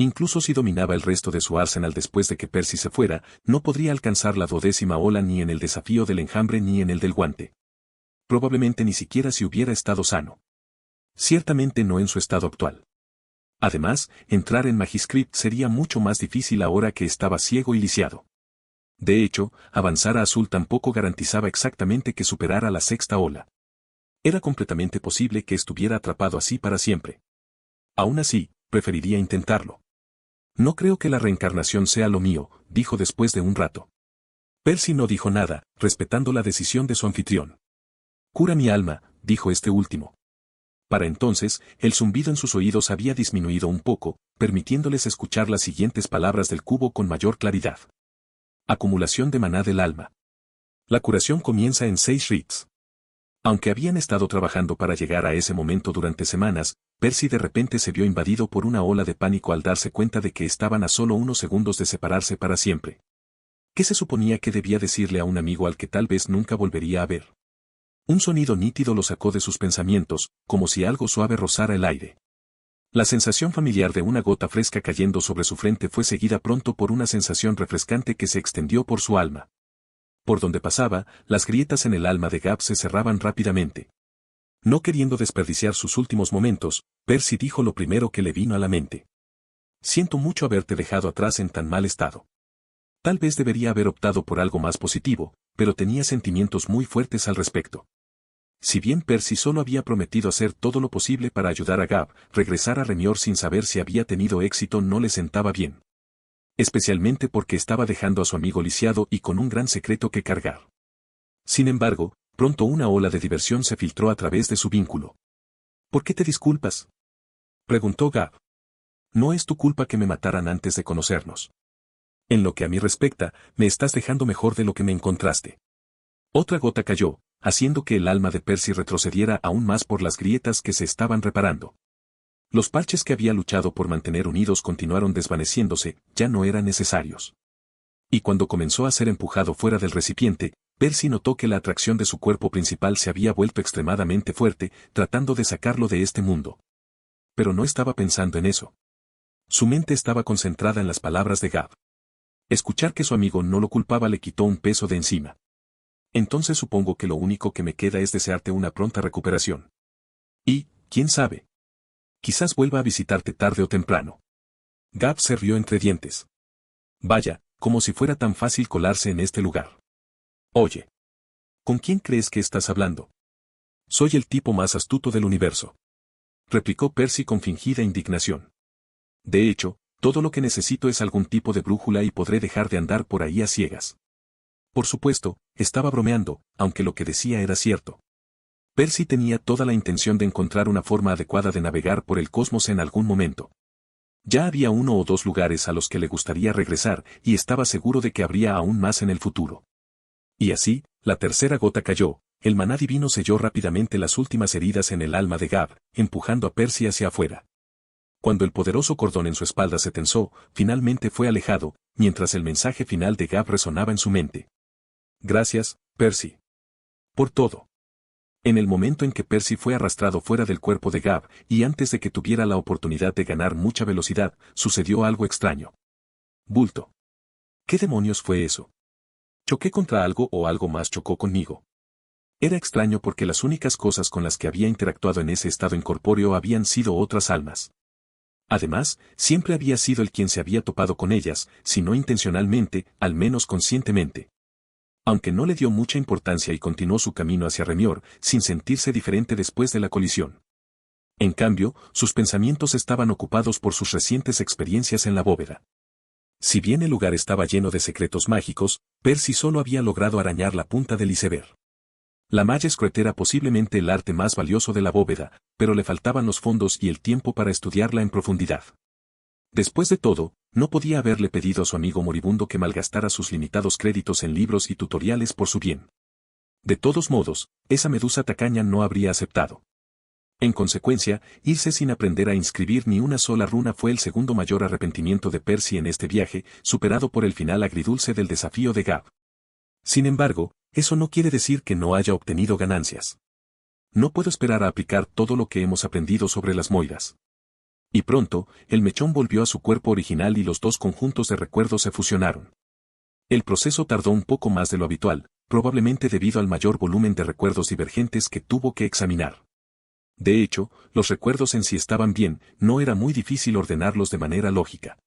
Incluso si dominaba el resto de su arsenal después de que Percy se fuera, no podría alcanzar la 12ª ola ni en el desafío del enjambre ni en el del guante. Probablemente ni siquiera si hubiera estado sano. Ciertamente no en su estado actual. Además, entrar en Magiscript sería mucho más difícil ahora que estaba ciego y lisiado. De hecho, avanzar a azul tampoco garantizaba exactamente que superara la 6ª ola. Era completamente posible que estuviera atrapado así para siempre. Aún así, preferiría intentarlo. No creo que la reencarnación sea lo mío, dijo después de un rato. Percy no dijo nada, respetando la decisión de su anfitrión. Cura mi alma, dijo este último. Para entonces, el zumbido en sus oídos había disminuido un poco, permitiéndoles escuchar las siguientes palabras del cubo con mayor claridad. Acumulación de maná del alma. La curación comienza en 6 rits. Aunque habían estado trabajando para llegar a ese momento durante semanas, Percy de repente se vio invadido por una ola de pánico al darse cuenta de que estaban a solo unos segundos de separarse para siempre. ¿Qué se suponía que debía decirle a un amigo al que tal vez nunca volvería a ver? Un sonido nítido lo sacó de sus pensamientos, como si algo suave rozara el aire. La sensación familiar de una gota fresca cayendo sobre su frente fue seguida pronto por una sensación refrescante que se extendió por su alma. Por donde pasaba, las grietas en el alma de Gab se cerraban rápidamente. No queriendo desperdiciar sus últimos momentos, Percy dijo lo primero que le vino a la mente. Siento mucho haberte dejado atrás en tan mal estado. Tal vez debería haber optado por algo más positivo, pero tenía sentimientos muy fuertes al respecto. Si bien Percy solo había prometido hacer todo lo posible para ayudar a Gab, regresar a Remior sin saber si había tenido éxito no le sentaba bien. Especialmente porque estaba dejando a su amigo lisiado y con un gran secreto que cargar. Sin embargo, pronto una ola de diversión se filtró a través de su vínculo. ¿Por qué te disculpas?, preguntó Gab. No es tu culpa que me mataran antes de conocernos. En lo que a mí respecta, me estás dejando mejor de lo que me encontraste. Otra gota cayó, haciendo que el alma de Percy retrocediera aún más por las grietas que se estaban reparando. Los parches que había luchado por mantener unidos continuaron desvaneciéndose, ya no eran necesarios. Y cuando comenzó a ser empujado fuera del recipiente, Percy notó que la atracción de su cuerpo principal se había vuelto extremadamente fuerte, tratando de sacarlo de este mundo. Pero no estaba pensando en eso. Su mente estaba concentrada en las palabras de Gab. Escuchar que su amigo no lo culpaba le quitó un peso de encima. Entonces supongo que lo único que me queda es desearte una pronta recuperación. Y, quién sabe, quizás vuelva a visitarte tarde o temprano. Gab se rió entre dientes. Vaya, como si fuera tan fácil colarse en este lugar. Oye, ¿con quién crees que estás hablando? Soy el tipo más astuto del universo, replicó Percy con fingida indignación. De hecho, todo lo que necesito es algún tipo de brújula y podré dejar de andar por ahí a ciegas. Por supuesto, estaba bromeando, aunque lo que decía era cierto. Percy tenía toda la intención de encontrar una forma adecuada de navegar por el cosmos en algún momento. Ya había 1 o 2 lugares a los que le gustaría regresar y estaba seguro de que habría aún más en el futuro. Y así, la tercera gota cayó, el maná divino selló rápidamente las últimas heridas en el alma de Gab, empujando a Percy hacia afuera. Cuando el poderoso cordón en su espalda se tensó, finalmente fue alejado, mientras el mensaje final de Gab resonaba en su mente. Gracias, Percy. Por todo. En el momento en que Percy fue arrastrado fuera del cuerpo de Gab, y antes de que tuviera la oportunidad de ganar mucha velocidad, sucedió algo extraño. Bulto. ¿Qué demonios fue eso? ¿Choqué contra algo o algo más chocó conmigo? Era extraño porque las únicas cosas con las que había interactuado en ese estado incorpóreo habían sido otras almas. Además, siempre había sido el quien se había topado con ellas, si no intencionalmente, al menos conscientemente. Aunque no le dio mucha importancia y continuó su camino hacia Remior, sin sentirse diferente después de la colisión. En cambio, sus pensamientos estaban ocupados por sus recientes experiencias en la bóveda. Si bien el lugar estaba lleno de secretos mágicos, Percy solo había logrado arañar la punta del iceberg. La malla Scroet era posiblemente el arte más valioso de la bóveda, pero le faltaban los fondos y el tiempo para estudiarla en profundidad. Después de todo, no podía haberle pedido a su amigo moribundo que malgastara sus limitados créditos en libros y tutoriales por su bien. De todos modos, esa medusa tacaña no habría aceptado. En consecuencia, irse sin aprender a inscribir ni una sola runa fue el segundo mayor arrepentimiento de Percy en este viaje, superado por el final agridulce del desafío de Gab. Sin embargo, eso no quiere decir que no haya obtenido ganancias. No puedo esperar a aplicar todo lo que hemos aprendido sobre las moiras. Y pronto, el mechón volvió a su cuerpo original y los dos conjuntos de recuerdos se fusionaron. El proceso tardó un poco más de lo habitual, probablemente debido al mayor volumen de recuerdos divergentes que tuvo que examinar. De hecho, los recuerdos en sí estaban bien, no era muy difícil ordenarlos de manera lógica.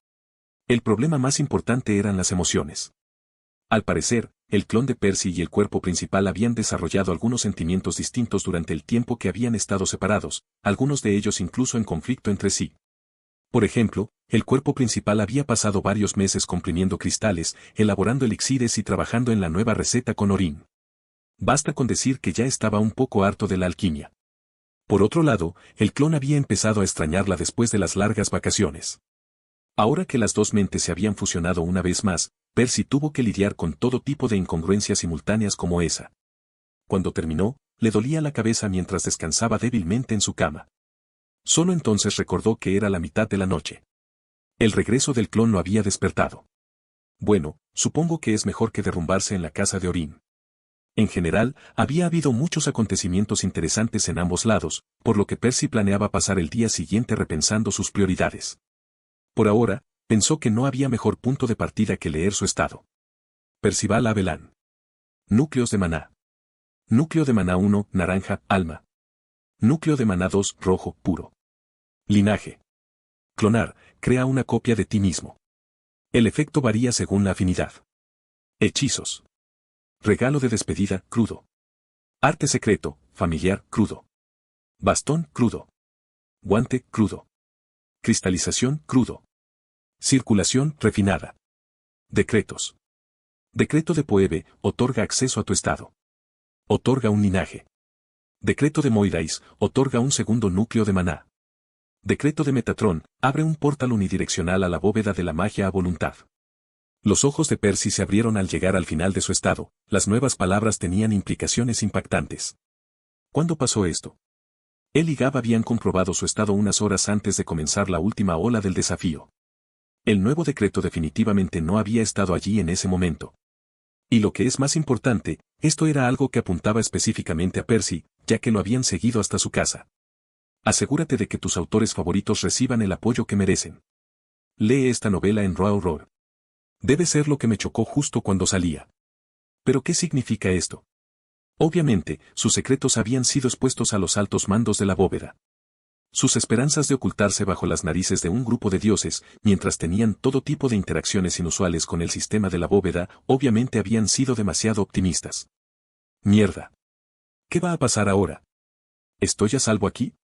El problema más importante eran las emociones. Al parecer, el clon de Percy y el cuerpo principal habían desarrollado algunos sentimientos distintos durante el tiempo que habían estado separados, algunos de ellos incluso en conflicto entre sí. Por ejemplo, el cuerpo principal había pasado varios meses comprimiendo cristales, elaborando elixires y trabajando en la nueva receta con Orin. Basta con decir que ya estaba un poco harto de la alquimia. Por otro lado, el clon había empezado a extrañarla después de las largas vacaciones. Ahora que las dos mentes se habían fusionado una vez más, Percy tuvo que lidiar con todo tipo de incongruencias simultáneas como esa. Cuando terminó, le dolía la cabeza mientras descansaba débilmente en su cama. Solo entonces recordó que era la mitad de la noche. El regreso del clon lo había despertado. Bueno, supongo que es mejor que derrumbarse en la casa de Orin. En general, había habido muchos acontecimientos interesantes en ambos lados, por lo que Percy planeaba pasar el día siguiente repensando sus prioridades. Por ahora, pensó que no había mejor punto de partida que leer su estado. Percival Avelán. Núcleos de maná. Núcleo de maná 1, naranja, alma. Núcleo de maná 2, rojo, puro. Linaje. Clonar, crea una copia de ti mismo. El efecto varía según la afinidad. Hechizos. Regalo de despedida, crudo. Arte secreto, familiar, crudo. Bastón, crudo. Guante, crudo. Cristalización, crudo. Circulación, refinada. Decretos. Decreto de Poebe, otorga acceso a tu estado. Otorga un linaje. Decreto de Moirais, otorga un segundo núcleo de maná. Decreto de Metatron, abre un portal unidireccional a la bóveda de la magia a voluntad. Los ojos de Percy se abrieron al llegar al final de su estado, las nuevas palabras tenían implicaciones impactantes. ¿Cuándo pasó esto? Él y Gab habían comprobado su estado unas horas antes de comenzar la última ola del desafío. El nuevo decreto definitivamente no había estado allí en ese momento. Y lo que es más importante, esto era algo que apuntaba específicamente a Percy, ya que lo habían seguido hasta su casa. Asegúrate de que tus autores favoritos reciban el apoyo que merecen. Lee esta novela en Raw Roar. Debe ser lo que me chocó justo cuando salía. ¿Pero qué significa esto? Obviamente, sus secretos habían sido expuestos a los altos mandos de la bóveda. Sus esperanzas de ocultarse bajo las narices de un grupo de dioses, mientras tenían todo tipo de interacciones inusuales con el sistema de la bóveda, obviamente habían sido demasiado optimistas. Mierda. ¿Qué va a pasar ahora? ¿Estoy a salvo aquí?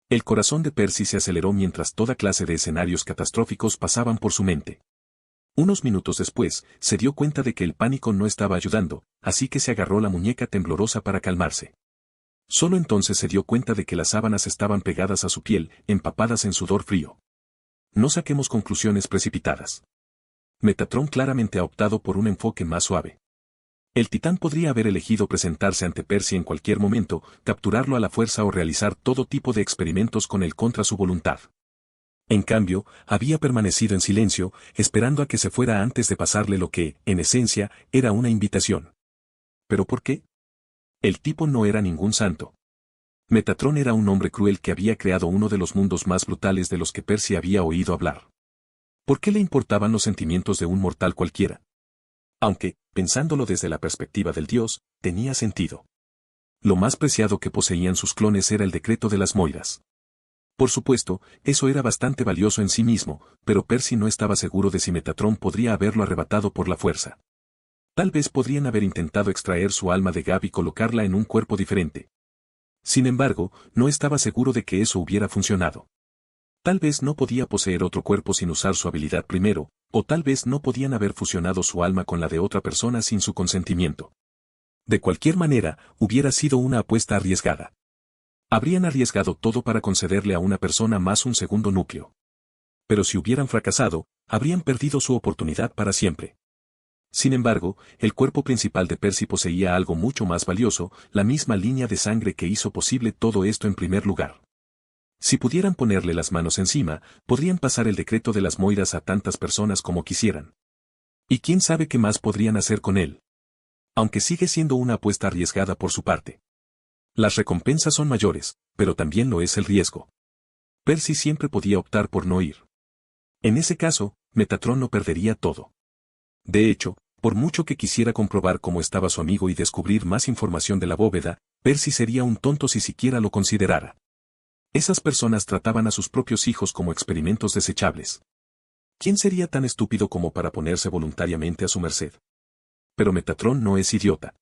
El corazón de Percy se aceleró mientras toda clase de escenarios catastróficos pasaban por su mente. Unos minutos después, se dio cuenta de que el pánico no estaba ayudando, así que se agarró la muñeca temblorosa para calmarse. Solo entonces se dio cuenta de que las sábanas estaban pegadas a su piel, empapadas en sudor frío. No saquemos conclusiones precipitadas. Metatron claramente ha optado por un enfoque más suave. El titán podría haber elegido presentarse ante Percy en cualquier momento, capturarlo a la fuerza o realizar todo tipo de experimentos con él contra su voluntad. En cambio, había permanecido en silencio, esperando a que se fuera antes de pasarle lo que, en esencia, era una invitación. ¿Pero por qué? El tipo no era ningún santo. Metatron era un hombre cruel que había creado uno de los mundos más brutales de los que Percy había oído hablar. ¿Por qué le importaban los sentimientos de un mortal cualquiera? Aunque, pensándolo desde la perspectiva del dios, tenía sentido. Lo más preciado que poseían sus clones era el decreto de las Moiras. Por supuesto, eso era bastante valioso en sí mismo, pero Percy no estaba seguro de si Metatron podría haberlo arrebatado por la fuerza. Tal vez podrían haber intentado extraer su alma de Gab y colocarla en un cuerpo diferente. Sin embargo, no estaba seguro de que eso hubiera funcionado. Tal vez no podía poseer otro cuerpo sin usar su habilidad primero, o tal vez no podían haber fusionado su alma con la de otra persona sin su consentimiento. De cualquier manera, hubiera sido una apuesta arriesgada. Habrían arriesgado todo para concederle a una persona más un segundo núcleo. Pero si hubieran fracasado, habrían perdido su oportunidad para siempre. Sin embargo, el cuerpo principal de Percy poseía algo mucho más valioso, la misma línea de sangre que hizo posible todo esto en primer lugar. Si pudieran ponerle las manos encima, podrían pasar el decreto de las Moiras a tantas personas como quisieran. Y quién sabe qué más podrían hacer con él. Aunque sigue siendo una apuesta arriesgada por su parte. Las recompensas son mayores, pero también lo es el riesgo. Percy siempre podía optar por no ir. En ese caso, Metatron no perdería todo. De hecho, por mucho que quisiera comprobar cómo estaba su amigo y descubrir más información de la bóveda, Percy sería un tonto si siquiera lo considerara. Esas personas trataban a sus propios hijos como experimentos desechables. ¿Quién sería tan estúpido como para ponerse voluntariamente a su merced? Pero Metatron no es idiota.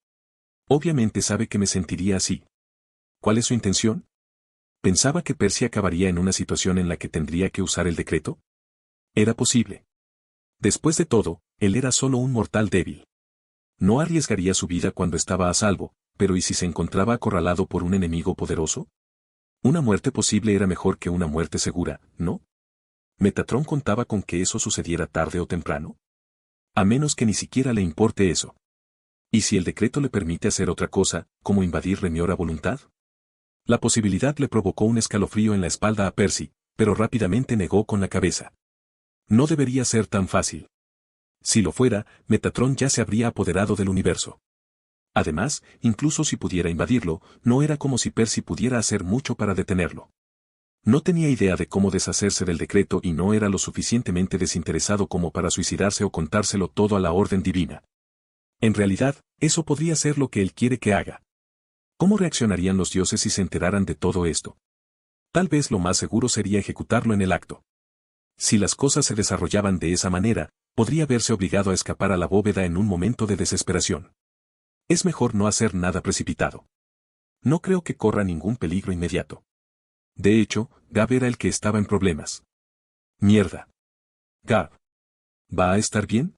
Obviamente sabe que me sentiría así. ¿Cuál es su intención? ¿Pensaba que Percy acabaría en una situación en la que tendría que usar el decreto? Era posible. Después de todo, él era solo un mortal débil. No arriesgaría su vida cuando estaba a salvo, pero ¿y si se encontraba acorralado por un enemigo poderoso? Una muerte posible era mejor que una muerte segura, ¿no? ¿Metatron contaba con que eso sucediera tarde o temprano? A menos que ni siquiera le importe eso. ¿Y si el decreto le permite hacer otra cosa, como invadir Remior a voluntad? La posibilidad le provocó un escalofrío en la espalda a Percy, pero rápidamente negó con la cabeza. No debería ser tan fácil. Si lo fuera, Metatron ya se habría apoderado del universo. Además, incluso si pudiera invadirlo, no era como si Percy pudiera hacer mucho para detenerlo. No tenía idea de cómo deshacerse del decreto y no era lo suficientemente desinteresado como para suicidarse o contárselo todo a la orden divina. En realidad, eso podría ser lo que él quiere que haga. ¿Cómo reaccionarían los dioses si se enteraran de todo esto? Tal vez lo más seguro sería ejecutarlo en el acto. Si las cosas se desarrollaban de esa manera, podría verse obligado a escapar a la bóveda en un momento de desesperación. Es mejor no hacer nada precipitado. No creo que corra ningún peligro inmediato. De hecho, Gab era el que estaba en problemas. Mierda. Gab. ¿Va a estar bien?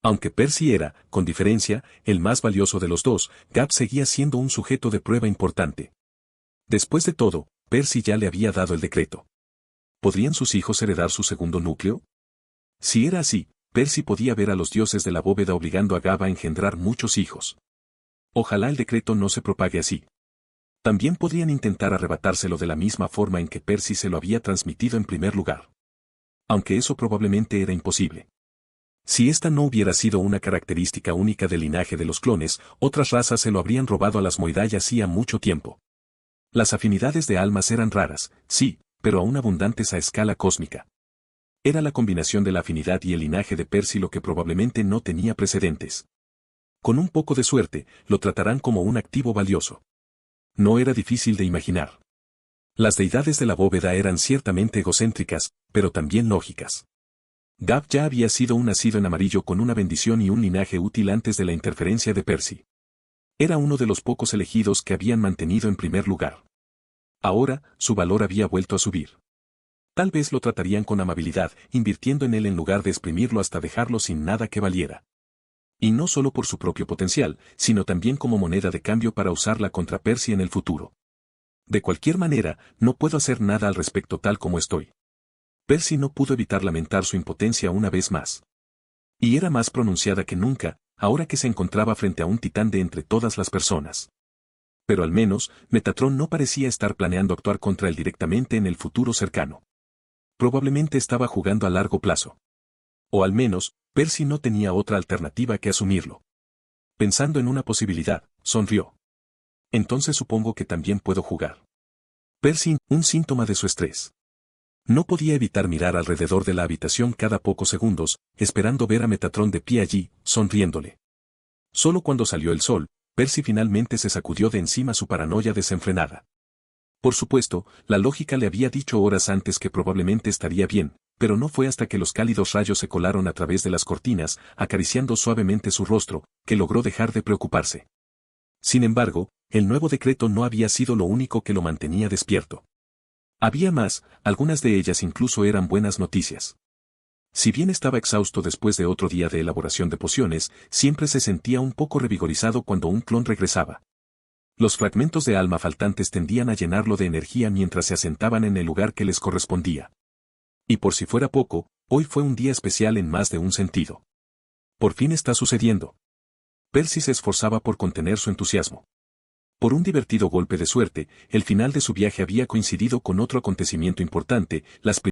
Aunque Percy era, con diferencia, el más valioso de los dos, Gab seguía siendo un sujeto de prueba importante. Después de todo, Percy ya le había dado el decreto. ¿Podrían sus hijos heredar su segundo núcleo? Si era así, Percy podía ver a los dioses de la bóveda obligando a Gab a engendrar muchos hijos. Ojalá el decreto no se propague así. También podrían intentar arrebatárselo de la misma forma en que Percy se lo había transmitido en primer lugar. Aunque eso probablemente era imposible. Si esta no hubiera sido una característica única del linaje de los clones, otras razas se lo habrían robado a las Moirai hacía mucho tiempo. Las afinidades de almas eran raras, sí, pero aún abundantes a escala cósmica. Era la combinación de la afinidad y el linaje de Percy lo que probablemente no tenía precedentes. Con un poco de suerte, lo tratarán como un activo valioso. No era difícil de imaginar. Las deidades de la bóveda eran ciertamente egocéntricas, pero también lógicas. Gab ya había sido un nacido en amarillo con una bendición y un linaje útil antes de la interferencia de Percy. Era uno de los pocos elegidos que habían mantenido en primer lugar. Ahora, su valor había vuelto a subir. Tal vez lo tratarían con amabilidad, invirtiendo en él en lugar de exprimirlo hasta dejarlo sin nada que valiera. Y no solo por su propio potencial, sino también como moneda de cambio para usarla contra Percy en el futuro. De cualquier manera, no puedo hacer nada al respecto tal como estoy. Percy no pudo evitar lamentar su impotencia una vez más. Y era más pronunciada que nunca, ahora que se encontraba frente a un titán de entre todas las personas. Pero al menos, Metatron no parecía estar planeando actuar contra él directamente en el futuro cercano. Probablemente estaba jugando a largo plazo. O al menos, Percy no tenía otra alternativa que asumirlo. Pensando en una posibilidad, sonrió. Entonces supongo que también puedo jugar. Percy, un síntoma de su estrés. No podía evitar mirar alrededor de la habitación cada pocos segundos, esperando ver a Metatron de pie allí, sonriéndole. Solo cuando salió el sol, Percy finalmente se sacudió de encima su paranoia desenfrenada. Por supuesto, la lógica le había dicho horas antes que probablemente estaría bien, pero no fue hasta que los cálidos rayos se colaron a través de las cortinas, acariciando suavemente su rostro, que logró dejar de preocuparse. Sin embargo, el nuevo decreto no había sido lo único que lo mantenía despierto. Había más, algunas de ellas incluso eran buenas noticias. Si bien estaba exhausto después de otro día de elaboración de pociones, siempre se sentía un poco revigorizado cuando un clon regresaba. Los fragmentos de alma faltantes tendían a llenarlo de energía mientras se asentaban en el lugar que les correspondía. Y por si fuera poco, hoy fue un día especial en más de un sentido. Por fin está sucediendo. Percy se esforzaba por contener su entusiasmo. Por un divertido golpe de suerte, el final de su viaje había coincidido con otro acontecimiento importante, las